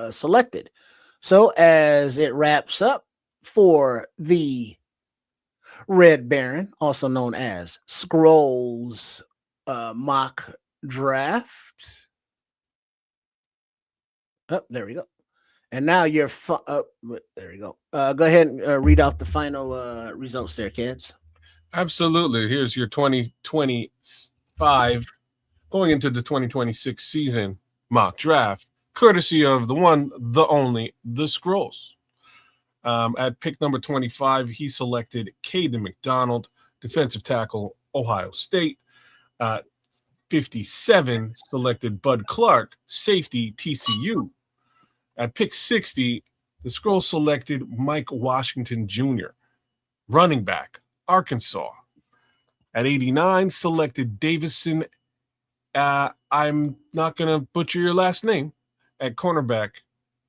selected. So as it wraps up for the Red Baron, also known as Scrolls mock draft. Oh, there we go. And now you're there you go. Go ahead and read off the final results there, kids. Absolutely. Here's your 2025 going into the 2026 season mock draft, courtesy of the one, the only, the Scrolls. At pick number 25, he selected Kayden McDonald, defensive tackle, Ohio State. 57 selected Bud Clark, safety, TCU. At pick 60, the Scrolls selected Mike Washington Jr., running back, Arkansas. At 89, selected Davison, I'm not going to butcher your last name, at cornerback,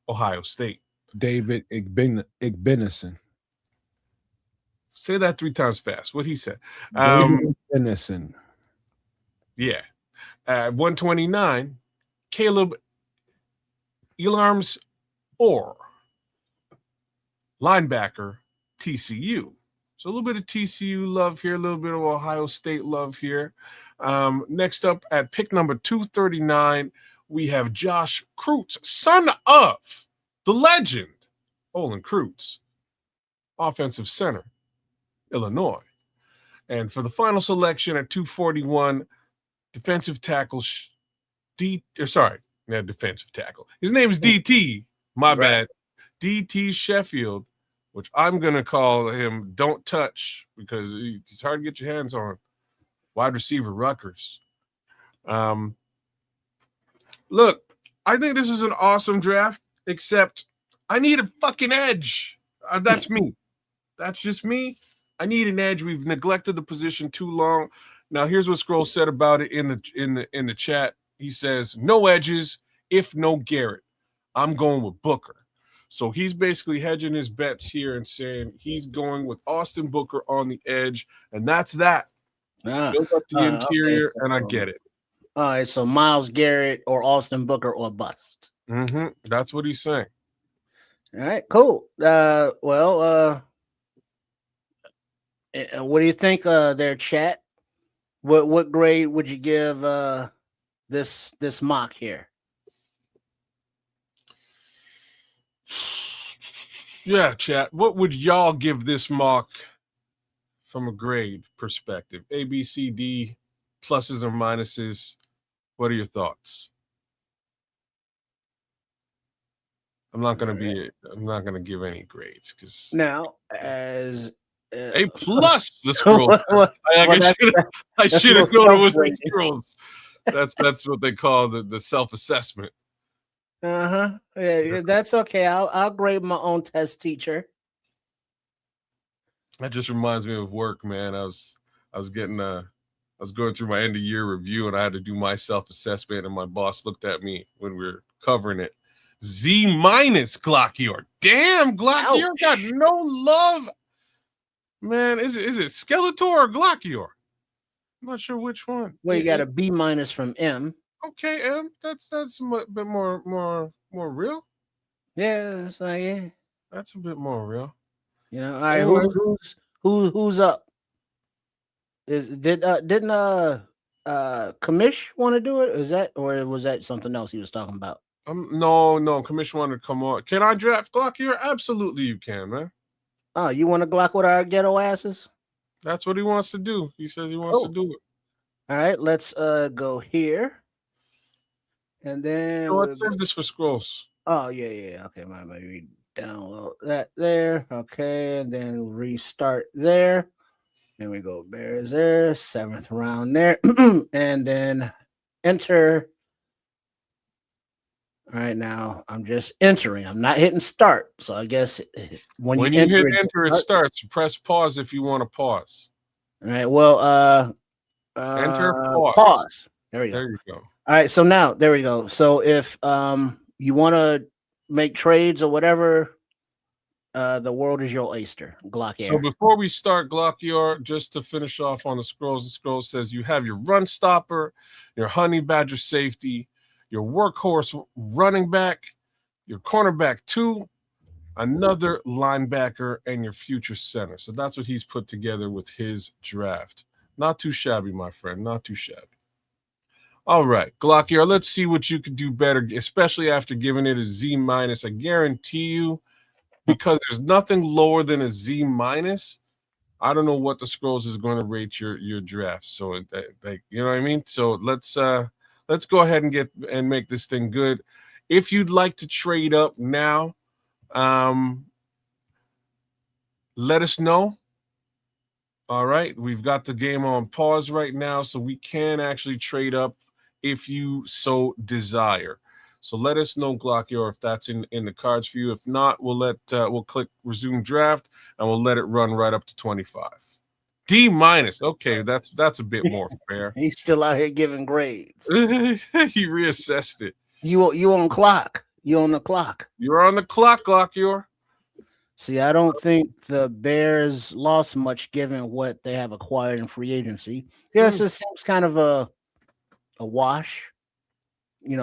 Ohio State. David Igbenison. Say that 3 times fast. What he said. David Igbenison. Yeah. At 129, Caleb Elarms Orr, linebacker, TCU. So a little bit of TCU love here, a little bit of Ohio State love here. Next up at pick number 239, we have Josh Kreutz, son of the legend, Olin Kreutz, offensive center, Illinois. And for the final selection at 241, defensive tackle, defensive tackle. His name is DT, my bad. DT Sheffield, which I'm going to call him Don't Touch because it's hard to get your hands on. Wide receiver, Rutgers. Look, I think this is an awesome draft, except I need a fucking edge. That's me. That's just me. I need an edge. We've neglected the position too long. Now, here's what Scroll said about it in the chat. He says, no edges, if no Garrett. I'm going with Booker. So he's basically hedging his bets here and saying he's going with Austin Booker on the edge, and that's that. Build up the interior, and I get it. All right, so Myles Garrett or Austin Booker or bust. That's what he's saying. All right, cool. What do you think there, chat? What grade would you give this mock here? Yeah, chat. What would y'all give this mock from a grade perspective? A, B, C, D, pluses or minuses? What are your thoughts? I'm not going to give any grades because now as A plus the scroll. I should have known it was the scrolls. That's what they call the self-assessment. Yeah, that's okay. I'll grade my own test teacher. That just reminds me of work, man. I was going through my end of year review and I had to do my self-assessment, and my boss looked at me when we were covering it. Z minus Glockior. Damn, Glockior got no love. Man, is it Skeletor or Glockior? I'm not sure which one. Well, you got a B minus from M. Okay, M. That's a bit more real. Yeah, yeah. That's a bit more real. You know, all right. Who's up? Didn't Commish want to do it? Or was that something else he was talking about? No. Commish wanted to come on. Can I draft Glockior? Absolutely, you can, man. Oh, you want to Glock with our ghetto asses? That's what he wants to do. He says he wants to do it. All right, let's go here. And then let's save this for scrolls. Oh, yeah. Okay, maybe download that there. Okay, and then restart there. Then we go Bears there, 7th round there. And then enter. All right, now I'm just entering. I'm not hitting start. So I guess when you hit enter, it starts. Press pause if you want to pause. All right. Well, enter pause. Pause. There we go. There you go. All right. So now there we go. So if you want to make trades or whatever, the world is your oyster. Glockior. So before we start, Glockior, just to finish off on the scroll says you have your run stopper, your honey badger safety, your workhorse running back, your cornerback 2, another linebacker, and your future center. So that's what he's put together with his draft. Not too shabby, my friend. Not too shabby. All right, Glockior, let's see what you could do better, especially after giving it a Z minus. I guarantee you, because there's nothing lower than a Z minus, I don't know what the scrolls is going to rate your draft. So, you know what I mean? So let's go ahead and make this thing good. If you'd like to trade up now, let us know. All right. We've got the game on pause right now, so we can actually trade up if you so desire. So let us know, Glockior, if that's in the cards for you. If not, we'll click resume draft and we'll let it run right up to 25. D minus. Okay, that's a bit more fair. He's still out here giving grades. He reassessed it. You on clock. You on the clock. You're on the clock, Glockior. See, I don't think the Bears lost much given what they have acquired in free agency. Yes, it seems kind of a wash,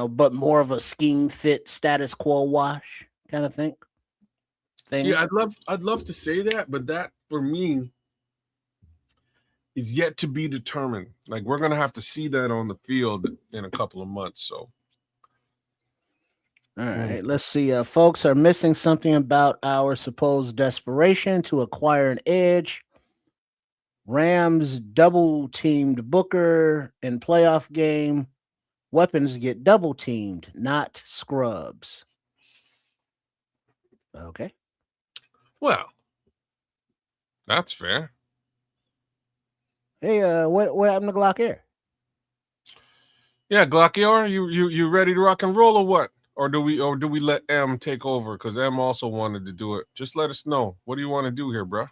but more of a scheme fit status quo wash kind of thing. See, I'd love to say that, but that for me is yet to be determined. Like, we're gonna have to see that on the field in a couple of months. So, all right, let's see. Folks are missing something about our supposed desperation to acquire an edge. Rams double teamed Booker in playoff game. Weapons get double teamed, not scrubs. Okay. well, that's fair. Hey, what happened to Glock Air? Yeah, Glockior, you ready to rock and roll or what? Or do we let M take over? Because M also wanted to do it. Just let us know. What do you want to do here, bro?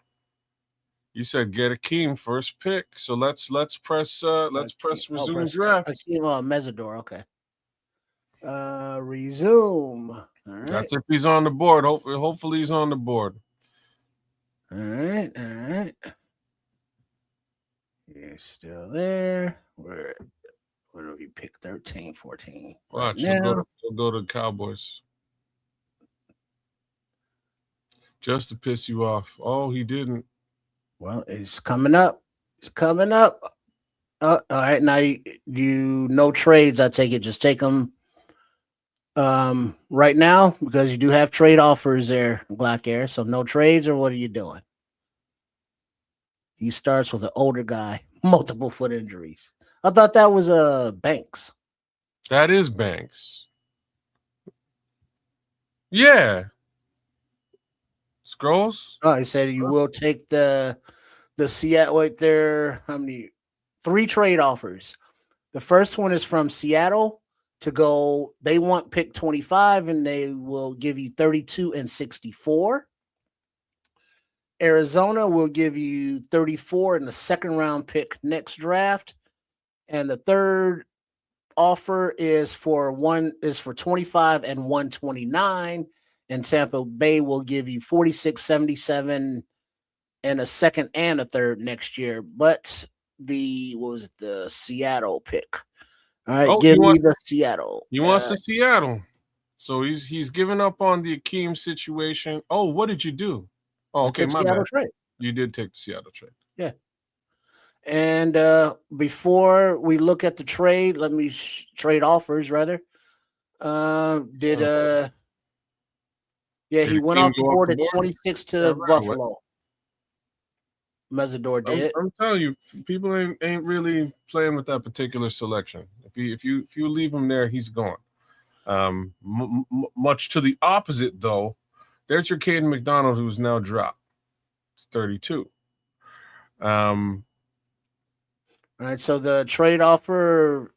You said get Akeem first pick, so let's press resume draft. Akeem Mesidor, okay. Resume. All right. That's if he's on the board. Hopefully he's on the board. All right. He's still there. Where do we pick? 13, 14. Watch, right he'll go to the Cowboys. Just to piss you off. Oh, he didn't. Well, it's coming up. All right, now you no trades. I take it. Just take them right now because you do have trade offers there, Black Air. So no trades, or what are you doing? He starts with an older guy, multiple foot injuries. I thought that was Banks. That is Banks. Yeah. Scrolls? Oh, he said you will take the Seattle right there. How many? 3 trade offers. The first one is from Seattle to go. They want pick 25 and they will give you 32 and 64. Arizona will give you 34 in the second round pick next draft. And the third offer is for 25 and 129. And Tampa Bay will give you 46, 77 and a second and a third next year. But the Seattle pick. All right, give me the Seattle. He wants the Seattle. So he's given up on the Akeem situation. Oh, what did you do? Oh, okay, my bad. Trade. You did take the Seattle trade. Yeah. And before we look at the trade, let me trade offers rather. He went off the board at 26 to Buffalo. Mesidor did. I'm telling you, people ain't really playing with that particular selection. If you leave him there, he's gone. Much to the opposite, though, there's your Kayden McDonald, who's now dropped. It's 32. All right, so the trade offer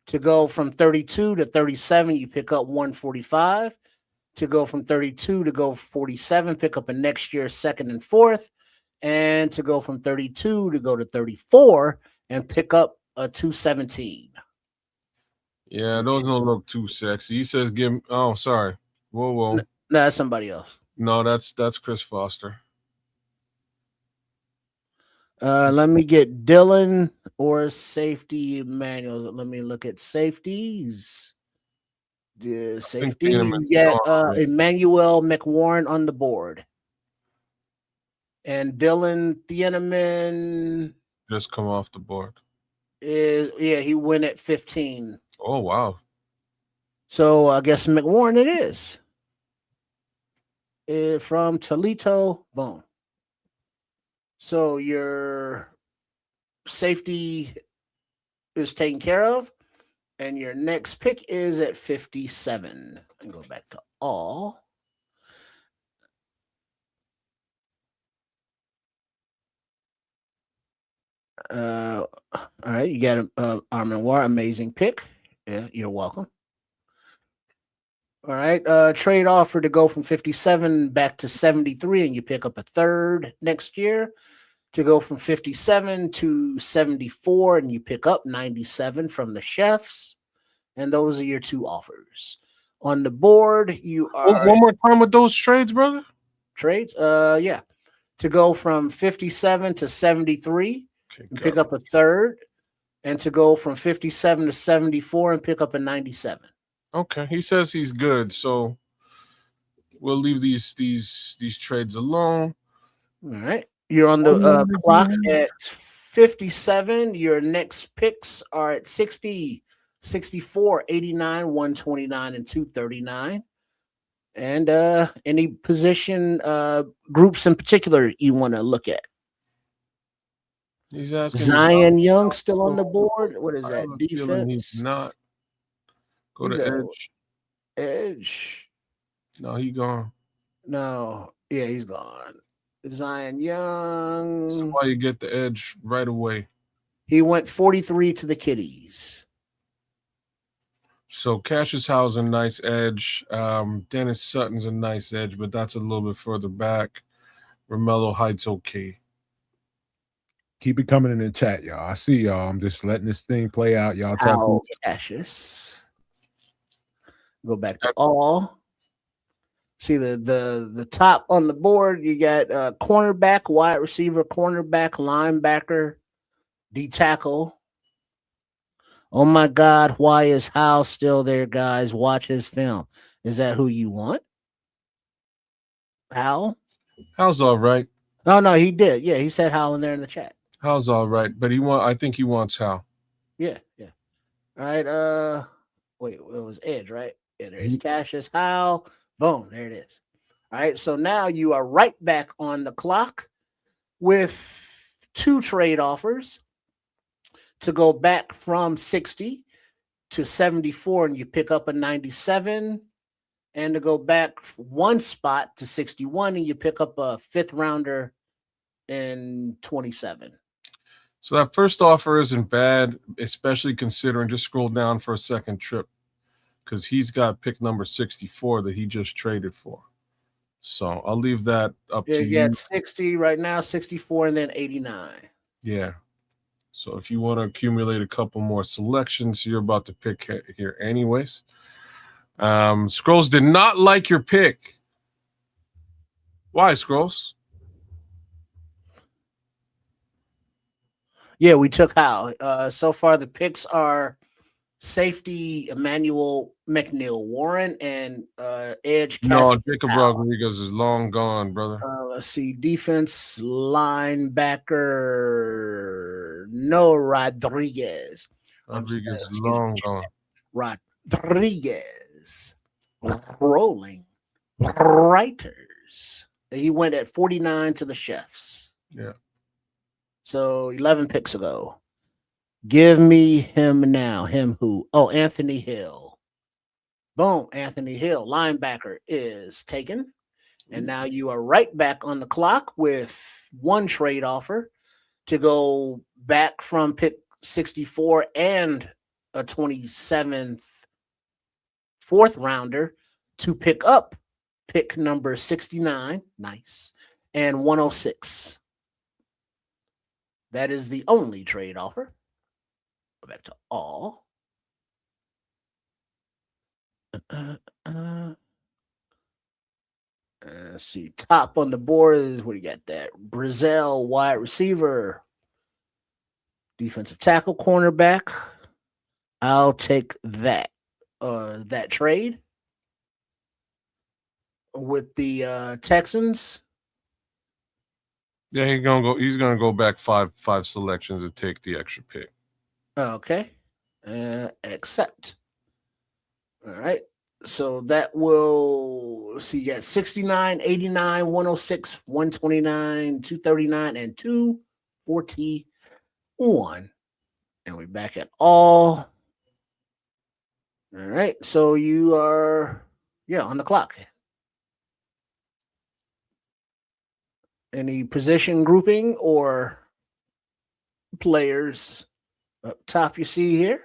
to go from 32 to 37, you pick up 145. To go from 32 to go 47, pick up a next year second and fourth. And to go from 32 to go to 34 and pick up a 217. Yeah, those don't look too sexy. He says, "Give him." Oh, sorry. Whoa. No, that's somebody else. No, that's Chris Foster. Let me get Dylan or safety Emmanuel. Let me look at safeties. The safety, you get Emmanuel McGowan on the board. And Dylan Thieneman just come off the board. He went at 15. Oh, wow. So I guess McWarren it is. From Toledo, boom. So your safety is taken care of, and your next pick is at 57. And go back to all. All right, you got Armin War, amazing pick. Yeah, you're welcome. All right, trade offer to go from 57 back to 73, and you pick up a third next year. To go from 57 to 74, and you pick up 97 from the Chefs. And those are your 2 offers. On the board, you are One more time with those trades, brother. trades. Yeah. To go from 57 to 73 and pick up a third, and to go from 57 to 74 and pick up a 97. Okay. He says he's good, so we'll leave these trades alone. All right. You're on the clock at 57. Your next picks are at 60, 64, 89, 129, and 239. And any position groups in particular you want to look at? He's asking Zion Young still on the board. What is that? Defense? He's not. Go to edge. Edge. No, he gone. No. Yeah, he's gone. Zion Young. That's why you get the edge right away. He went 43 to the Kitties. So Cassius Howe's a nice edge. Dennis Sutton's a nice edge, but that's a little bit further back. Romello Heights okay. Keep it coming in the chat, y'all. I see y'all. I'm just letting this thing play out. Y'all talk. Cassius. Go back to all. See the top on the board. You got cornerback, wide receiver, cornerback, linebacker, D tackle. Oh my God, why is Howe still there, guys? Watch his film. Is that who you want? Howe? Howe's all right. No, he did. Yeah, he said Howe in there in the chat. Howe's all right, but I think he wants Howe. Yeah. All right. Wait, it was Edge, right? Yeah, there's Cassius Howe. Boom, there it is. All right, so now you are right back on the clock with 2 trade offers to go back from 60 to 74, and you pick up a 97, and to go back 1 spot to 61, and you pick up a 5th rounder in 27. So that first offer isn't bad, especially considering, just scroll down for a second, Trip, because he's got pick number 64 that he just traded for. So I'll leave that up to you. Yeah, 60 right now, 64, and then 89. Yeah. So if you want to accumulate a couple more selections, you're about to pick here anyways. Scrolls did not like your pick. Why, Scrolls? Yeah, we took Howe. So far, the picks are safety Emmanuel McNeil-Warren and edge. No, Jacob Rodriguez is long gone, brother. Let's see, defense linebacker Noah Rodriguez. Rodriguez is long gone. Rodriguez rolling writers. He went at 49 to the Chefs. Yeah. So 11 picks ago. Give me him now. Him who? Oh, Anthony Hill. Boom. Anthony Hill, linebacker, is taken. And now you are right back on the clock with 1 trade offer to go back from pick 64 and a 27th 4th rounder to pick up pick number 69. Nice. And 106. That is the only trade offer. Go back to all. Let's see. Top on the board is what do you got there? Brazil, wide receiver, defensive tackle, cornerback. I'll take that. That trade with the Texans. Yeah, he's gonna go back five selections and take the extra pick. Okay. Accept. All right. So that will see, you got 69, 89, 106, 129, 239, and 241. And we're back at all. All right. So you are, on the clock. Any position grouping or players up top you see here?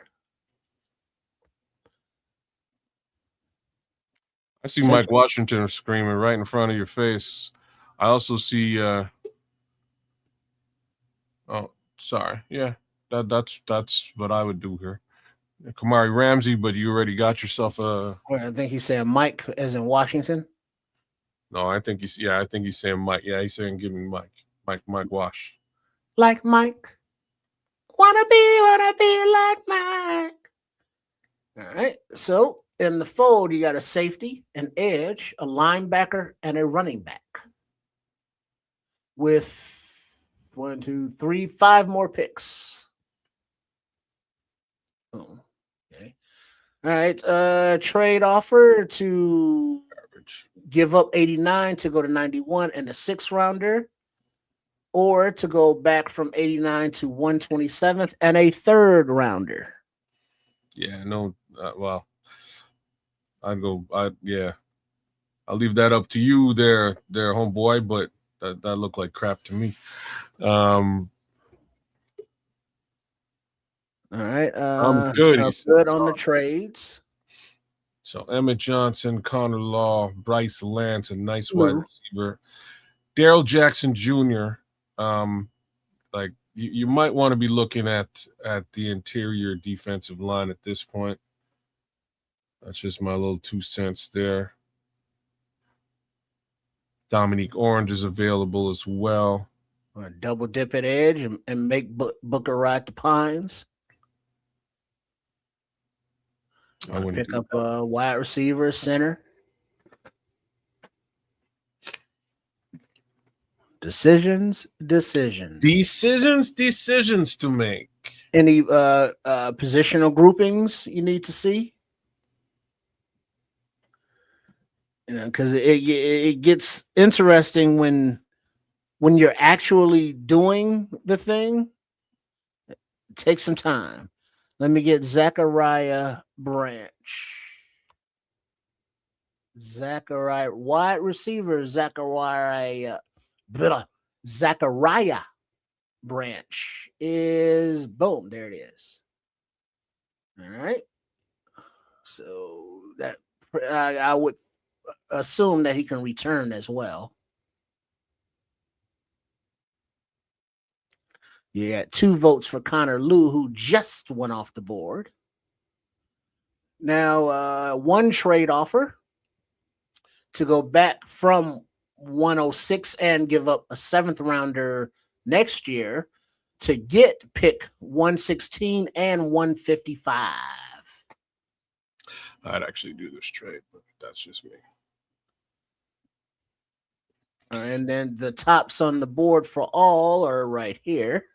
I see Mike Washington screaming right in front of your face. I also see oh, sorry. Yeah, that's what I would do here. Kamari Ramsey, but you already got yourself a. I think he's saying Mike, as in Washington. No, I think he's saying Mike. Yeah, he's saying give me Mike Wash. Like Mike. Wanna be like Mike. All right. So in the fold, you got a safety, an edge, a linebacker, and a running back. With 1, 2, 3, 5 more picks. Oh, okay. All right. Trade offer to give up 89 to go to 91 and a 6th rounder, or to go back from 89 to 127th and a 3rd rounder. Yeah, no. Well, I'll leave that up to you there, homeboy. But that looked like crap to me. All right. I'm good. Good on the trades. So Emmett Johnson, Connor Law, Bryce Lance, a nice wide receiver. Daryl Jackson Jr. Like you might want to be looking at the interior defensive line at this point. That's just my little 2 cents there. Dominique Orange is available as well. Double dip at edge and make Booker ride the pines. I wouldn't pick up a wide receiver, center. Decisions to make. Any positional groupings you need to see? Because it gets interesting when you're actually doing the thing. It takes some time. Let me get Zachariah Branch. Wide receiver, Zachariah Branch is boom. There it is. All right. So that I would assume that he can return as well. You got 2 votes for Connor Liu, who just went off the board. Now, 1 trade offer to go back from 106 and give up a 7th rounder next year to get pick 116 and 155. I'd actually do this trade, but that's just me. And then the tops on the board for all are right here.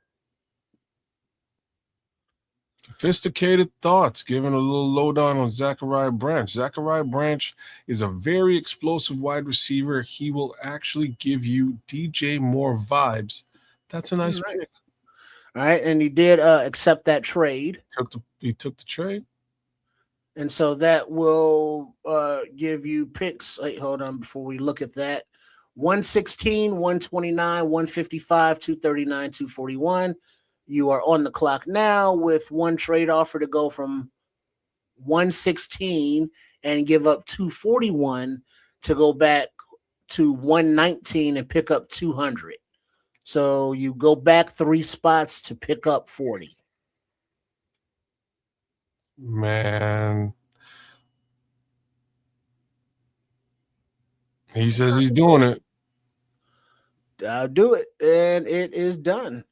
Sophisticated thoughts, giving a little lowdown on Zachariah Branch. Zachariah Branch is a very explosive wide receiver. He will actually give you DJ Moore vibes. That's a nice pick. All right, and he did accept that trade. He took the trade. And so that will give you picks. Wait, hold on before we look at that. 116, 129, 155, 239, 241. You are on the clock now with 1 trade offer to go from 116 and give up 241 to go back to 119 and pick up 200. So you go back 3 spots to pick up 40. Man. He says he's doing it. I'll do it. And it is done.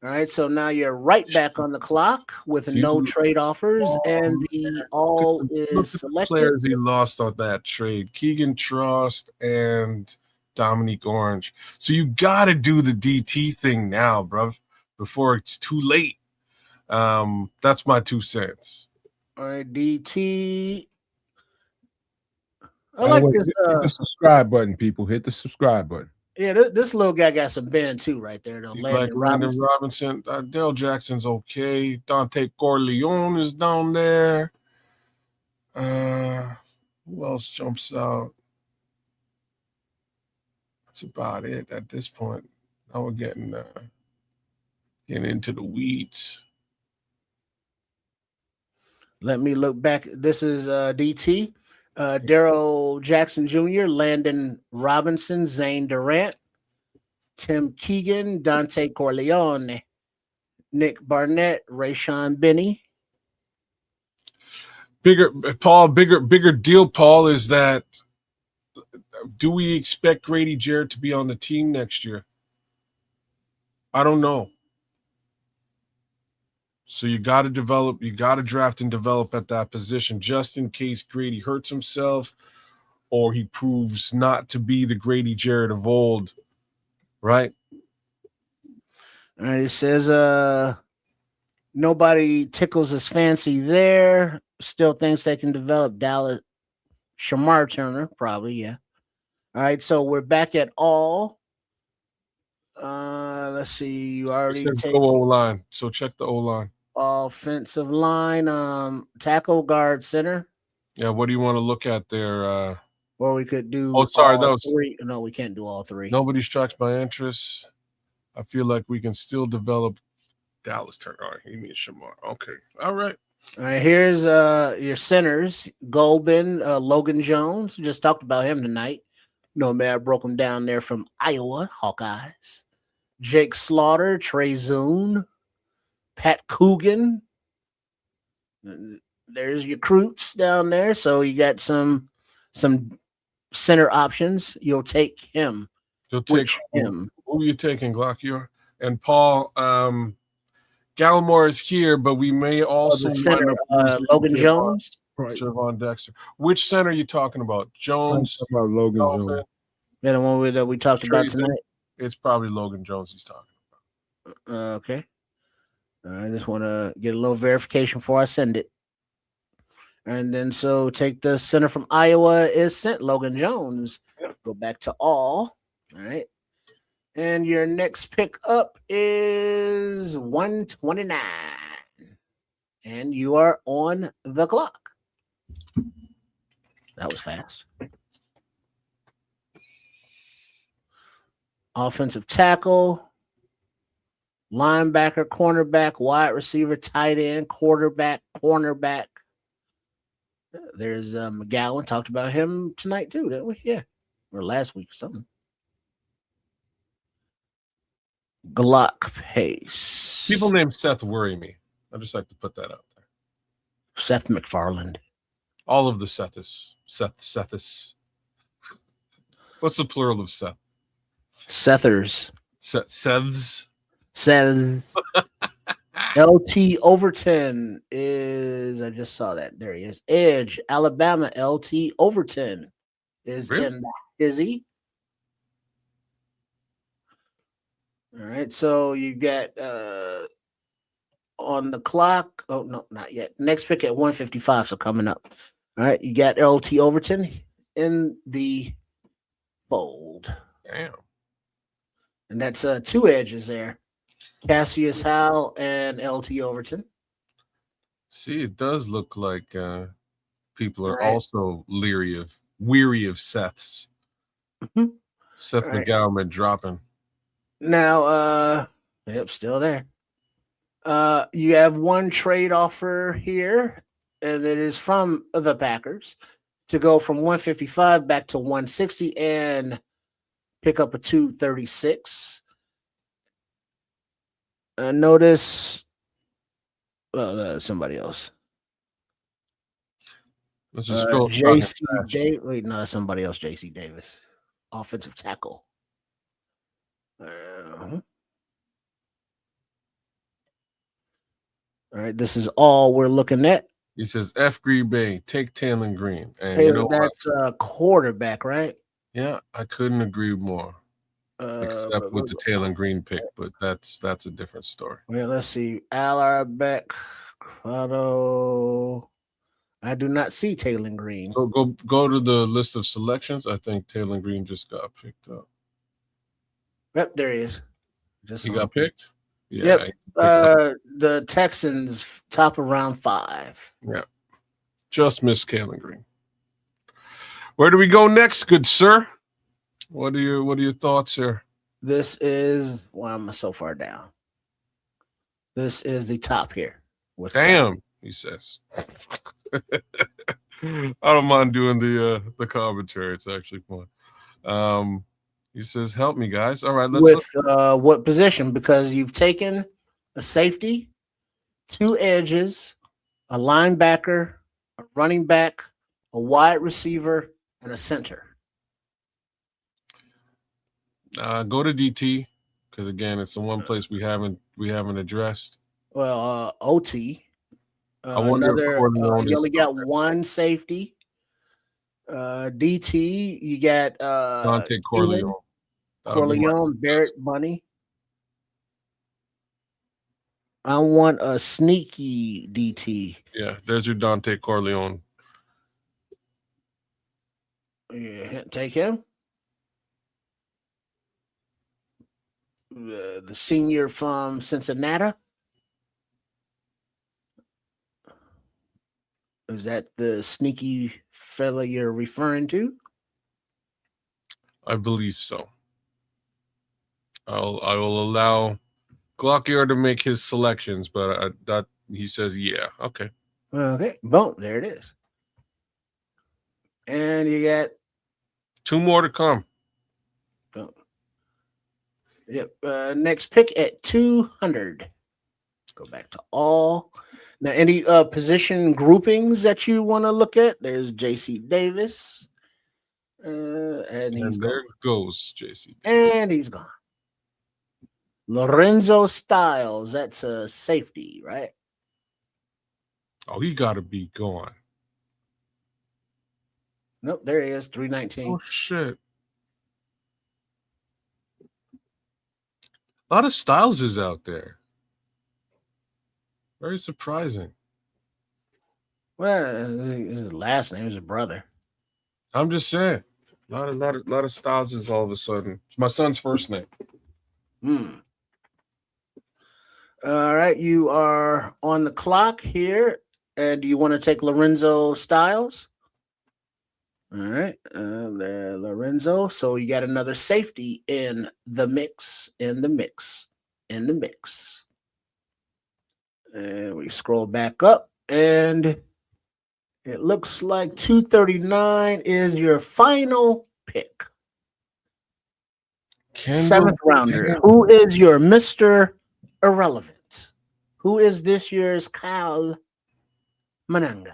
All right, so now you're right back on the clock with no trade offers, and the all is selected. Players he lost on that trade: Keegan Trost and Dominique Orange. So you got to do the DT thing now, bruv, before it's too late. That's my 2 cents. All right, DT. I like this. Hit the subscribe button, people. Hit the subscribe button. Yeah, this little guy got some bend too, right there. Though. Landon Robinson. Daryl Jackson's okay. Dante Corleone is down there. Who else jumps out? That's about it at this point. Now we're getting into the weeds. Let me look back. This is DT. Daryl Jackson Jr., Landon Robinson, Zane Durant, Tim Keegan, Dante Corleone, Nick Barnett, Rayshawn Benny, bigger deal, Paul, is that do we expect Grady Jarrett to be on the team next year? I don't know. So you got to draft and develop at that position just in case Grady hurts himself or he proves not to be the Grady Jarrett of old, right? All right, it says nobody tickles his fancy there. Still thinks they can develop Dallas Shamar Turner, probably, yeah. All right, so we're back at all. Let's see. You already Go O-line. So check the O-line. Offensive line, tackle, guard, center. Yeah, what do you want to look at there? Or we could do three. No, we can't do all three. Nobody strikes my interest. I feel like we can still develop Dallas Turner. All right, you mean Shamar. Okay. All right. All right, here's your centers. Goldman, Logan Jones. Just talked about him tonight. Nomad broke him down there from Iowa, Hawkeyes. Jake Slaughter, Trey Zune, Pat Coogan. There's your recruits down there. So you got some center options. You'll take him. Him. Who are you taking, Glockier? And Paul, Gallimore is here, but we may also center, Logan Jones. Right. Javon Dexter. Which center are you talking about? Jones? About Logan Jones. Yeah, the one that we talked about tonight. It's probably Logan Jones he's talking about. Okay. I just want to get a little verification before I send it. And then so take the center from Iowa is sent, Logan Jones. Go back to all. All right. And your next pick up is 129. And you are on the clock. That was fast. Offensive tackle, linebacker, cornerback, wide receiver, tight end, quarterback, cornerback. There's McGowan. Talked about him tonight too, didn't we? Yeah. Or last week or something. Glock Pace. People named Seth worry me. I just like to put that out there. Seth MacFarlane. All of the Seths. Seths. What's the plural of Seth? Sethers. Seths. Seths. LT Overton is, I just saw that. There he is. Edge, Alabama. LT Overton is really? In. Is he? All right. So you got on the clock. Oh, no, not yet. Next pick at 155. So coming up. All right. You got LT Overton in the fold. Damn. And that's two edges there. Cassius Howell and LT Overton. See, it does look like people are also weary of Seths. Mm-hmm. Seth McGowan dropping. Now, still there. You have one trade offer here, and it is from the Packers to go from 155 back to 160 and pick up a 236. Notice, somebody else. Let's just scroll. JC Davis. Wait, no, that's somebody else. JC Davis, offensive tackle. All right, this is all we're looking at. He says, F. Green Bay, take Taylor Green. And that's a quarterback, right? Yeah, I couldn't agree more. Except with the Taylor Green pick, but that's a different story. Well, let's see. Alarbeck, Crotto. I do not see Taylor Green. Go to the list of selections. I think Taylor Green just got picked up. Yep, there he is. He got picked? Yeah. Yep. The Texans top of round 5. Yeah. Just missed Taylor Green. Where do we go next, good sir? What are your thoughts here? This is why am I so far down? This is the top here. Damn, he says. I don't mind doing the commentary. It's actually fun. He says, "Help me, guys." All right, let's. What position? Because you've taken a safety, 2 edges, a linebacker, a running back, a wide receiver, and a center? Go to DT because again, it's the one place we haven't addressed. Well, OT. I wonder if Corleone You is only got one safety. DT, you got Dante Keenan, Corleone. Corleone, Barrett Bunny. I want a sneaky DT. Yeah, there's your Dante Corleone. Yeah, take him. The senior from Cincinnati. Is that the sneaky fella you're referring to? I believe so. I will allow Glockier to make his selections, but that he says, yeah, okay. Okay, boom, there it is. And you got 2 more to come. oh, yep. Next pick at 200. Let's go back to all. Now, any position groupings that you want to look at? There's J.C. Davis, and he's And gone. there goes JC. And he's gone. Lorenzo Styles, that's a safety, right? Oh, he got to be gone. Nope, there he is, 319. Oh shit! A lot of Styles is out there. Very surprising. Well, his last name is a brother. I'm just saying, a lot of Styles is all of a sudden. It's my son's first name. All right, you are on the clock here. Do you want to take Lorenzo Styles? All right, there, Lorenzo. So you got another safety in the mix, And we scroll back up, and it looks like 239 is your final pick. Seventh rounder. Who is your Mr. Irrelevant? Who is this year's Kyle Mananga?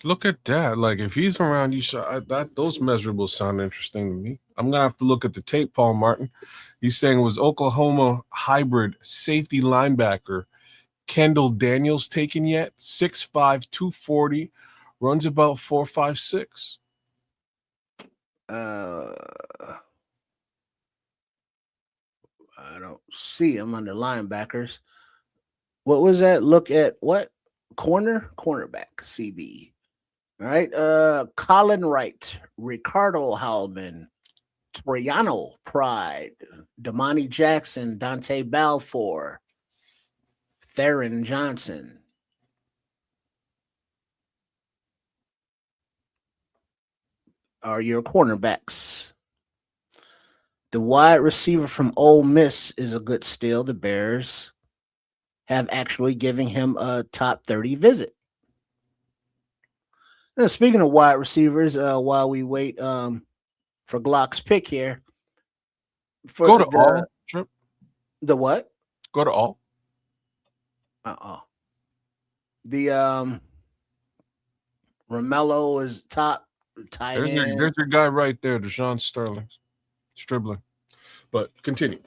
Look at that. Like, if he's around, those measurables sound interesting to me. I'm going to have to look at the tape, Paul Martin. He's saying it was Oklahoma hybrid safety linebacker Kendall Daniels taken yet? 6'5", 240, runs about 4.56. I don't see him under linebackers. What was that? Look at what? Cornerback, CB. All right. Colin Wright, Ricardo Hallman, Triano Pride, Damani Jackson, Dante Balfour, Theron Johnson. Are your cornerbacks. The wide receiver from Ole Miss is a good steal. The Bears have actually given him a top 30 visit. Now, speaking of wide receivers, while we wait for Glock's pick here, Go to all. Trip. The what? Go to all. The Romello is top tight end. There's your guy right there, Deshaun Stribling. But continue.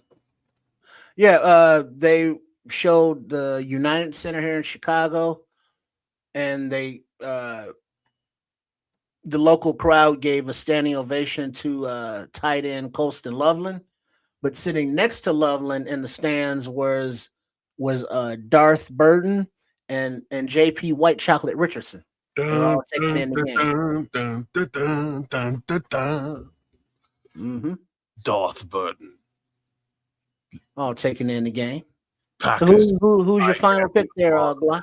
Yeah, they showed the United Center here in Chicago, and they the local crowd gave a standing ovation to tight end Colston Loveland. But sitting next to Loveland in the stands was Darth Burton and JP White Chocolate Richardson. They're all taking in the game. Darth Burton. All taking in the game. Packers. So who's your final pick there, Glock?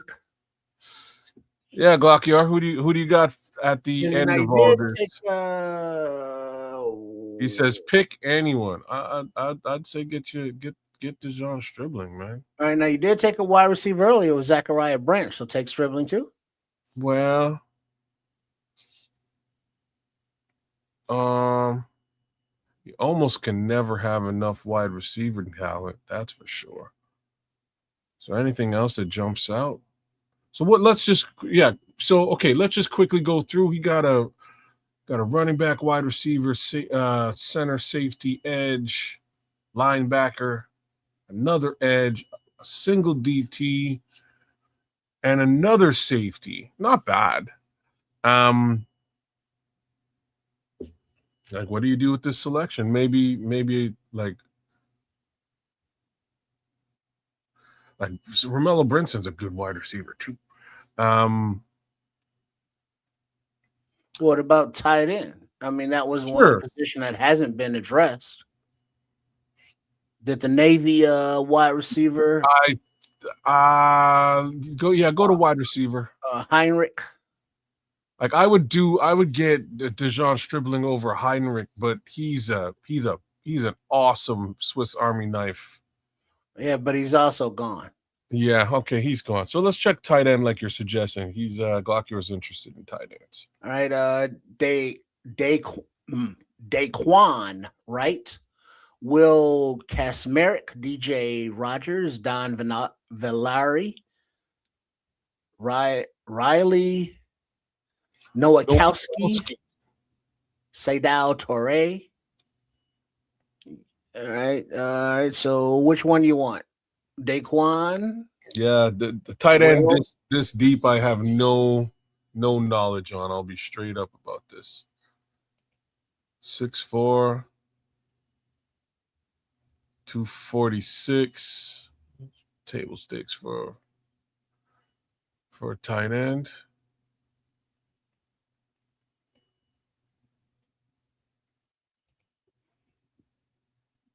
Yeah, Glockier. Who do you got at the end of all this? He says pick anyone. I'd say get Deshaun Stribling, man. All right, now you did take a wide receiver earlier with Zachariah Branch, so take Stribling too. Well, you almost can never have enough wide receiver talent. That's for sure. So anything else that jumps out? So what? Let's just So okay, let's just quickly go through. He got a running back, wide receiver, center, safety, edge, linebacker, another edge, a single DT, and another safety. Not bad. Like, what do you do with this selection? Maybe like Romello Brinson's a good wide receiver too. What about tight end? I mean, that was one position that hasn't been addressed. Did the Navy wide receiver? Go to wide receiver. Heinrich. Like I would get DeJean Stribling over Heinrich, but he's an awesome Swiss Army knife. Yeah, but he's also gone. Yeah, okay, he's gone. So let's check tight end like you're suggesting. He's Glockior's interested in tight ends. All right, Daquan, right? Will Kasmerick, DJ Rogers, Don Villari, Riley Nowakowski, Seydou Touré. All right. So which one you want? Daquan? Yeah, the tight end this deep, I have no knowledge on. I'll be straight up about this. 6'4", 246. Table stakes for a tight end.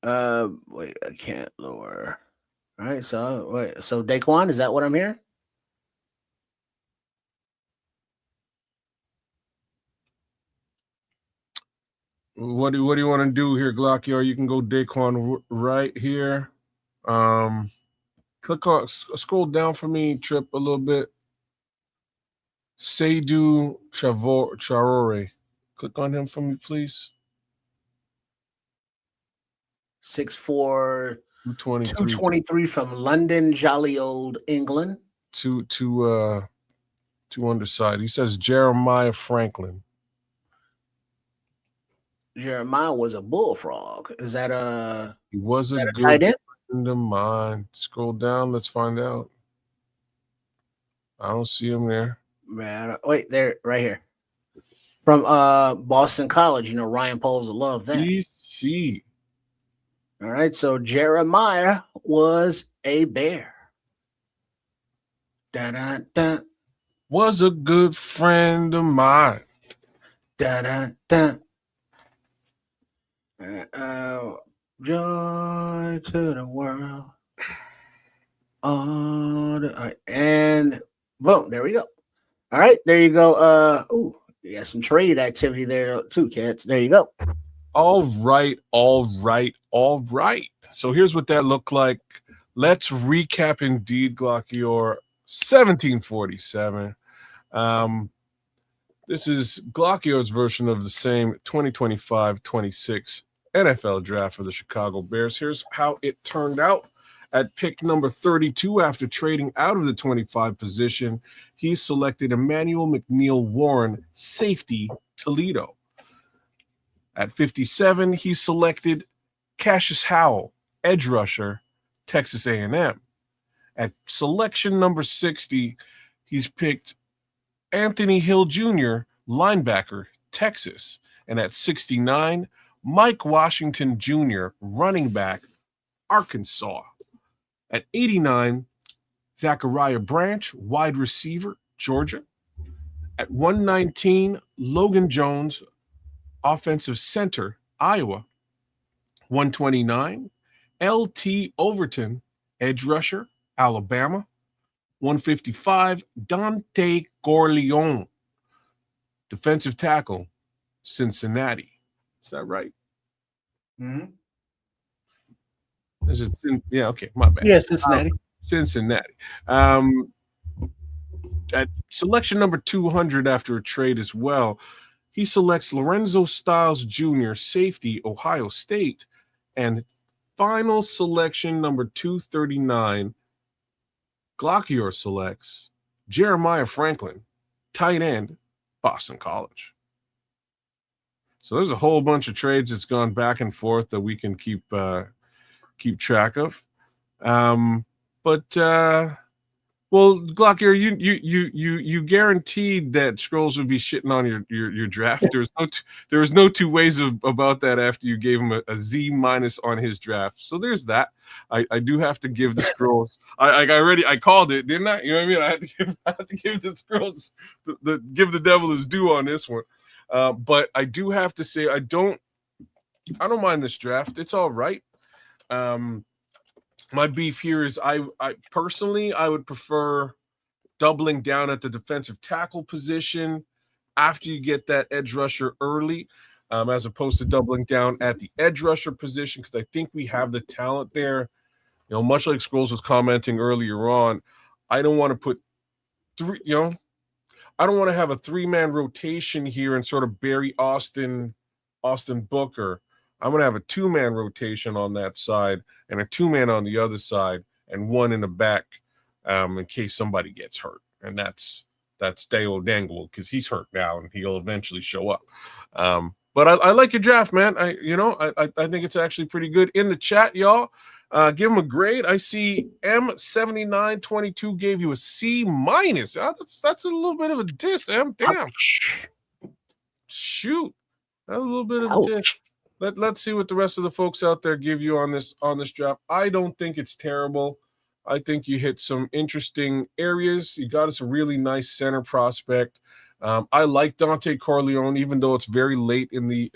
Wait, I can't lower. All right, so Daquan, is that what I'm hearing? What do you want to do here, Glockior? You can go Daquan right here. Click on, scroll down for me, Trip, a little bit. Seydou Traoré. Click on him for me, please. 6'4", 223 from London, jolly old England. Two underside. He says Jeremiah Franklin. Jeremiah was a bullfrog. Is that he was a good tight end? Friend of mine. Scroll down, let's find out. I don't see him there. Man, wait, there, right here. From Boston College, Ryan Poles will love that. BC. All right, so Jeremiah was a Bear. Da-da-da. Was a good friend of mine. Da-da-da. Joy to the world. And boom, there we go. All right, there you go. You got some trade activity there too, cats. There you go. All right. So here's what that looked like. Let's recap indeed, Glockior. 1747. This is Glockior's version of the same 2025-26 NFL draft for the Chicago Bears. Here's how it turned out. At pick number 32, after trading out of the 25 position, he selected Emmanuel McNeil Warren, safety, Toledo. At 57, he selected Cassius Howell, edge rusher, Texas A&M. At selection number 60, he's picked Anthony Hill Jr., linebacker, Texas. And at 69, Mike Washington Jr., running back, Arkansas. At 89, Zachariah Branch, wide receiver, Georgia. At 119, Logan Jones, offensive center, Iowa. 129, L.T. Overton, edge rusher, Alabama. 155, Dante Corleone, defensive tackle, Cincinnati. Is that right? Mm-hmm. Is it? Yeah, okay, my bad. Yeah, Cincinnati. Cincinnati. At selection number 200 after a trade as well, he selects Lorenzo Styles Jr., safety, Ohio State. And final selection number 239, Glockior selects Jeremiah Franklin, tight end, Boston College. So there's a whole bunch of trades that's gone back and forth that we can keep track of. Well, Glock, you guaranteed that Scrolls would be shitting on your draft. There was no two ways about that after you gave him a Z- on his draft. So there's that. I do have to give the Scrolls. I called it, didn't I? You know what I mean? I have to give the Scrolls give the devil his due on this one. But I do have to say I don't mind this draft. It's all right. My beef here is I personally would prefer doubling down at the defensive tackle position after you get that edge rusher early, as opposed to doubling down at the edge rusher position, because I think we have the talent there. You know, much like Scrolls was commenting earlier on, I don't want to put I don't want to have a 3-man rotation here and sort of bury Austin Booker. I'm going to have a 2-man rotation on that side and a 2-man on the other side and one in the back in case somebody gets hurt. And that's Deo Dangle, because he's hurt now and he'll eventually show up. But I like your draft, man. I think it's actually pretty good. In the chat, y'all, give him a grade. I see M7922 gave you a C-. That's a little bit of a diss, M. Damn. Ouch. Shoot. That's a little bit of a diss. Let's see what the rest of the folks out there give you on this draft. I don't think it's terrible. I think you hit some interesting areas. You got us a really nice center prospect. I like Dante Corleone, even though it's very late in the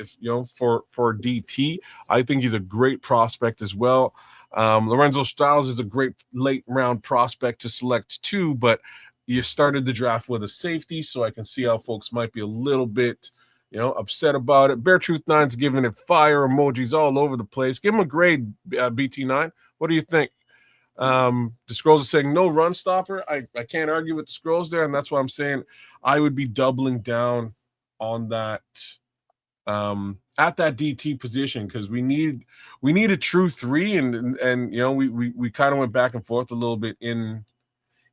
for DT. I think he's a great prospect as well. Lorenzo Styles is a great late round prospect to select too, but you started the draft with a safety, so I can see how folks might be a little bit upset about it. Bear Truth 9's giving it fire emojis all over the place. Give him a grade, BT9. What do you think? The Scrolls are saying no run stopper. I can't argue with the Scrolls there, and that's why I'm saying I would be doubling down on that at that DT position, because we need a true 3, and we kind of went back and forth a little bit in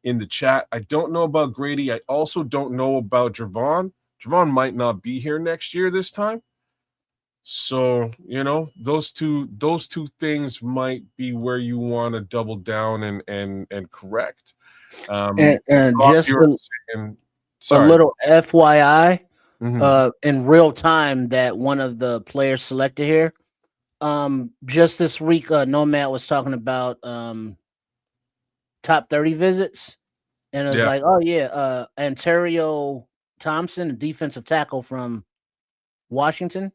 the chat. I don't know about Grady. I also don't know about Javon. Javon might not be here next year this time. So, those two things might be where you want to double down and correct. And just a little FYI, in real time, that one of the players selected here, just this week, Nomad was talking about top 30 visits, and it was like, oh yeah, Ontario Thompson, a defensive tackle from Washington.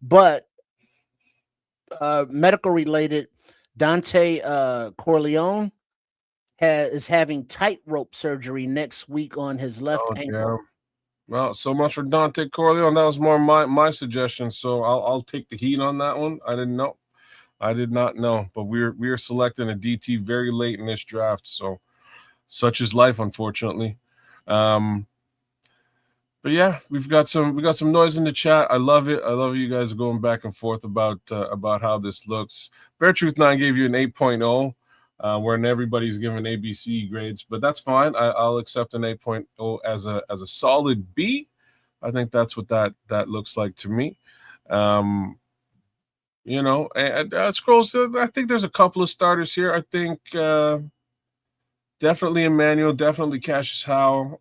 But medical related, Dante Corleone is having tightrope surgery next week on his left ankle. Yeah. Well, so much for Dante Corleone. That was more my suggestion, so I'll take the heat on that one. I did not know, but we're selecting a DT very late in this draft, so such is life, unfortunately. But yeah, we got some noise in the chat. I love it. I love you guys going back and forth about how this looks. Bear Truth 9 gave you an 8.0, where everybody's giving ABC grades, but that's fine. I'll accept an 8.0 as a solid B. I think that's what that looks like to me. And Scrolls. I think there's a couple of starters here. I think definitely Emmanuel, definitely Cassius Howe.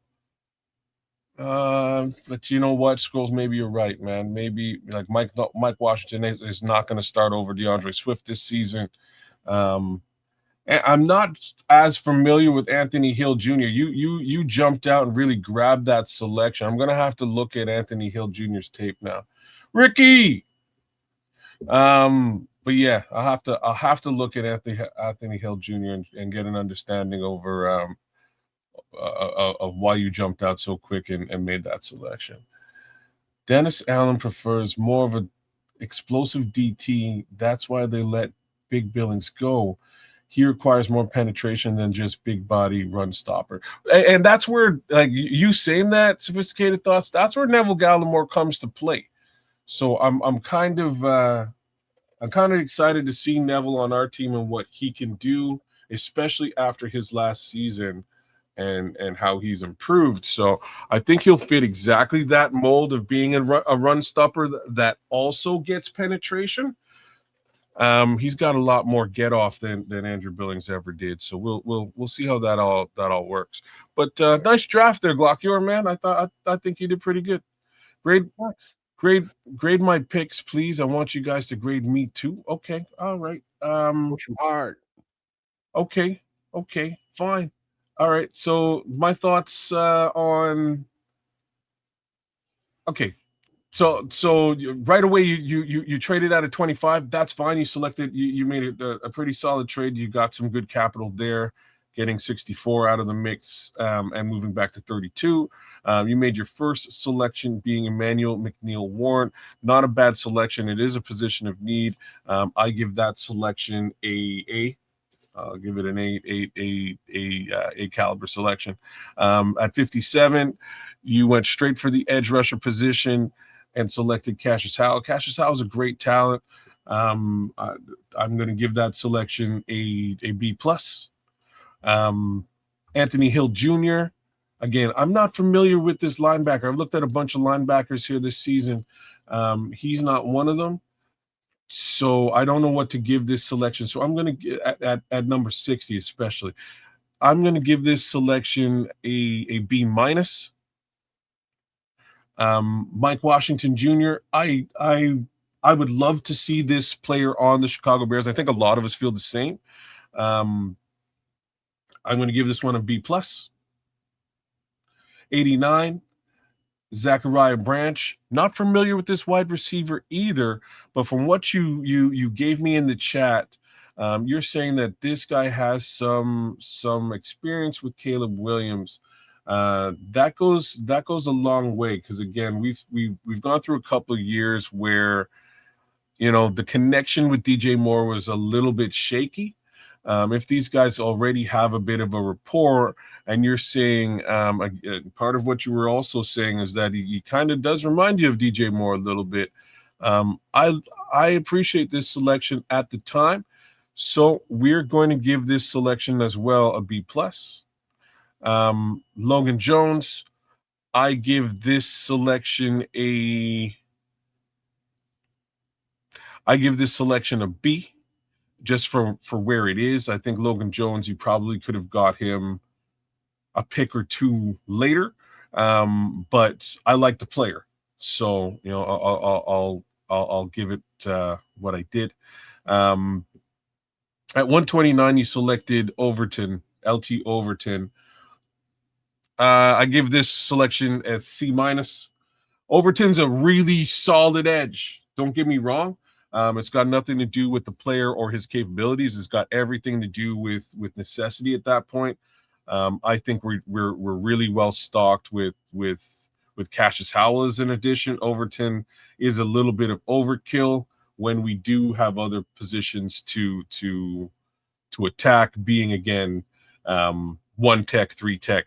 But you know what, Scrolls, maybe you're right, man. Maybe like Mike Washington is not going to start over DeAndre Swift this season. And I'm not as familiar with Anthony Hill Jr. You jumped out and really grabbed that selection. I'm going to have to look at Anthony Hill Jr.'s tape now. Ricky. But yeah, I'll have to look at Anthony Hill Jr. and get an understanding over of why you jumped out so quick and made that selection. Dennis Allen prefers more of an explosive DT. That's why they let Big Billings go. He requires more penetration than just big body run stopper. And that's where, like you saying that, Sophisticated Thoughts, that's where Neville Gallimore comes to play. So I'm kind of excited to see Neville on our team and what he can do, especially after his last season. and how he's improved. So I think he'll fit exactly that mold of being a run stopper that also gets penetration. He's got a lot more get off than Andrew Billings ever did. So we'll see how that all works. But nice draft there, Glockior, man. I think you did pretty good. Grade my picks, please. I want you guys to grade me too. Okay, all right. Push him hard. Okay, fine. All right. So my thoughts on. Okay, so right away you traded out of 25. That's fine. You selected. You made it a pretty solid trade. You got some good capital there, getting 64 out of the mix and moving back to 32. You made your first selection being Emmanuel McNeil-Warren. Not a bad selection. It is a position of need. I give that selection a. I'll give it an A caliber selection. At 57, you went straight for the edge rusher position and selected Cassius Howell. Cassius Howell is a great talent. I'm going to give that selection a B plus. Anthony Hill Jr. Again, I'm not familiar with this linebacker. I've looked at a bunch of linebackers here this season. He's not one of them. So I don't know what to give this selection. So I'm going to at number 60, especially, I'm going to give this selection a B minus. Mike Washington Jr. I would love to see this player on the Chicago Bears. I think a lot of us feel the same. I'm going to give this one a B plus. 89. Zachariah Branch, not familiar with this wide receiver either, but from what you gave me in the chat, you're saying that this guy has some experience with Caleb Williams. That goes a long way, because again, we've gone through a couple of years where, you know, the connection with DJ Moore was a little bit shaky. If these guys already have a bit of a rapport, and you're saying part of what you were also saying is that he kind of does remind you of DJ Moore a little bit. I appreciate this selection at the time, so we're going to give this selection as well a B plus. Logan Jones, I give this selection a B. Just for where it is. I think Logan Jones, you probably could have got him a pick or two later, but I like the player, so you know I'll give it what I did. At 129, you selected Overton, LT Overton. I give this selection a C minus. Overton's a really solid edge. Don't get me wrong. It's got nothing to do with the player or his capabilities. It's got everything to do with necessity at that point. I think we're really well stocked with Cassius Howell as an addition. Overton is a little bit of overkill when we do have other positions to attack, being again 1 tech, 3 tech.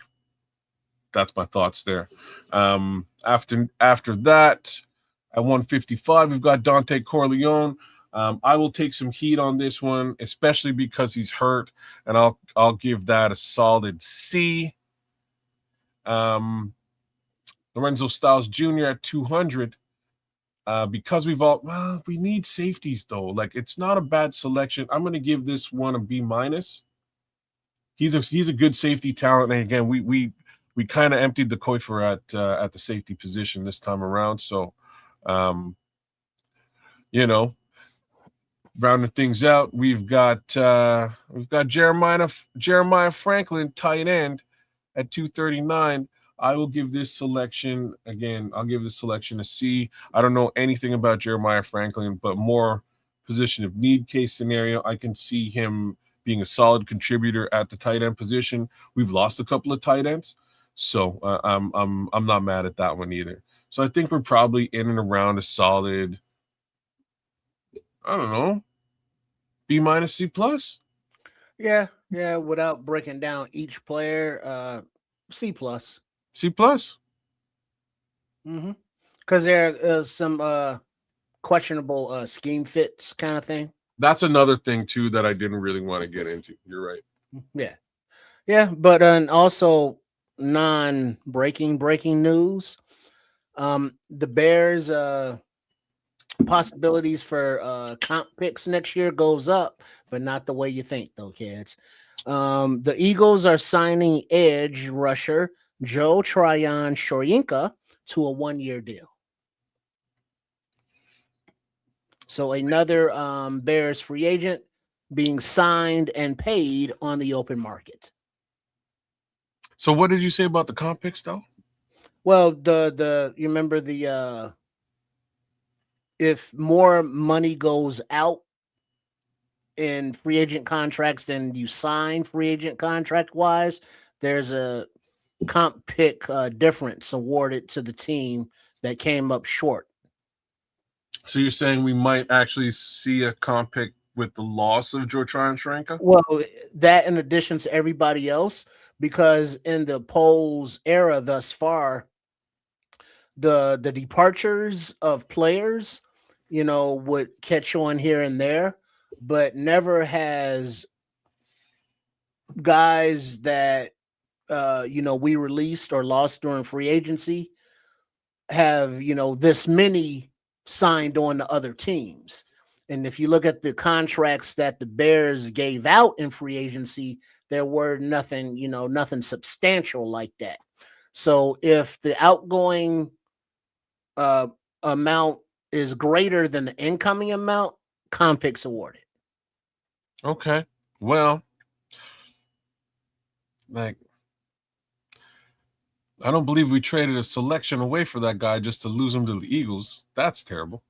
That's my thoughts there. After that, at 155, we've got Dante Corleone. I will take some heat on this one, especially because he's hurt, and I'll give that a solid C. Lorenzo Styles Jr. at 200. Because we need safeties though. Like, it's not a bad selection. I'm going to give this one a B minus. He's a good safety talent, and again, we kind of emptied the Koifer at the safety position this time around. So, you know, rounding things out, we've got Jeremiah Franklin, tight end, at 239. I will give this selection a C. I don't know anything about Jeremiah Franklin, but more position of need case scenario. I can see him being a solid contributor at the tight end position. We've lost a couple of tight ends, so I'm not mad at that one either. So I think we're probably in and around a solid, I don't know, B minus, C plus. Yeah. Without breaking down each player, C plus. C plus. Because there is some questionable scheme fits kind of thing. That's another thing too that I didn't really want to get into. You're right. Yeah. Yeah, but also breaking news. The Bears possibilities for comp picks next year goes up, but not the way you think, though, kids. The Eagles are signing edge rusher Joe Tryon Shoyinka to a 1-year deal. So another Bears free agent being signed and paid on the open market. So what did you say about the comp picks though? Well, the you remember the if more money goes out in free agent contracts than you sign free agent contract wise, there's a comp pick difference awarded to the team that came up short. So you're saying we might actually see a comp pick with the loss of Jortran Shrenka? Well, that in addition to everybody else, because in the polls era thus far, the departures of players, would catch on here and there, but never has guys that we released or lost during free agency have this many signed on to other teams. And if you look at the contracts that the Bears gave out in free agency, there were nothing substantial like that. So if the outgoing amount is greater than the incoming amount, comp picks awarded. Okay. Well, like, I don't believe we traded a selection away for that guy just to lose him to the Eagles. That's terrible.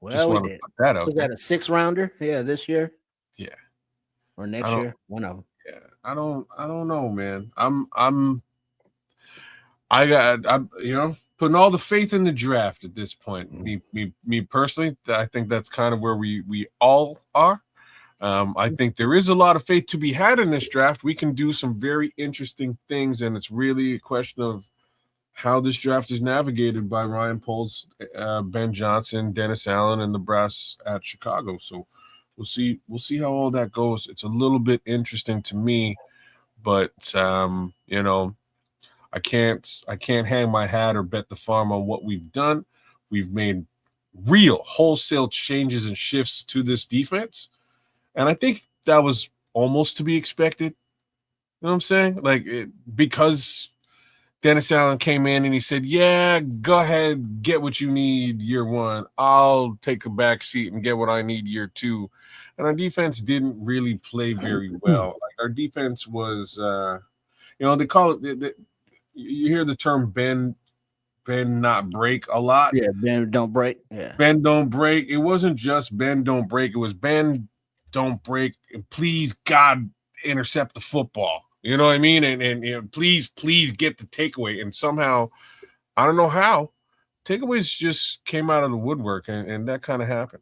Well, just want to put that out was there. that a 6-rounder? Yeah, this year. Yeah. Or next year. One of them. Yeah. I don't know, man. I'm putting all the faith in the draft at this point. Me personally, I think that's kind of where we all are. I think there is a lot of faith to be had in this draft. We can do some very interesting things, and it's really a question of how this draft is navigated by Ryan Poles, Ben Johnson, Dennis Allen, and the brass at Chicago. So we'll see how all that goes. It's a little bit interesting to me, but I can't hang my hat or bet the farm on what we've done. We've made real wholesale changes and shifts to this defense. And I think that was almost to be expected. You know what I'm saying? Because Dennis Allen came in and he said, yeah, go ahead, get what you need year one. I'll take a back seat and get what I need year two. And our defense didn't really play very well. Our defense was, they call it, you hear the term bend not break a lot. Yeah, bend don't break. Yeah. Bend don't break. It wasn't just bend don't break. It was bend don't break, and please God intercept the football. You know what I mean? And please get the takeaway. And somehow, I don't know how, takeaways just came out of the woodwork, and that kind of happened.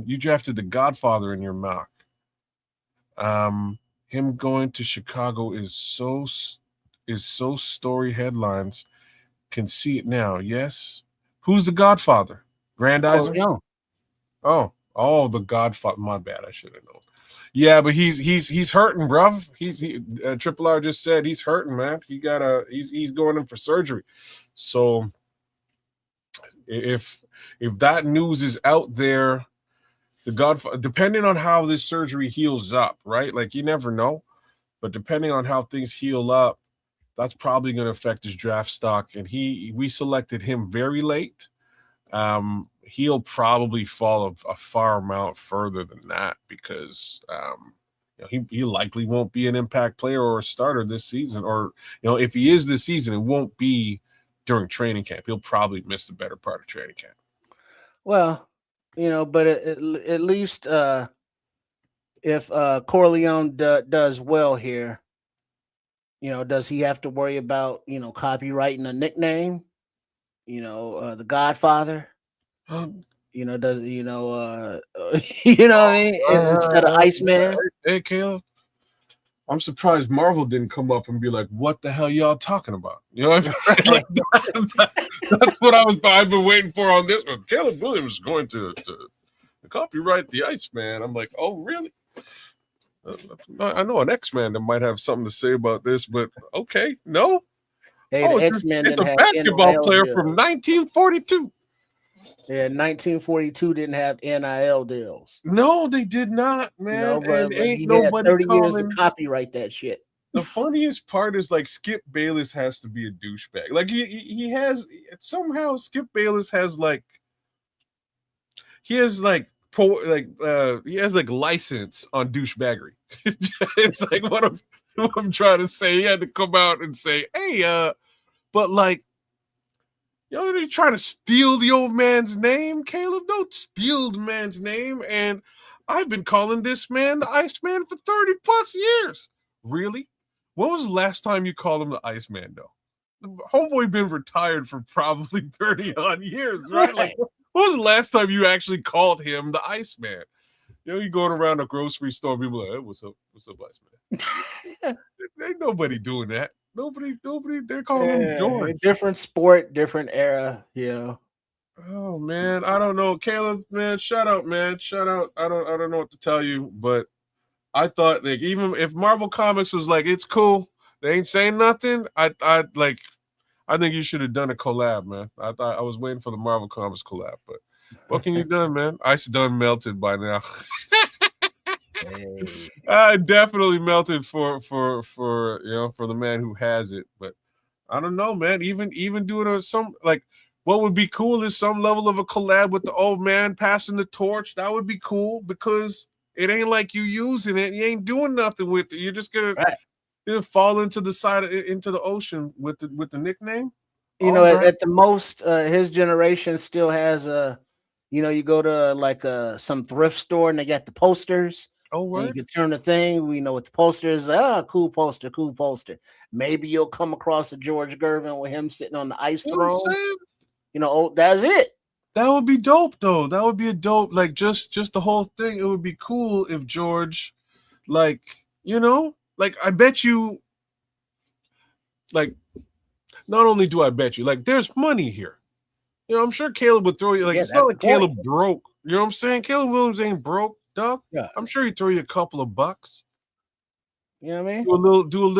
You drafted the Godfather in your mock. Him going to Chicago is so story headlines. Can see it now. Yes. Who's the Godfather? Grandizer? Oh, the Godfather. My bad. I should have known. Yeah, but he's hurting, bruv. Triple R just said he's hurting, man. He's going in for surgery. So if that news is out there, the Godfather, depending on how this surgery heals up, right? Like, you never know, but depending on how things heal up, that's probably going to affect his draft stock. And we selected him very late. He'll probably fall a far amount further than that because he likely won't be an impact player or a starter this season. Or, if he is this season, it won't be during training camp. He'll probably miss the better part of training camp. Well, but at least if Corleone does well here, does he have to worry about, copywriting a nickname? The Godfather? Does you know what I mean? Instead of Iceman. Hey, Caleb, I'm surprised Marvel didn't come up and be like, "What the hell y'all talking about?" You know what I mean? That's what I've been waiting for on this one. Caleb Williams is going to copyright the Iceman. I'm like, oh, really? I know an X-Man that might have something to say about this, but okay, no. Hey, Oh, the X-Men it's didn't a have basketball NIL player deals. from 1942. Yeah, 1942 didn't have NIL deals. No, they did not, man. But And ain't he had nobody 30 years to calling. copyright that shit. The funniest part is like Skip Bayless has to be a douchebag. Like he has somehow Skip Bayless has like he has like he has like license on douchebaggery. It's like what I'm trying to say. He had to come out and say, hey, but like, you're trying to steal the old man's name, Caleb. Don't steal the man's name. And I've been calling this man the Iceman for 30 plus years. Really? When was the last time you called him the Iceman, though? The homeboy been retired for probably 30 odd years, right? Like, when was the last time you actually called him the Iceman? You know, you going around a grocery store, people are like, hey, what's up, Iceman? Ain't nobody doing that. Nobody, they're calling him George. Different sport, different era, yeah. Oh man, I don't know. Caleb, man, shout out, man. Shout out. I don't know what to tell you, but I thought like even if Marvel Comics was like, it's cool, they ain't saying nothing. I think you should have done a collab, man. I thought I was waiting for the Marvel Comics collab, but what can you do, man? Ice done melted by now. Hey. I definitely melted for the man who has it, but I don't know, man. Even doing some like what would be cool is some level of a collab with the old man passing the torch. That would be cool because it ain't like you using it. You ain't doing nothing with it. You're just gonna fall into the side into the ocean with the nickname. You know, at the most, his generation still has you go to like some thrift store and they got the posters. Oh, right. And you can turn the thing. We know what the poster is. Cool poster, cool poster. Maybe you'll come across a George Gervin with him sitting on the ice throne. That's it. That would be dope, though. That would be a dope, like just the whole thing. It would be cool if George, like, like I bet you, like, not only do I bet you, like, there's money here. I'm sure Caleb would throw you, like, it's not like Caleb broke. You know what I'm saying? Caleb Williams ain't broke, dog. Yeah. I'm sure he'd throw you a couple of bucks. You know what I mean? Do a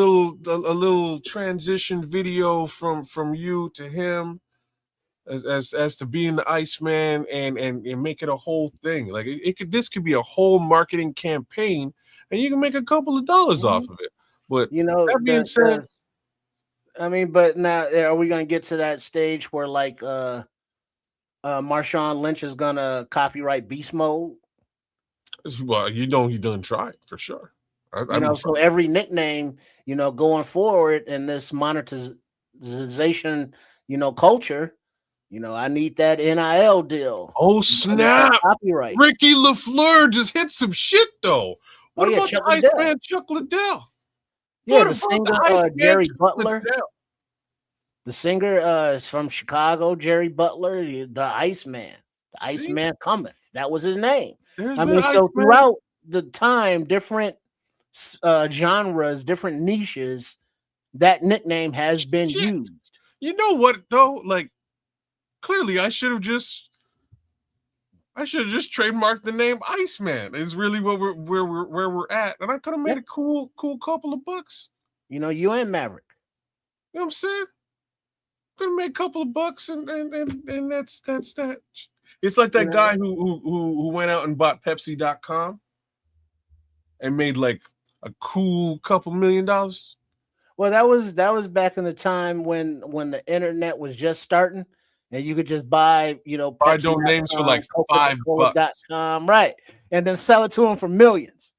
little transition video from you to him as to being the Iceman and make it a whole thing. Like this could be a whole marketing campaign and you can make a couple of dollars off of it. But that being said, but now are we gonna get to that stage where like Marshawn Lynch is gonna copyright Beast Mode? Well, he done tried for sure. So every nickname, going forward in this monetization, culture, I need that NIL deal. Oh snap! Copyright. Ricky LaFleur just hit some shit though. What about the Iceman Chuck Liddell? Yeah, the singer Jerry Butler. The singer is from Chicago, Jerry Butler, the Iceman. The Iceman cometh. That was his name. So throughout the time, different genres, different niches, that nickname has been used. You know what though? Like, clearly, I should have just trademarked the name Iceman. Is really where we're at, and I could have made a cool couple of bucks. You and Maverick. You know what I'm saying? Could have made a couple of bucks, and that's that. It's like that guy who went out and bought Pepsi.com and made like a cool couple $1 million. Well, that was back in the time when the internet was just starting and you could just buy, buy domains for like $5. Right. And then sell it to them for millions.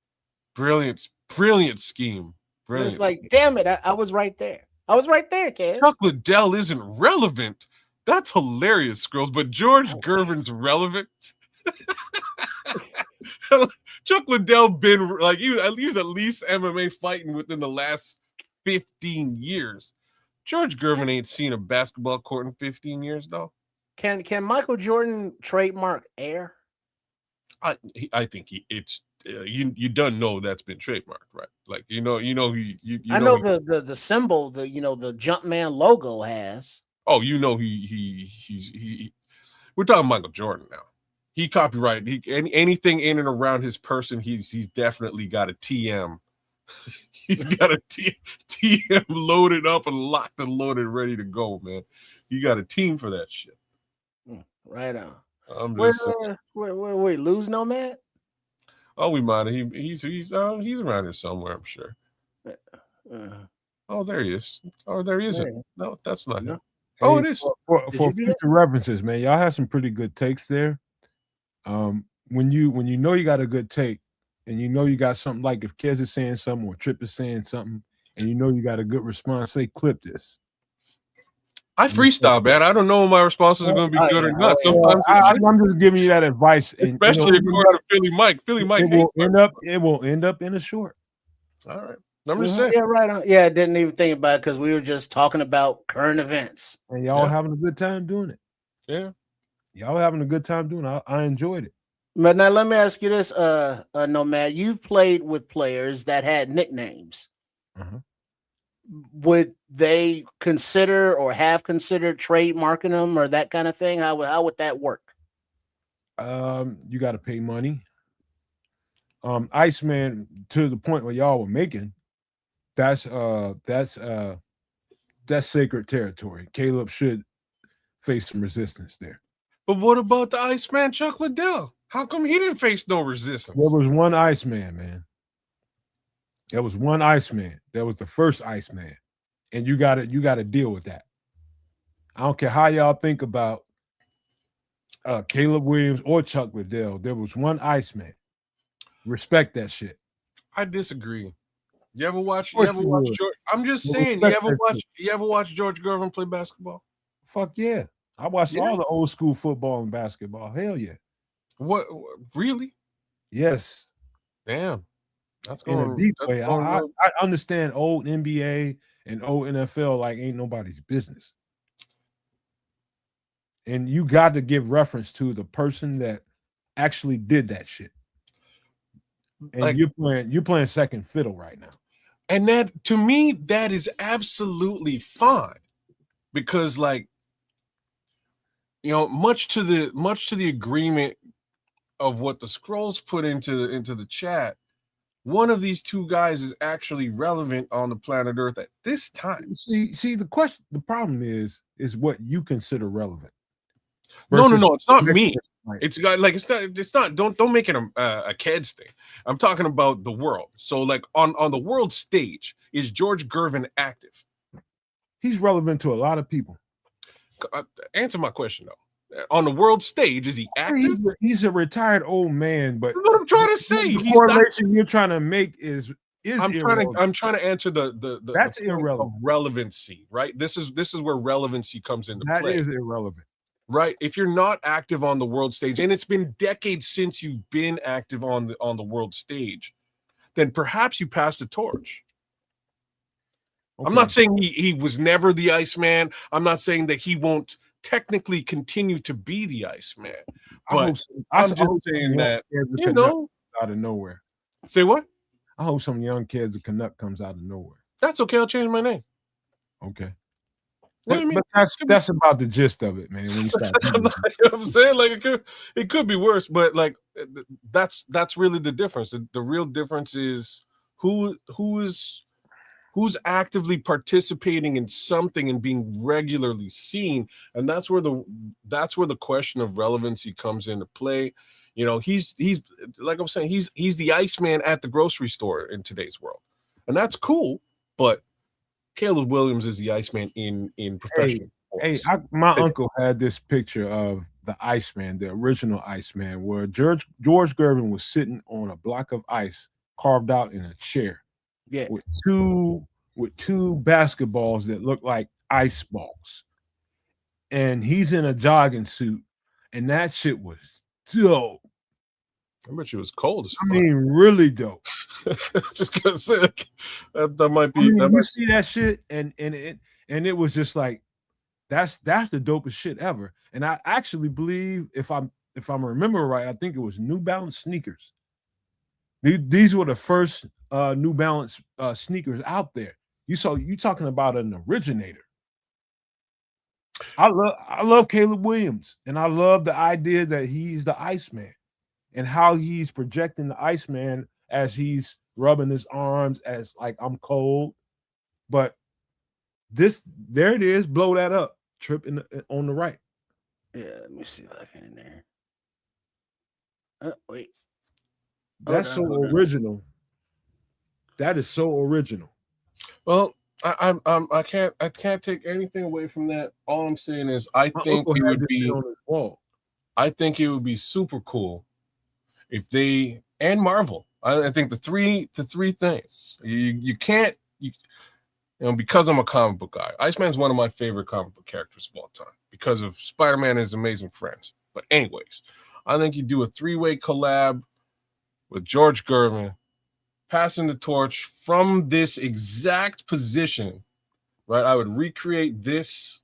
Brilliant scheme. Brilliant. It's like, damn it, I was right there. I was right there, kid. Chuck Liddell isn't relevant. That's hilarious, girls. But George Gervin's relevant. Chuck Liddell been like he was at least MMA fighting within the last 15 years. George Gervin ain't seen a basketball court in 15 years though. Can Michael Jordan trademark air? I think you don't know that's been trademarked, right? Like you know I know the symbol, the Jumpman logo has. Oh, he's we're talking Michael Jordan now. He copyright. Anything in and around his person, he's definitely got a TM. He's got a TM loaded up and locked and loaded, ready to go, man. You got a team for that shit. Right on. I'm just saying. Wait, lose Nomad? Oh, we might. He's around here somewhere, I'm sure. Oh, there he is. Oh, there he isn't. Yeah. No, that's not him. Hey, oh, it is. For future references, man, y'all have some pretty good takes there. When you know you got a good take, and you know you got something, like if Kez is saying something or Trip is saying something, and you know you got a good response, say clip this. I freestyle, man. I don't know if my responses are going to be good or not. Sometimes I'm just giving you that advice, especially according to Philly Mike. Philly Mike it will end up in a short. All right. I'm just saying. Yeah, right on. Yeah, I didn't even think about it because we were just talking about current events. And y'all having a good time doing it. Yeah. Y'all having a good time doing it. I enjoyed it. But now let me ask you this, Nomad. You've played with players that had nicknames. Would they consider or have considered trademarking them or that kind of thing? How would that work? You got to pay money. Iceman, to the point where y'all were making, that's sacred territory. Caleb should face some resistance there. But what about the Iceman Chuck Liddell? How come he didn't face no resistance? There was one Iceman, man. There was one Iceman. That was the first Iceman. And you gotta deal with that. I don't care how y'all think about Caleb Williams or Chuck Liddell. There was one Iceman. Respect that shit. I disagree. You ever watch George? I'm just saying, you ever watch George Gervin play basketball? Fuck yeah. I watched all the old school football and basketball. Hell yeah. What really? Yes. Damn. That's going in a deep way. I understand old NBA and old NFL like ain't nobody's business. And you got to give reference to the person that actually did that shit. And like, you're playing second fiddle right now. And that, to me, that is absolutely fine. Because, like, you know, much to the agreement of what the Scrolls put into the chat, one of these two guys is actually relevant on the planet Earth at this time. See, the problem is what you consider relevant. No, it's not me. It's not. Don't make it a Keds thing. I'm talking about the world. So, like on the world stage, is George Gervin active? He's relevant to a lot of people. Answer my question though. On the world stage, is he active? He's a retired old man, but what I'm trying to say, the correlation you're trying to make is I'm trying to answer the that's irrelevant. Relevancy, right? This is where relevancy comes into play. That is irrelevant. Right. If you're not active on the world stage, and it's been decades since you've been active on the world stage, then perhaps you pass the torch. Okay. I'm not saying he was never the Iceman. I'm not saying that he won't technically continue to be the Iceman. But I'm just saying that, you know, out of nowhere. Say what? I hope some young kids, a Canuck comes out of nowhere. That's okay. I'll change my name. Okay. But that's about the gist of it, man. When you start I'm saying, like, it could be worse, but like that's really the difference. The real difference is who's actively participating in something and being regularly seen, and that's where the question of relevancy comes into play. You know, he's like I'm saying, he's the Iceman at the grocery store in today's world, and that's cool, but Caleb Williams is the Iceman in professional sports. My uncle had this picture of the Iceman, the original Iceman, where George Gervin was sitting on a block of ice carved out in a chair, with two basketballs that look like ice balls, and he's in a jogging suit, and that shit was dope. I bet you it was cold as fuck. I mean, really dope. Just gonna say that might be. You see that shit, and it was just like that's the dopest shit ever. And I actually believe, if I'm remembering right, I think it was New Balance sneakers. These were the first New Balance sneakers out there. You talking about an originator. I love Caleb Williams, and I love the idea that he's the Iceman and how he's projecting the Iceman as he's rubbing his arms as like I'm cold. But there it is, blow that up, trip on the right. Yeah, let me see if I can in there. Wait. That's so original. That is so original. Well, I can't take anything away from that. All I'm saying is I think it would be on his wall. I think it would be super cool if they and Marvel. I think the three things you can't because I'm a comic book guy. Iceman's one of my favorite comic book characters of all time because of Spider-Man and his amazing friends. But anyways, I think you do a 3-way collab with George Gervin, passing the torch from this exact position, right? I would recreate this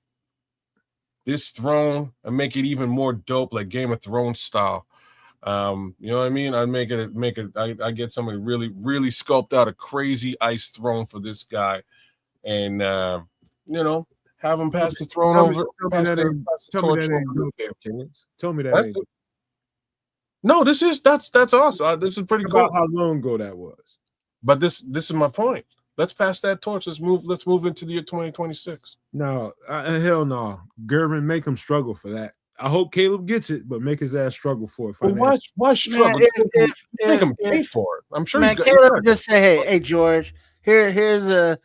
throne and make it even more dope, like Game of Thrones style. You know what I mean? I'd make it. I get somebody really, really sculpt out a crazy ice throne for this guy, and have him pass the throne over. Pass the torch over. Tell me that. No, that's awesome. This is pretty cool. About how long ago that was. But this is my point. Let's pass that torch. Let's move into the year 2026. No, hell no. Gervin, make him struggle for that. I hope Caleb gets it, but make his ass struggle for it. Well, why struggle? Make him pay for it. I'm sure he's Caleb just say, hey, George, here's a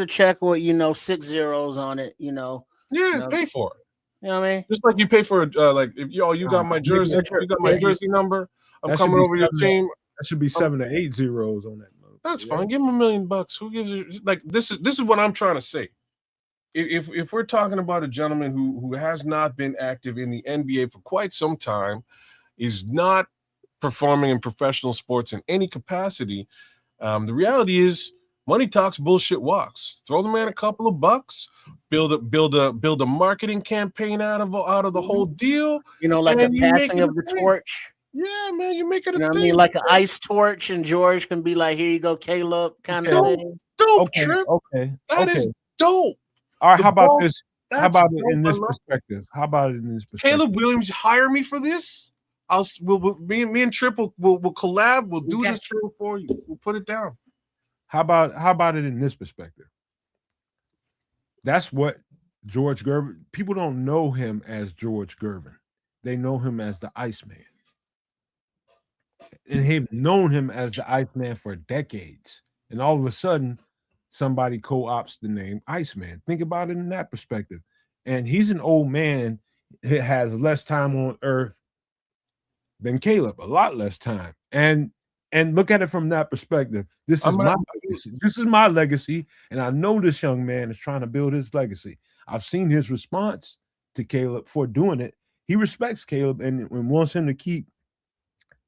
check with 6 zeros on it. Pay for it. You know what I mean? Just like you pay for like if you got my jersey, you got my jersey number. I'm coming over your team. That should be 7 to 8 zeros on that. That's fine. Give him $1 million. Who gives it? Like this is what I'm trying to say. If we're talking about a gentleman who has not been active in the NBA for quite some time, is not performing in professional sports in any capacity, the reality is money talks, bullshit walks. Throw the man a couple of bucks, build a marketing campaign out of the whole deal. Like a passing of the torch. Yeah, man, you make it a thing. I mean, like an ice torch, and George can be like, "Here you go, Caleb," kind of thing. Dope trip. Okay, that is dope. All right, how about this? How about it in this perspective? Caleb Williams, hire me for this. Me and Trip will collab. We'll do this thing for you. We'll put it down. How about it in this perspective? That's what George Gervin. People don't know him as George Gervin. They know him as the Iceman. And they've known him as the Iceman for decades. And all of a sudden, somebody co-opts the name Iceman. Think about it in that perspective. And he's an old man that has less time on earth than Caleb, a lot less time. And look at it from that perspective. This is my legacy. And I know this young man is trying to build his legacy. I've seen his response to Caleb for doing it. He respects Caleb and wants him to keep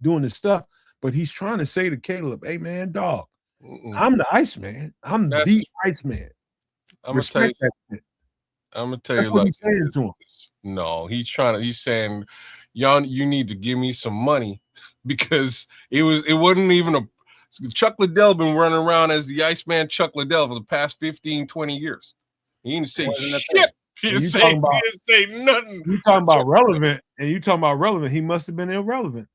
doing his stuff, but he's trying to say to Caleb, hey man, dog, I'm the Iceman. I'm the Iceman. I'm gonna tell you what he's saying to him. No, he's saying, y'all, you need to give me some money because it wasn't even Chuck Liddell been running around as the Iceman Chuck Liddell for the past 15, 20 years. He didn't say shit. He didn't say nothing. You talking about relevant, and you talking about relevant. He must have been irrelevant.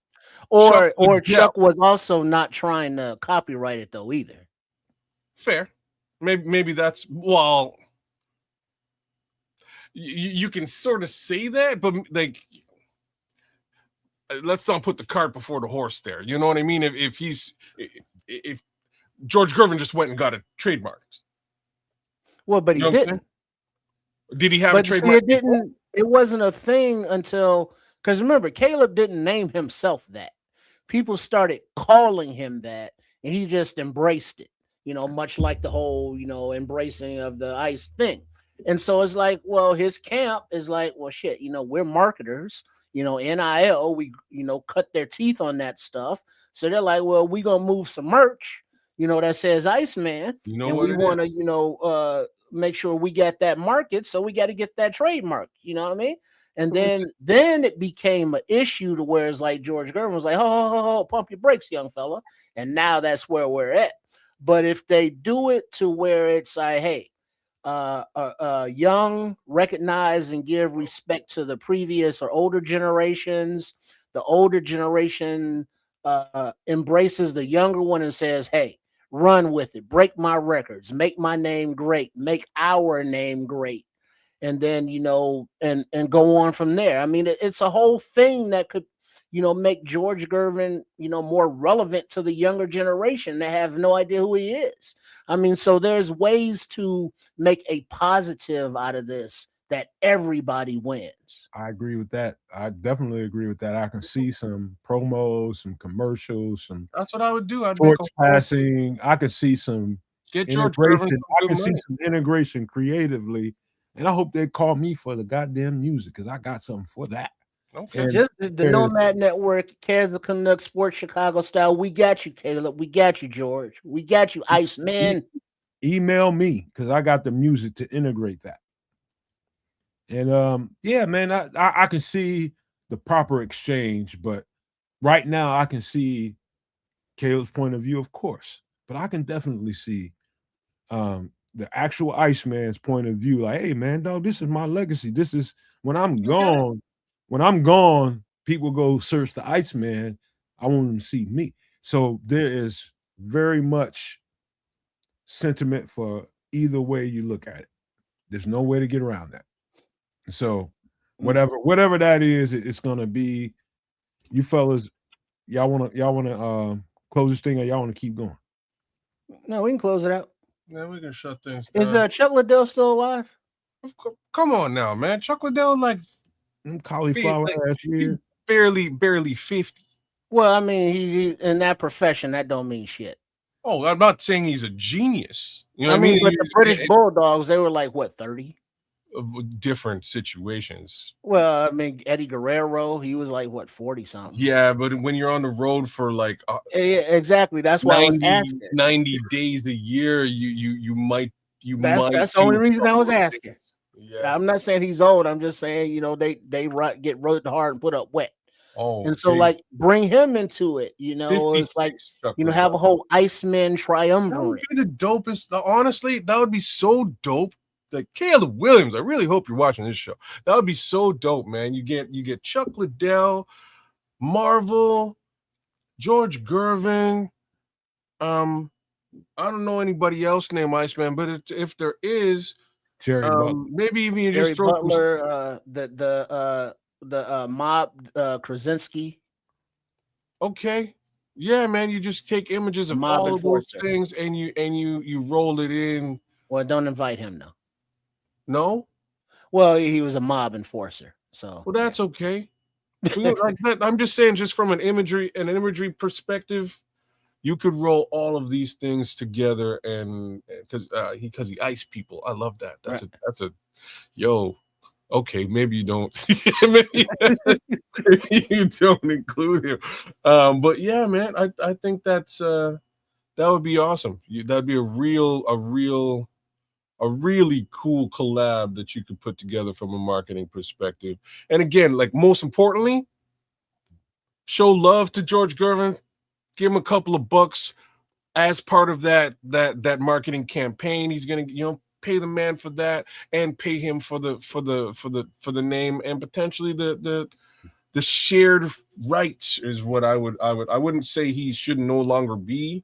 Or Chuck was also not trying to copyright it though either. Fair. Maybe that's you can sort of say that, but like let's not put the cart before the horse there. You know what I mean? If George Gervin just went and got it trademarked. Well, but he didn't. Did he have a trademark? It wasn't a thing until, because remember, Caleb didn't name himself that. People started calling him that, and he just embraced it, much like the whole, embracing of the ice thing. And so it's like, well, his camp is like, well, shit, we're marketers, NIL, we, cut their teeth on that stuff. So they're like, well, we going to move some merch, that says Iceman. And we want to, make sure we get that market. So we got to get that trademark. You know what I mean? And then it became an issue to where it's like George Gervin was like, oh, pump your brakes, young fella. And now that's where we're at. But if they do it to where it's like, hey, young recognize and give respect to the previous or older generations. The older generation embraces the younger one and says, hey, run with it, break my records, make my name great, make our name great. And then, and go on from there. I mean, it's a whole thing that could, make George Gervin, more relevant to the younger generation that have no idea who he is. I mean, so there's ways to make a positive out of this that everybody wins. I agree with that. I definitely agree with that. I can see some promos, some commercials, some That's what I would do. I'd make shorts passing. I could see some get George Gervin integration. some I good can see money. some integration creatively. And I hope they call me for the goddamn music because I got something for that. Okay. And Just the Nomad Network, Cares of Canuck, Sports Chicago style. We got you, Caleb. We got you, George. We got you, Iceman. email me because I got the music to integrate that. And yeah, man, I can see the proper exchange, but right now I can see Caleb's point of view, of course, but I can definitely see the actual Iceman's point of view. Like, hey, man, dog, this is my legacy. This is when I'm gone. When I'm gone, people go search the Iceman. I want them to see me. So there is very much sentiment for either way you look at it. There's no way to get around that. So whatever that is, it's gonna be. You fellas, y'all wanna close this thing or y'all wanna keep going? No, we can close it out. Yeah, we can shut things Is down. Chuck Liddell still alive? Come on now, man. Chuck Liddell, like cauliflower ass year. Barely 50. Well, I mean, he in that profession, that don't mean shit. Oh, I'm not saying he's a genius. You know what I mean? But the British Bulldogs, they were like what, 30? Different situations. Well, I mean, Eddie Guerrero, he was like what, 40 something. Yeah, but when you're on the road for like yeah, exactly. That's why 90, I was asking. 90 days a year, you might That's the only reason I was asking. Yeah. I'm not saying he's old. I'm just saying, they get rode hard and put up wet. Oh, and so like bring him into it, it's like have a whole Iceman triumvirate. That would be the dopest. Honestly, that would be so dope. Like Caleb Williams, I really hope you're watching this show. That would be so dope, man. You get Chuck Liddell, Marvel, George Gervin. I don't know anybody else named Iceman, but if there is, Jerry maybe even you Jerry just throw Butler, the mob Krasinski. Okay. Yeah, man. You just take images of all of those things and you roll it in. Well, don't invite him now. No? Well, he was a mob enforcer. So that's okay. I'm just saying, just from an imagery perspective, you could roll all of these things together, and because he ice people. I love that. That's a yo. Okay, maybe you don't. Maybe you don't include him. But yeah, man, I think that would be awesome. That'd be a really cool collab that you could put together from a marketing perspective. And again, like most importantly, show love to George Gervin. Give him a couple of bucks as part of that marketing campaign. He's gonna pay the man for that and pay him for the name and potentially the shared rights is what I wouldn't say he should no longer be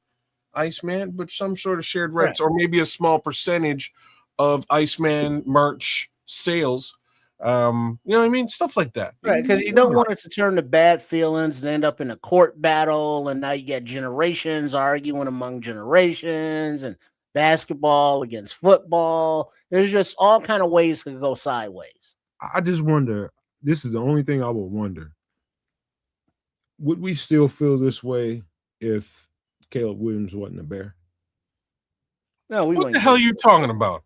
Iceman, but some sort of shared rights, or maybe a small percentage of Iceman merch sales. You know what I mean? Stuff like that. Right, because you don't want it to turn to bad feelings and end up in a court battle, and now you get generations arguing among generations, and basketball against football. There's just all kind of ways to go sideways. I just wonder, this is the only thing I would wonder. Would we still feel this way if Caleb Williams wasn't a Bear? No, what the hell are you talking about?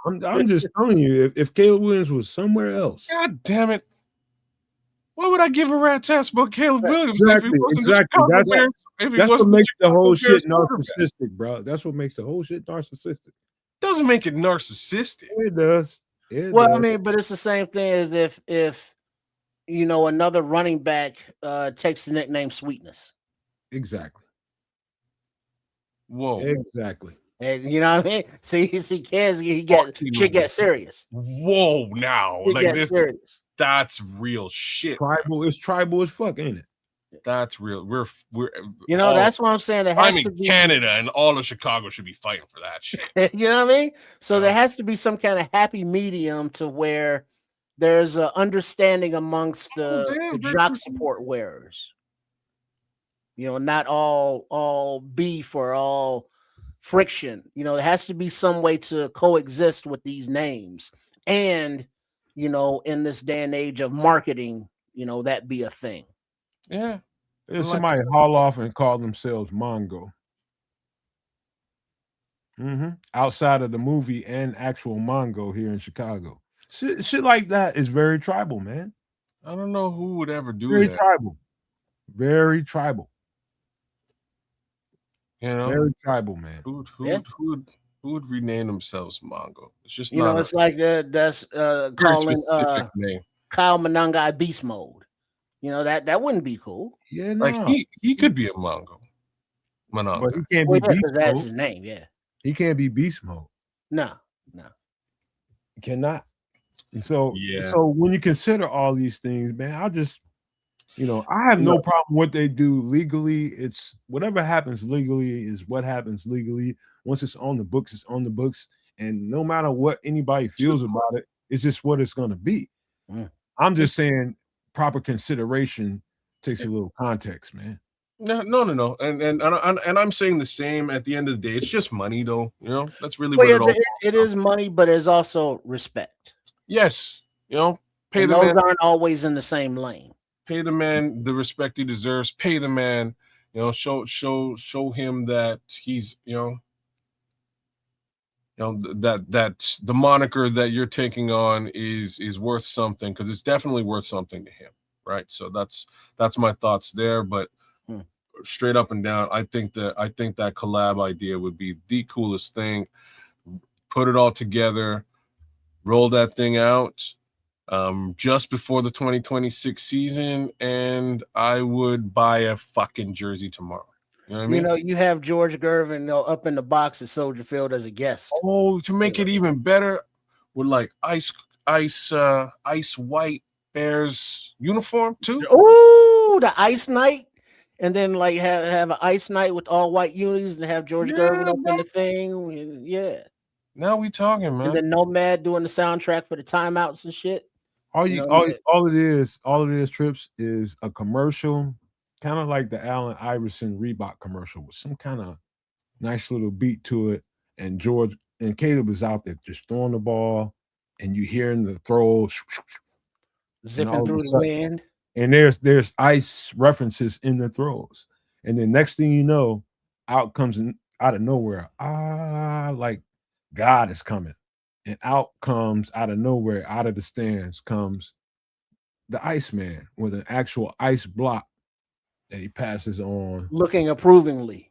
I'm just telling you, if Caleb Williams was somewhere else. God damn it. Why would I give a rat's ass about Caleb Williams? Exactly. That's what makes the whole shit narcissistic, bro. That's what makes the whole shit narcissistic. Doesn't make it narcissistic. It does. I mean, but it's the same thing as if another running back takes the nickname Sweetness. Exactly. Whoa. Exactly. And you know what I mean? See, kids, Fucking shit get serious. Whoa, now Shit like get this, serious. that's real shit. Tribal is tribal as fuck, ain't it? That's real. We're You know, that's what I'm saying. There I'm has to in be Canada, and all of Chicago should be fighting for that shit. you know what I mean? So Yeah. there has to be some kind of happy medium to where there's an understanding amongst the damn, jock Richard. support wearers. You know, not all beef or all friction. You know, there has to be some way to coexist with these names. And, you know, in this day and age of marketing, you know, that be a thing. Yeah. There's Like- somebody haul off and call themselves Mongo. Outside of the movie and actual Mongo here in Chicago. Shit like that is very tribal, man. I don't know who would ever do Very that. tribal. Very tribal. You know, Very tribal, man. who Yeah. would rename themselves Mongo? It's just You not know, it's like that's very calling specific name. Kyle Manangai beast mode. You know, that wouldn't be cool. Yeah, Like no. he could be a Mongo. Monongo. But he can't Well, be yeah, beast because that's mode. his name. Yeah. He can't be beast mode. No. He cannot. And so, Yeah. so when you consider all these things, man, I just, I have no problem what they do legally. It's whatever happens legally is what happens legally. Once it's on the books, it's on the books. And no matter what anybody feels about it, it's just what it's going to be. Mm. I'm just saying proper consideration takes a little context, man. No. And I'm saying the same at the end of the day. It's just money, though. You know, that's really Well, what yeah, it all. it is money, but there's also respect. Yes, pay And the those man. aren't always in the same lane. Pay the man the respect he deserves. Pay the man. Show him that he's that the moniker that you're taking on is worth something, because it's definitely worth something to him, right? So that's my thoughts there. But straight up and down, I think that collab idea would be the coolest thing. Put it all together, roll that thing out just before the 2026 season, and I would buy a fucking jersey tomorrow. You know what I mean? You know, you have George Gervin up in the box at Soldier Field as a guest. Oh, to make it even better, with like ice white Bears uniform too. Oh, the ice night, and then like have an ice night with all white unis and have George Gervin up in the thing. Yeah. Now we talking, man. And then Nomad doing the soundtrack for the timeouts and shit. All it is, Trips, is a commercial, kind of like the Allen Iverson Reebok commercial with some kind of nice little beat to it. And George and Caleb is out there just throwing the ball, and you hearing the throws zipping through the wind. And there's ice references in the throws. And then next thing you know, out of nowhere, like God is coming. And out comes out of nowhere, out of the stands comes the Iceman with an actual ice block that he passes on. Looking approvingly,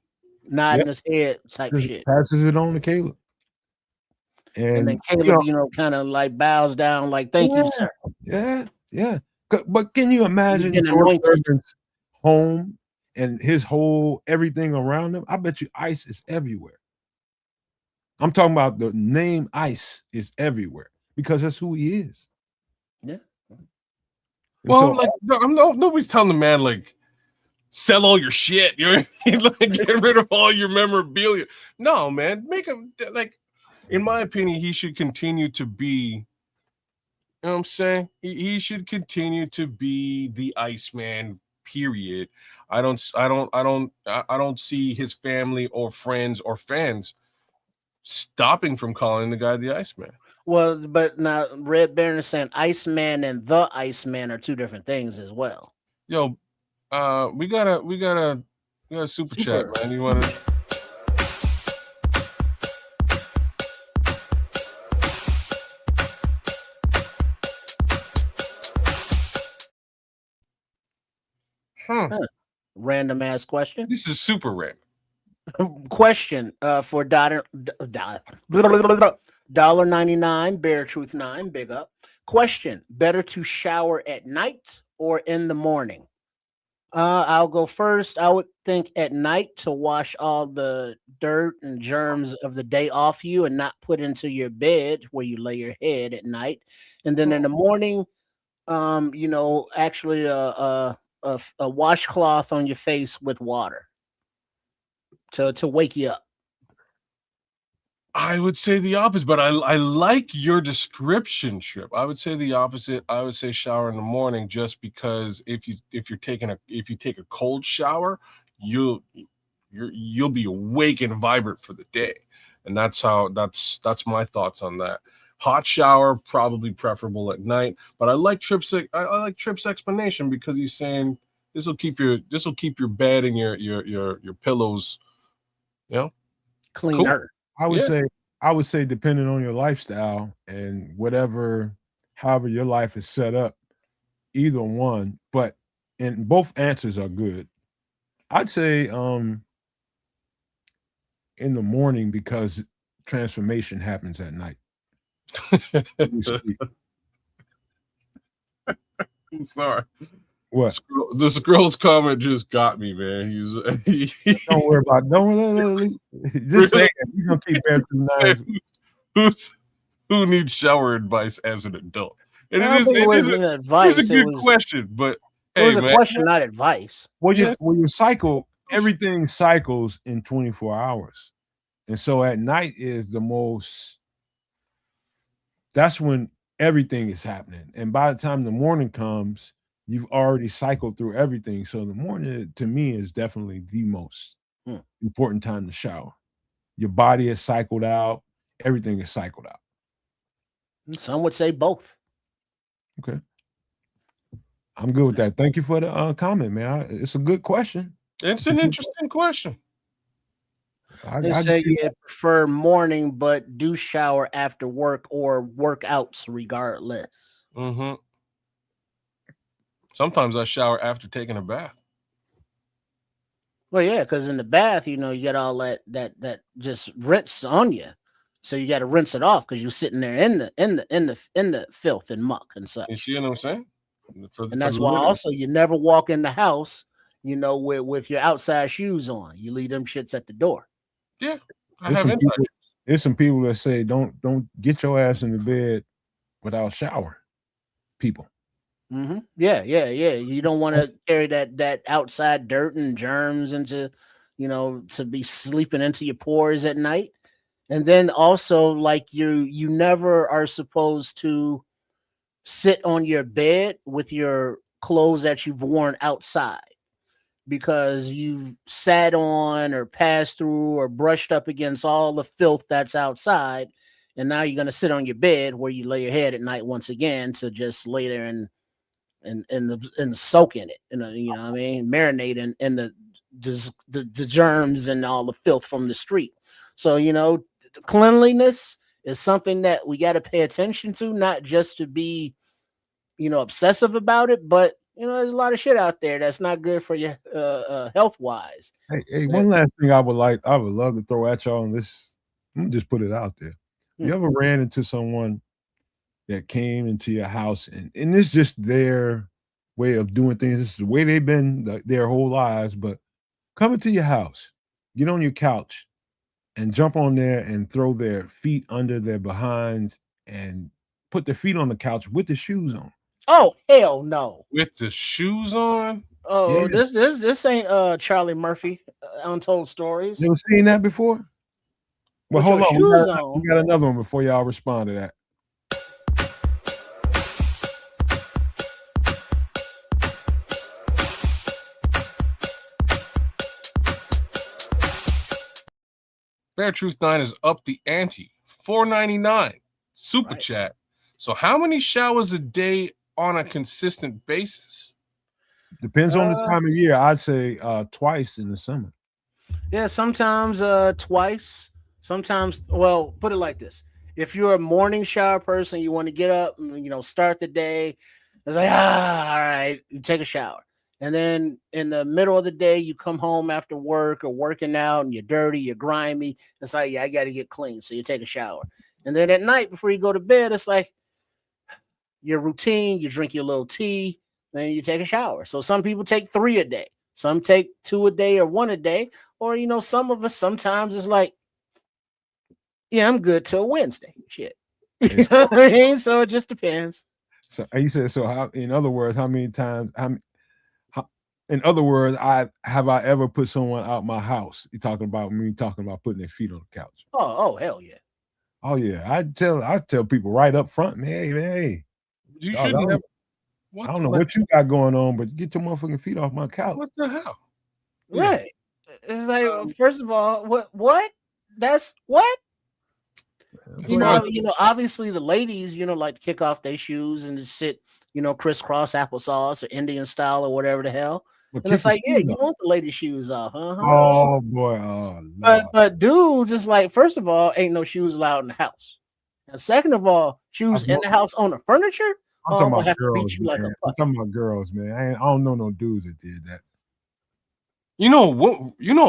nodding his head type shit. Passes it on to Caleb. And then Caleb, kind of like bows down like, thank you, sir. Yeah. But can you imagine George Gervin's home and his whole everything around him? I bet you ice is everywhere. I'm talking about the name Ice is everywhere because that's who he is. Yeah. Well, nobody's telling the man like sell all your shit. You know what I mean? Like get rid of all your memorabilia. No, man, make him like. In my opinion, he should continue to be. You know what I'm saying? He should continue to be the Iceman. Period. I don't see his family or friends or fans stopping from calling the guy the Iceman. Well, but now Red Baron is saying Iceman and the Iceman are two different things as well. Yo, we got a super chat, man. You want to? Random ass question. This is super random. Question for $1.99 Bear Truth 9, big up. Question: better to shower at night or in the morning? I'll go first. I would think at night to wash all the dirt and germs of the day off you and not put into your bed where you lay your head at night. And then in the morning, actually a washcloth on your face with water to wake you up. I would say the opposite, but I like your description, Trip. I would say the opposite. I would say shower in the morning, just because if you take a cold shower, you'll be awake and vibrant for the day, and that's my thoughts on that. Hot shower probably preferable at night, but I like Trip's explanation, because he's saying this will keep your bed and your pillows, Cleaner. cool. I would say depending on your lifestyle and however your life is set up, either one, and both answers are good. I'd say in the morning, because transformation happens at night. I'm sorry. What? The scroll's comment just got me, man. Don't worry about it. Just say it. You're gonna keep that nice. Who needs shower advice as an adult? And It is a good question, but it was a question, not advice. Well, your cycle, everything cycles in 24 hours. And so at night is that's when everything is happening. And by the time the morning comes, you've already cycled through everything. So the morning, to me, is definitely the most important time to shower. Your body is cycled out. Everything is cycled out. Some would say both. Okay. I'm good with that. Thank you for the comment, man. It's a good question. It's an interesting question. They say you prefer morning, but do shower after work or workouts regardless. Mm-hmm. Sometimes I shower after taking a bath. Well, yeah, because in the bath, you get all that just rinse on you, so you got to rinse it off because you're sitting there in the filth and muck and such. You see what I'm saying? And that's why also you never walk in the house, with your outside shoes on. You leave them shits at the door. Yeah, there's some people that say don't get your ass in the bed without shower. People. Mm-hmm. Yeah. You don't want to carry that outside dirt and germs into, to be sleeping into your pores at night. And then also, like, you never are supposed to sit on your bed with your clothes that you've worn outside, because you've sat on or passed through or brushed up against all the filth that's outside, and now you're going to sit on your bed where you lay your head at night once again to just lay there and soak in it, what I mean, marinate in the germs and all the filth from the street. So cleanliness is something that we got to pay attention to, not just to be obsessive about it, but there's a lot of shit out there that's not good for you health wise. Hey, one last thing I would love to throw at y'all on this. Let me just put it out there. You ever ran into someone that came into your house and it's just their way of doing things? This is the way they've been their whole lives, but coming to your house, get on your couch and jump on there and throw their feet under their behinds and put their feet on the couch with the shoes on. Oh, hell no. With the shoes on? Oh, yeah. This ain't Charlie Murphy, Untold Stories. You ever seen that before? Well, hold on. We got another one before y'all respond to that. Bear Truth 9 is up the ante. $4.99 super chat. So how many showers a day on a consistent basis? Depends on the time of year. I'd say twice in the summer. Yeah, sometimes twice. Sometimes, well, put it like this. If you're a morning shower person, you want to get up and, start the day. It's like, all right, you take a shower. And then in the middle of the day, you come home after work or working out and you're dirty, you're grimy. It's like, yeah, I got to get clean. So you take a shower. And then at night before you go to bed, it's like your routine. You drink your little tea. then you take a shower. So some people take 3 a day, some take 2 a day or 1 a day, or some of us sometimes it's like, yeah, I'm good till Wednesday. Shit. You know what I mean? So it just depends. So you said, so how, in other words, how many times, in other words, I ever put someone out my house? You talking about putting their feet on the couch? Oh, hell yeah. Oh yeah. I tell people right up front, man, hey, You dog, shouldn't have. I don't know what you got going on, but get your motherfucking feet off my couch. What the hell? Right. It's like, first of all, what? That's what? Obviously the ladies, like to kick off their shoes and just sit, crisscross applesauce or Indian style or whatever the hell. But and it's like, yeah, you want the ladies' shoes off, huh? Oh boy, oh but dudes, just like, first of all, ain't no shoes allowed in the house. And second of all, shoes in the house on the furniture. I'm talking about girls. Beat you like a I'm talking about girls, man. I don't know no dudes that did that. You know a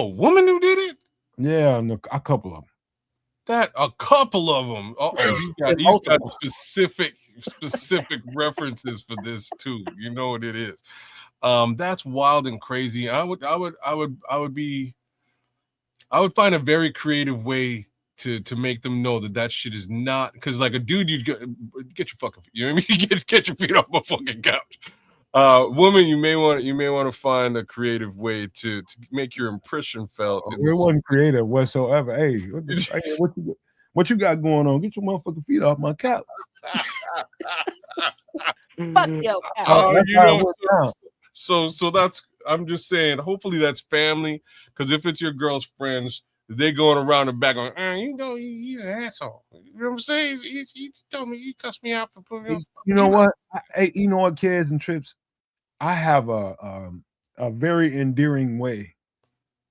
woman who did it? Yeah, a couple of them. A couple of them. He's got specific references for this too. You know what it is. That's wild and crazy. I would find a very creative way to make them know that shit is not, because like a dude, you'd get your fucking, you know what I mean? Get your feet off my fucking couch. Woman, you may want to find a creative way to make your impression felt. It wasn't creative whatsoever. Hey, what you got going on? Get your motherfucking feet off my couch. Fuck your couch. So that's, I'm just saying, hopefully that's family, because if it's your girl's friends, they going around the back going, he's an asshole. You know what I'm saying? He told me, he cussed me out for putting. You know what? You know what, kids and trips? I have a very endearing way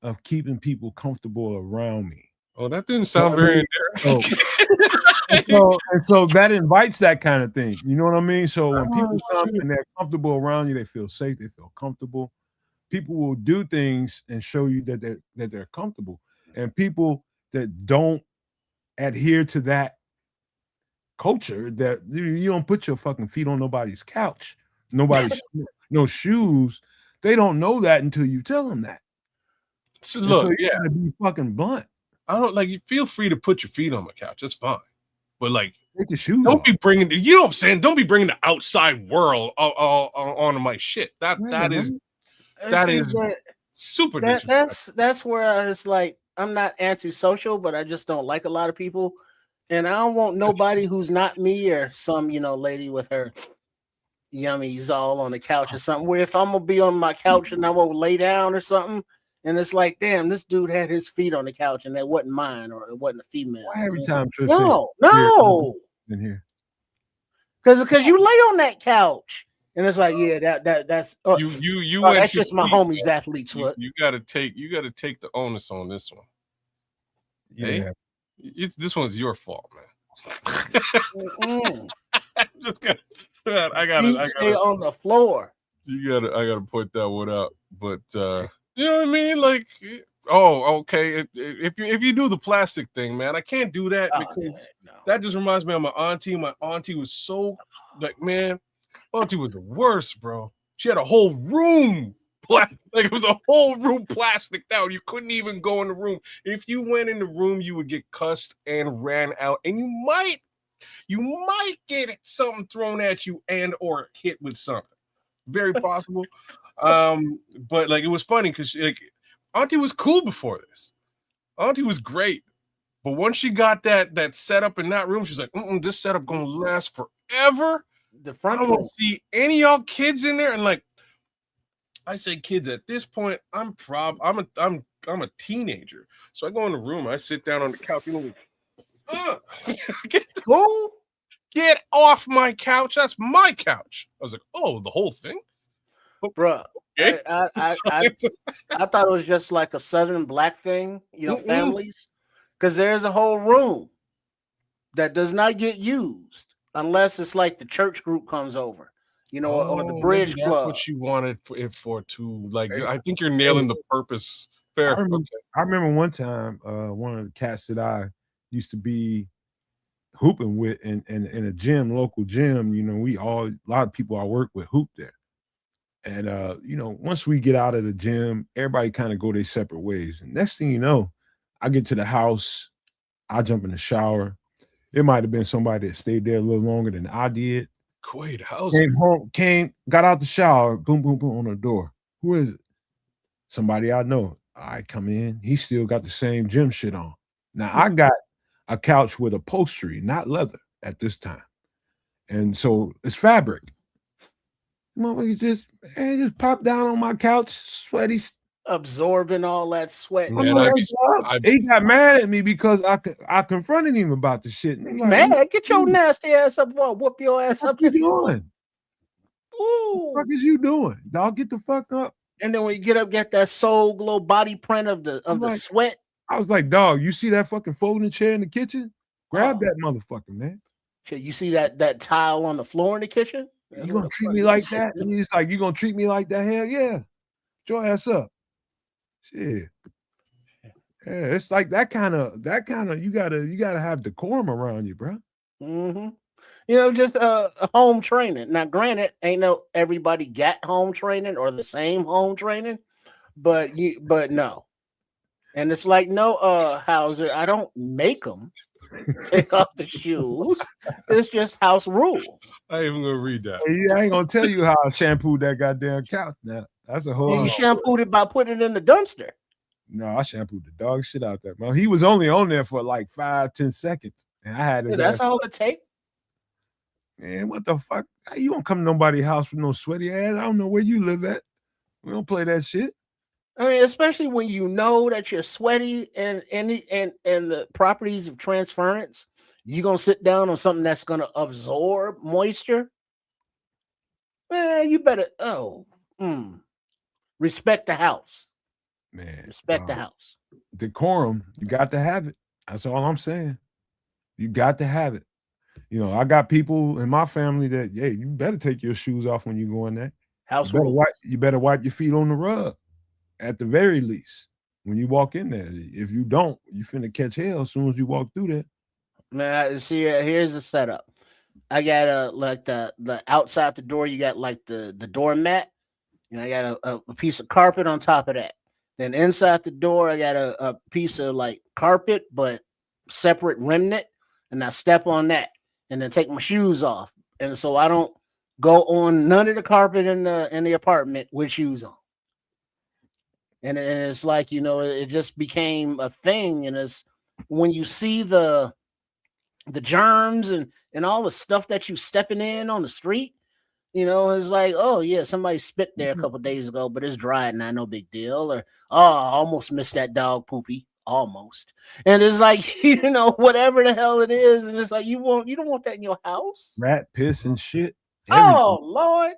of keeping people comfortable around me. Oh, that didn't sound very endearing. So that invites that kind of thing. You know what I mean? So when people come and they're comfortable around you, they feel safe, they feel comfortable. People will do things and show you that they're comfortable. And people that don't adhere to that culture, that you don't put your fucking feet on nobody's couch, no shoes. They don't know that until you tell them that. So look, you gotta be fucking blunt. I don't like you. Feel free to put your feet on my couch. That's fine. But like, take your shoes don't off. be bringing. You know what I'm saying? Don't be bringing the outside world onto my shit. That is super disrespectful. That's where it's like, I'm not antisocial, but I just don't like a lot of people, and I don't want nobody who's not me or some lady with her yummies all on the couch or something. Where if I'm gonna be on my couch and I'm gonna lay down or something, and it's like, damn, this dude had his feet on the couch and that wasn't mine, or it wasn't a female. Every time, Trish, no, in here, because you lay on that couch. And it's like, yeah, that's that's just my homie's athlete's foot. You gotta take the onus on this one. Yeah, hey? This one's your fault, man. Just I gotta stay on the floor. I gotta point that one out. But you know what I mean? Like, oh, okay. If you do the plastic thing, man, I can't do that because that just reminds me of my auntie. My auntie was so like, man. Auntie was the worst, bro. She had a whole room, like it was a whole room plasticed out. You couldn't even go in the room. If you went in the room, you would get cussed and ran out, and you might get something thrown at you and or hit with something. Very possible. But like it was funny because like Auntie was cool before this. Auntie was great, but once she got that setup in that room, she's like, this setup gonna last forever. The front I don't want to see any of y'all kids in there. And like I say kids at this point, I'm a teenager. So I go in the room, I sit down on the couch, get off my couch. That's my couch. I was like, oh, the whole thing? Bruh. Okay. I thought it was just like a Southern black thing, families. Because there's a whole room that does not get used. Unless it's like the church group comes over, or the bridge club. That's what you wanted it for too. Like, I think you're nailing the purpose. Fair. I remember one time, one of the cats that I used to be hooping with in a gym, local gym. A lot of people I work with hoop there, And once we get out of the gym, everybody kind of go their separate ways. And next thing you know, I get to the house, I jump in the shower. It might have been somebody that stayed there a little longer than I did. Quaid, how's Came home, got out the shower, boom, boom, boom on the door. Who is it? Somebody I know. I come in, he still got the same gym shit on. Now I got a couch with upholstery, not leather at this time. And so it's fabric. Motherfucker just popped down on my couch, sweaty. Absorbing all that sweat. Man, he got mad at me because I confronted him about the shit. Man, get your nasty ass up, whoop your ass up. What you doing? What the fuck is you doing? Dog, get the fuck up. And then when you get up, get that soul glow body print of the sweat. I was like, dog, you see that fucking folding chair in the kitchen? Grab that motherfucker, man. You see that tile on the floor in the kitchen? You gonna treat me like that? And he's like, you gonna treat me like that? Hell yeah. Get your ass up. Shit. Yeah, it's like that kind of you gotta have decorum around you, bro. Mm-hmm. Just home training. Now, granted, ain't no everybody got home training or the same home training, but no. And it's like, no, Hauser, I don't make them take off the shoes. It's just house rules. I ain't even gonna read that. Yeah, I ain't gonna tell you how I shampooed that goddamn couch now. That's a whole. You shampooed it by putting it in the dumpster. No, I shampooed the dog shit out there, man. He was only on there for like 5-10 seconds, and I had it. That's all it takes. Man, what the fuck? You don't come to nobody's house with no sweaty ass. I don't know where you live at. We don't play that shit. I mean, especially when you know that you're sweaty and the properties of transference, you gonna sit down on something that's gonna absorb moisture. Man, you better respect the house. Man, respect the house. Decorum, you got to have it. That's all I'm saying. You got to have it. I got people in my family that, hey, you better take your shoes off when you go in there. House you better wipe your feet on the rug at the very least when you walk in there. If you don't, you finna catch hell as soon as you walk through there. Man, see, here's the setup. I got like the outside the door, you got like the doormat, and I got a piece of carpet on top of that. Then inside the door, I got a piece of like carpet, but separate remnant, and I step on that, and then take my shoes off, and so I don't go on none of the carpet in the apartment with shoes on. And it's like, it just became a thing, and it's when you see the germs and all the stuff that you stepping in on the street. It's like, oh yeah, somebody spit there a couple days ago, but it's dry now, no big deal. Or I almost missed that dog poopy, almost. And it's like, whatever the hell it is, and it's like you don't want that in your house. Rat piss and shit. Oh Lord.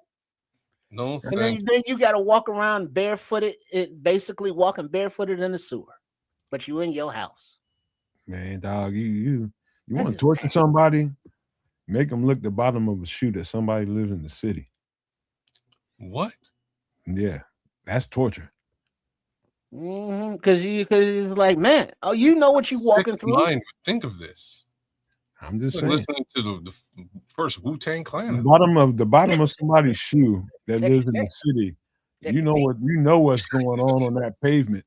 No. And then you got to walk around barefooted, basically walking barefooted in the sewer, but you in your house. Man, dog, you want to torture somebody? Make them lick the bottom of a shoe that somebody lives in the city. What? Yeah, that's torture. Because it's like, man, you know what you walking through. Mind would think of this. I'm just saying. Listening to the first Wu-Tang Clan. The bottom of somebody's shoe that lives in the city. You know what's going on that pavement.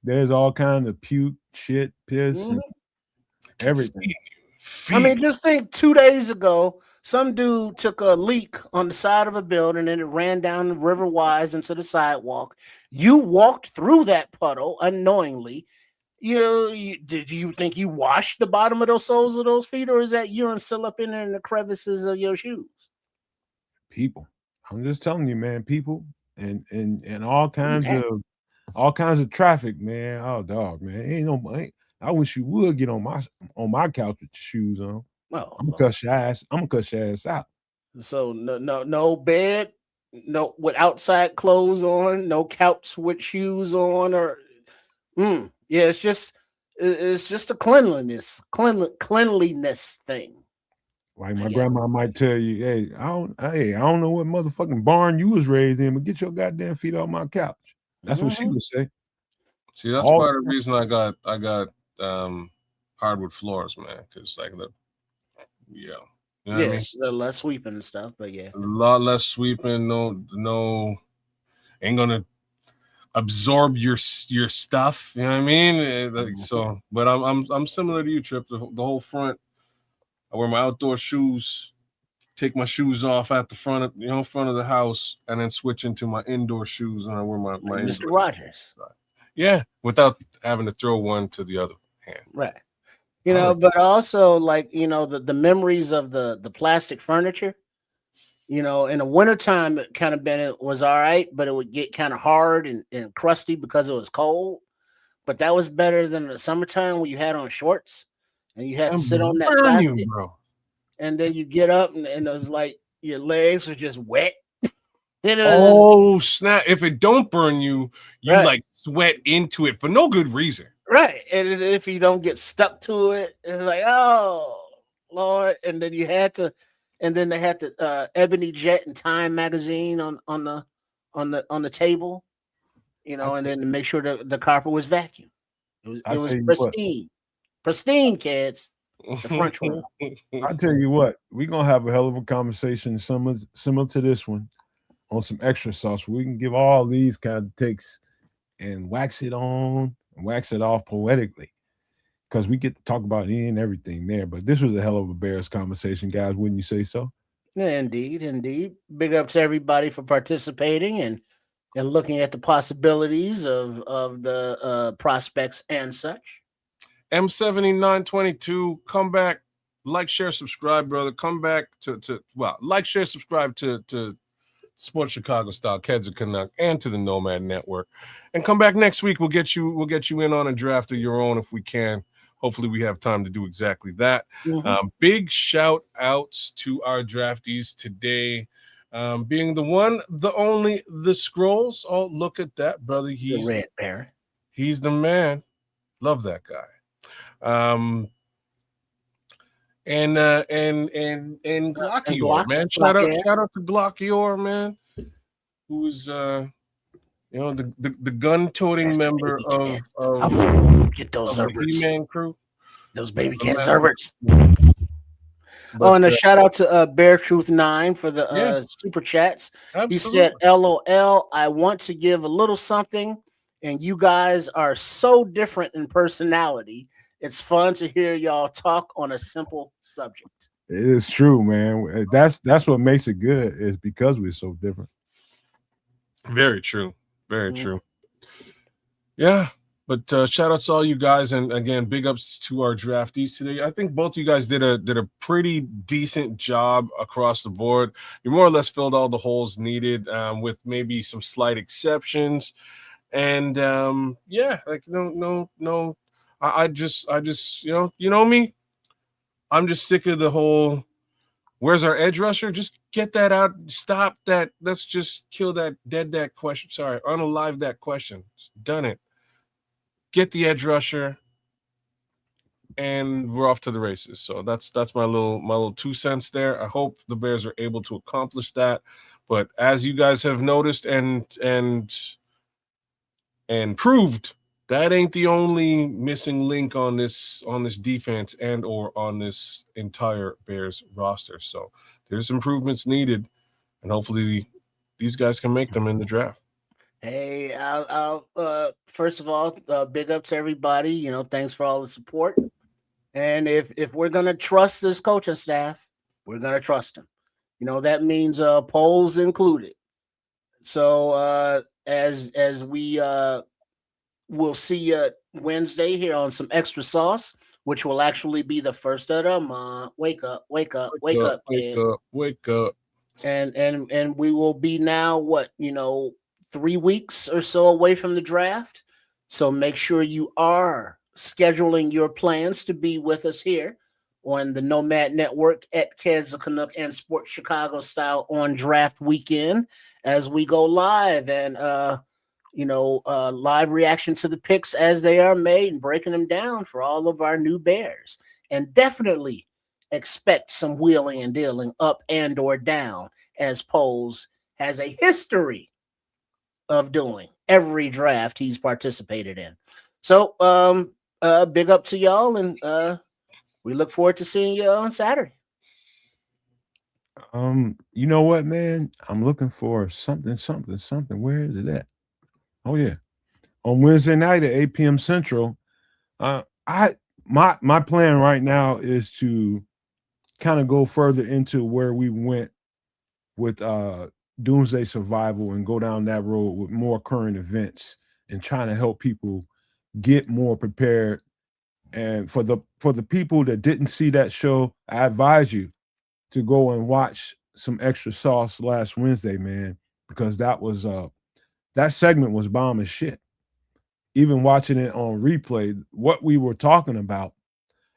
There's all kinds of puke, shit, piss, and everything. I mean, just think 2 days ago, some dude took a leak on the side of a building and it ran down the river wise into the sidewalk. You walked through that puddle unknowingly. Did you think you washed the bottom of those soles of those feet, or is that urine still up in there in the crevices of your shoes? People. I'm just telling you, man, people and all kinds of traffic, man. Oh dog, man. I wish you would get on my couch with your shoes on. Oh, I'm gonna cut your ass out. So no bed, no with outside clothes on, no couch with shoes on, or yeah, it's just a cleanliness thing. Like my grandma might tell you, hey, I don't know what motherfucking barn you was raised in, but get your goddamn feet off my couch. That's what she would say. See, that's part of the reason I got hardwood floors, man. Because like You know what I mean? Yes, less sweeping and stuff, but yeah, A lot less sweeping. No, ain't gonna absorb your stuff. You know what I mean? Like so. But I'm similar to you, Trip. The whole front. I wear my outdoor shoes. Take my shoes off at the front of front of the house, and then switch into my indoor shoes, and I wear my like indoor Mr. shoes. Rogers. Yeah, without having to throw one to the other hand. Right. But also like, the memories of the plastic furniture, in the wintertime, it was all right, but it would get kind of hard and crusty because it was cold. But that was better than the summertime when you had on shorts and you had to sit on that Burn plastic. you, bro. And then you get up and it was like your legs were just wet. Oh, snap. If it don't burn you, you Right. like sweat into it for no good reason. Right. And if you don't get stuck to it, it's like, oh Lord. And then they had the Ebony Jet and Time magazine on the table, and then to make sure the carpet was vacuumed. It was pristine. Pristine, kids. The French one. I tell you what, we're gonna have a hell of a conversation similar to this one on some extra sauce. We can give all these kind of takes and wax it on and wax it off poetically, because we get to talk about any and everything there. But this was a hell of a Bears conversation, guys. Wouldn't you say so? Yeah, indeed. Big up to everybody for participating and looking at the possibilities of the prospects and such. M7922, come back, like, share, subscribe, brother. Come back to like, share, subscribe to Sports Chicago Style, Keds of Canuck, and to the Nomad Network. And come back next week. We'll get you in on a draft of your own if we can. Hopefully we have time to do exactly that. Big shout outs to our draftees today. Being the one, the only, the Scrolls. Oh, look at that, brother. He's the Red Bear. He's the man. Love that guy. And Glockior, man. Shout out to Glockior, man, who is the gun-toting member of get those the Herberts. E-Man crew. Those baby cats Herberts. And a shout out to Bear Truth 9 for the super chats. Absolutely. He said, LOL, I want to give a little something, and you guys are so different in personality. It's fun to hear y'all talk on a simple subject. It is true, man. That's what makes it good, is because we're so different. Very true. Very true. Yeah. But shout outs to all you guys, and again, big ups to our draftees today. I think both of you guys did a pretty decent job across the board. You more or less filled all the holes needed, with maybe some slight exceptions. And like no. I just you know me. I'm just sick of the whole where's our edge rusher? Just get that out. Stop that. Let's just kill that, dead that question. Sorry, unalive that question. It's done it. Get the edge rusher, and we're off to the races. So that's my little 2 cents there. I hope the Bears are able to accomplish that. But as you guys have noticed and proved, that ain't the only missing link on this defense and or on this entire Bears roster. So there's improvements needed, and hopefully these guys can make them in the draft. Hey, I'll first of all, big up to everybody. Thanks for all the support. And if we're gonna trust this coaching staff, we're gonna trust them. That means polls included. So as we we'll see you Wednesday here on some extra sauce, which will actually be the first of the month. Wake up, kid. Wake up. And we will be now 3 weeks or so away from the draft. So make sure you are scheduling your plans to be with us here on the Nomad Network at Keds of Canuck and Sports Chicago Style on draft weekend as we go live and live reaction to the picks as they are made and breaking them down for all of our new Bears. And definitely expect some wheeling and dealing up and or down, as Poles has a history of doing every draft he's participated in. So big up to y'all, and we look forward to seeing you on Saturday. You know what, man? I'm looking for something. Where is it at? Oh yeah, on Wednesday night at 8 p.m. Central. I my plan right now is to kind of go further into where we went with Doomsday Survival and go down that road with more current events and trying to help people get more prepared. And for the people that didn't see that show, I advise you to go and watch some extra sauce last Wednesday, man, because that segment was bomb as shit. Even watching it on replay, what we were talking about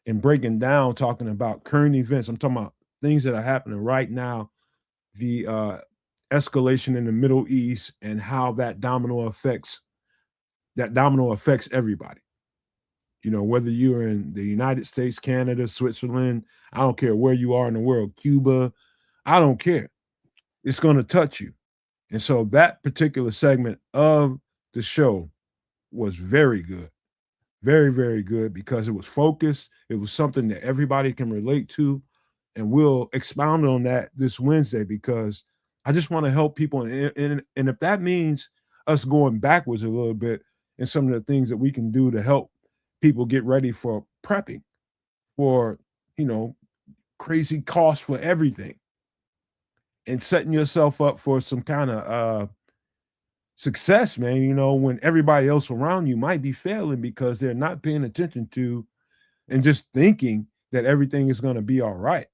and breaking down, talking about current events. I'm talking about things that are happening right now, the escalation in the Middle East and how that domino affects everybody. You know, whether you're in the United States, Canada, Switzerland, I don't care where you are in the world, Cuba, I don't care. It's going to touch you. And so that particular segment of the show was very good. Very, very good because it was focused. It was something that everybody can relate to. And we'll expound on that this Wednesday because I just want to help people. And if that means us going backwards a little bit in some of the things that we can do to help people get ready for prepping for, you know, crazy costs for everything and setting yourself up for some kind of success, man, you know, when everybody else around you might be failing because they're not paying attention to and just thinking that everything is going to be all right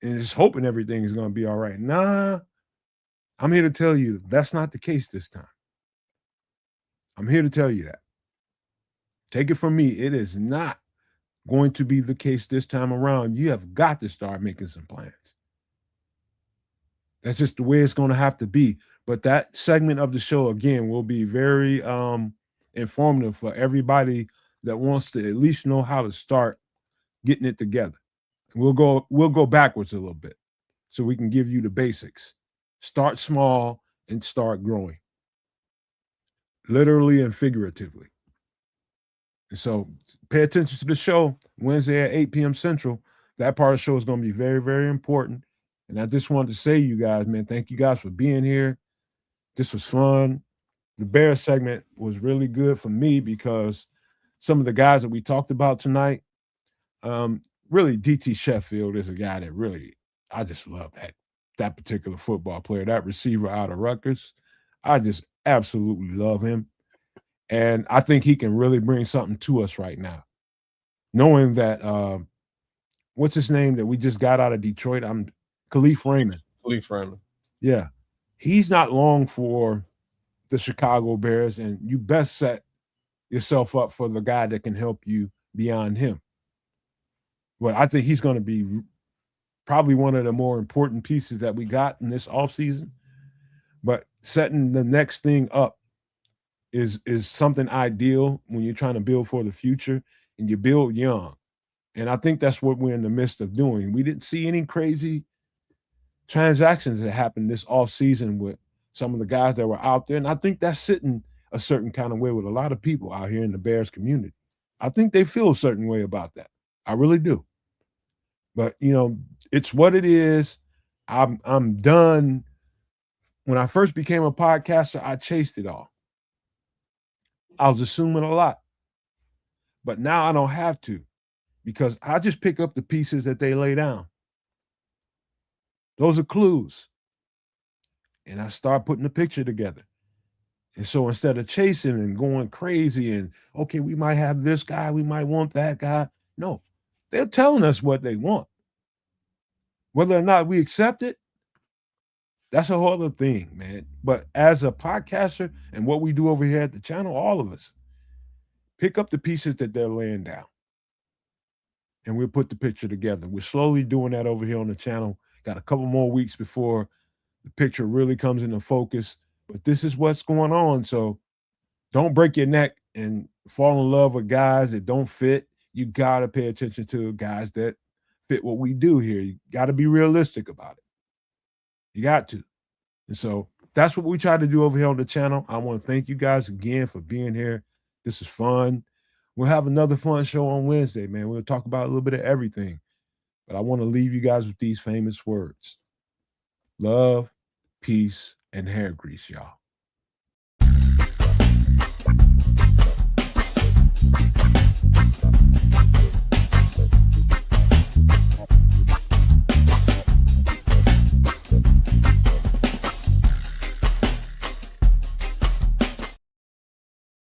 and just hoping everything is going to be all right. Nah, I'm here to tell you that's not the case this time. I'm here to tell you that. Take it from me. It is not going to be the case this time around. You have got to start making some plans. That's just the way it's going to have to be. But that segment of the show, again, will be very informative for everybody that wants to at least know how to start getting it together. And we'll go backwards a little bit so we can give you the basics. Start small and start growing, literally and figuratively. And so pay attention to the show Wednesday at 8 p.m. Central. That part of the show is going to be very, very important. And I just wanted to say, you guys, man, thank you guys for being here. This was fun. The Bears segment was really good for me because some of the guys that we talked about tonight, really, DT Sheffield is a guy that really, I just love that particular football player, that receiver out of Rutgers. I just absolutely love him. And I think he can really bring something to us right now. Knowing that, what's his name that we just got out of Detroit? Khalif Raymond. Khalif Raymond. Yeah. He's not long for the Chicago Bears, and you best set yourself up for the guy that can help you beyond him. But I think he's going to be probably one of the more important pieces that we got in this offseason. But setting the next thing up is something ideal when you're trying to build for the future and you build young. And I think that's what we're in the midst of doing. We didn't see any crazy transactions that happened this offseason with some of the guys that were out there. And I think that's sitting a certain kind of way with a lot of people out here in the Bears community. I think they feel a certain way about that. I really do. But, you know, it's what it is. I'm done. When I first became a podcaster, I chased it all. I was assuming a lot. But now I don't have to because I just pick up the pieces that they lay down. Those are clues. And I start putting the picture together. And so instead of chasing and going crazy and, okay, we might have this guy, we might want that guy. No, they're telling us what they want. Whether or not we accept it, that's a whole other thing, man. But as a podcaster and what we do over here at the channel, all of us pick up the pieces that they're laying down. And we'll put the picture together. We're slowly doing that over here on the channel. Got a couple more weeks before the picture really comes into focus. But this is what's going on. So don't break your neck and fall in love with guys that don't fit. You got to pay attention to guys that fit what we do here. You got to be realistic about it. You got to. And so that's what we try to do over here on the channel. I want to thank you guys again for being here. This is fun. We'll have another fun show on Wednesday, man. We'll talk about a little bit of everything. But I want to leave you guys with these famous words. Love, peace, and hair grease, y'all.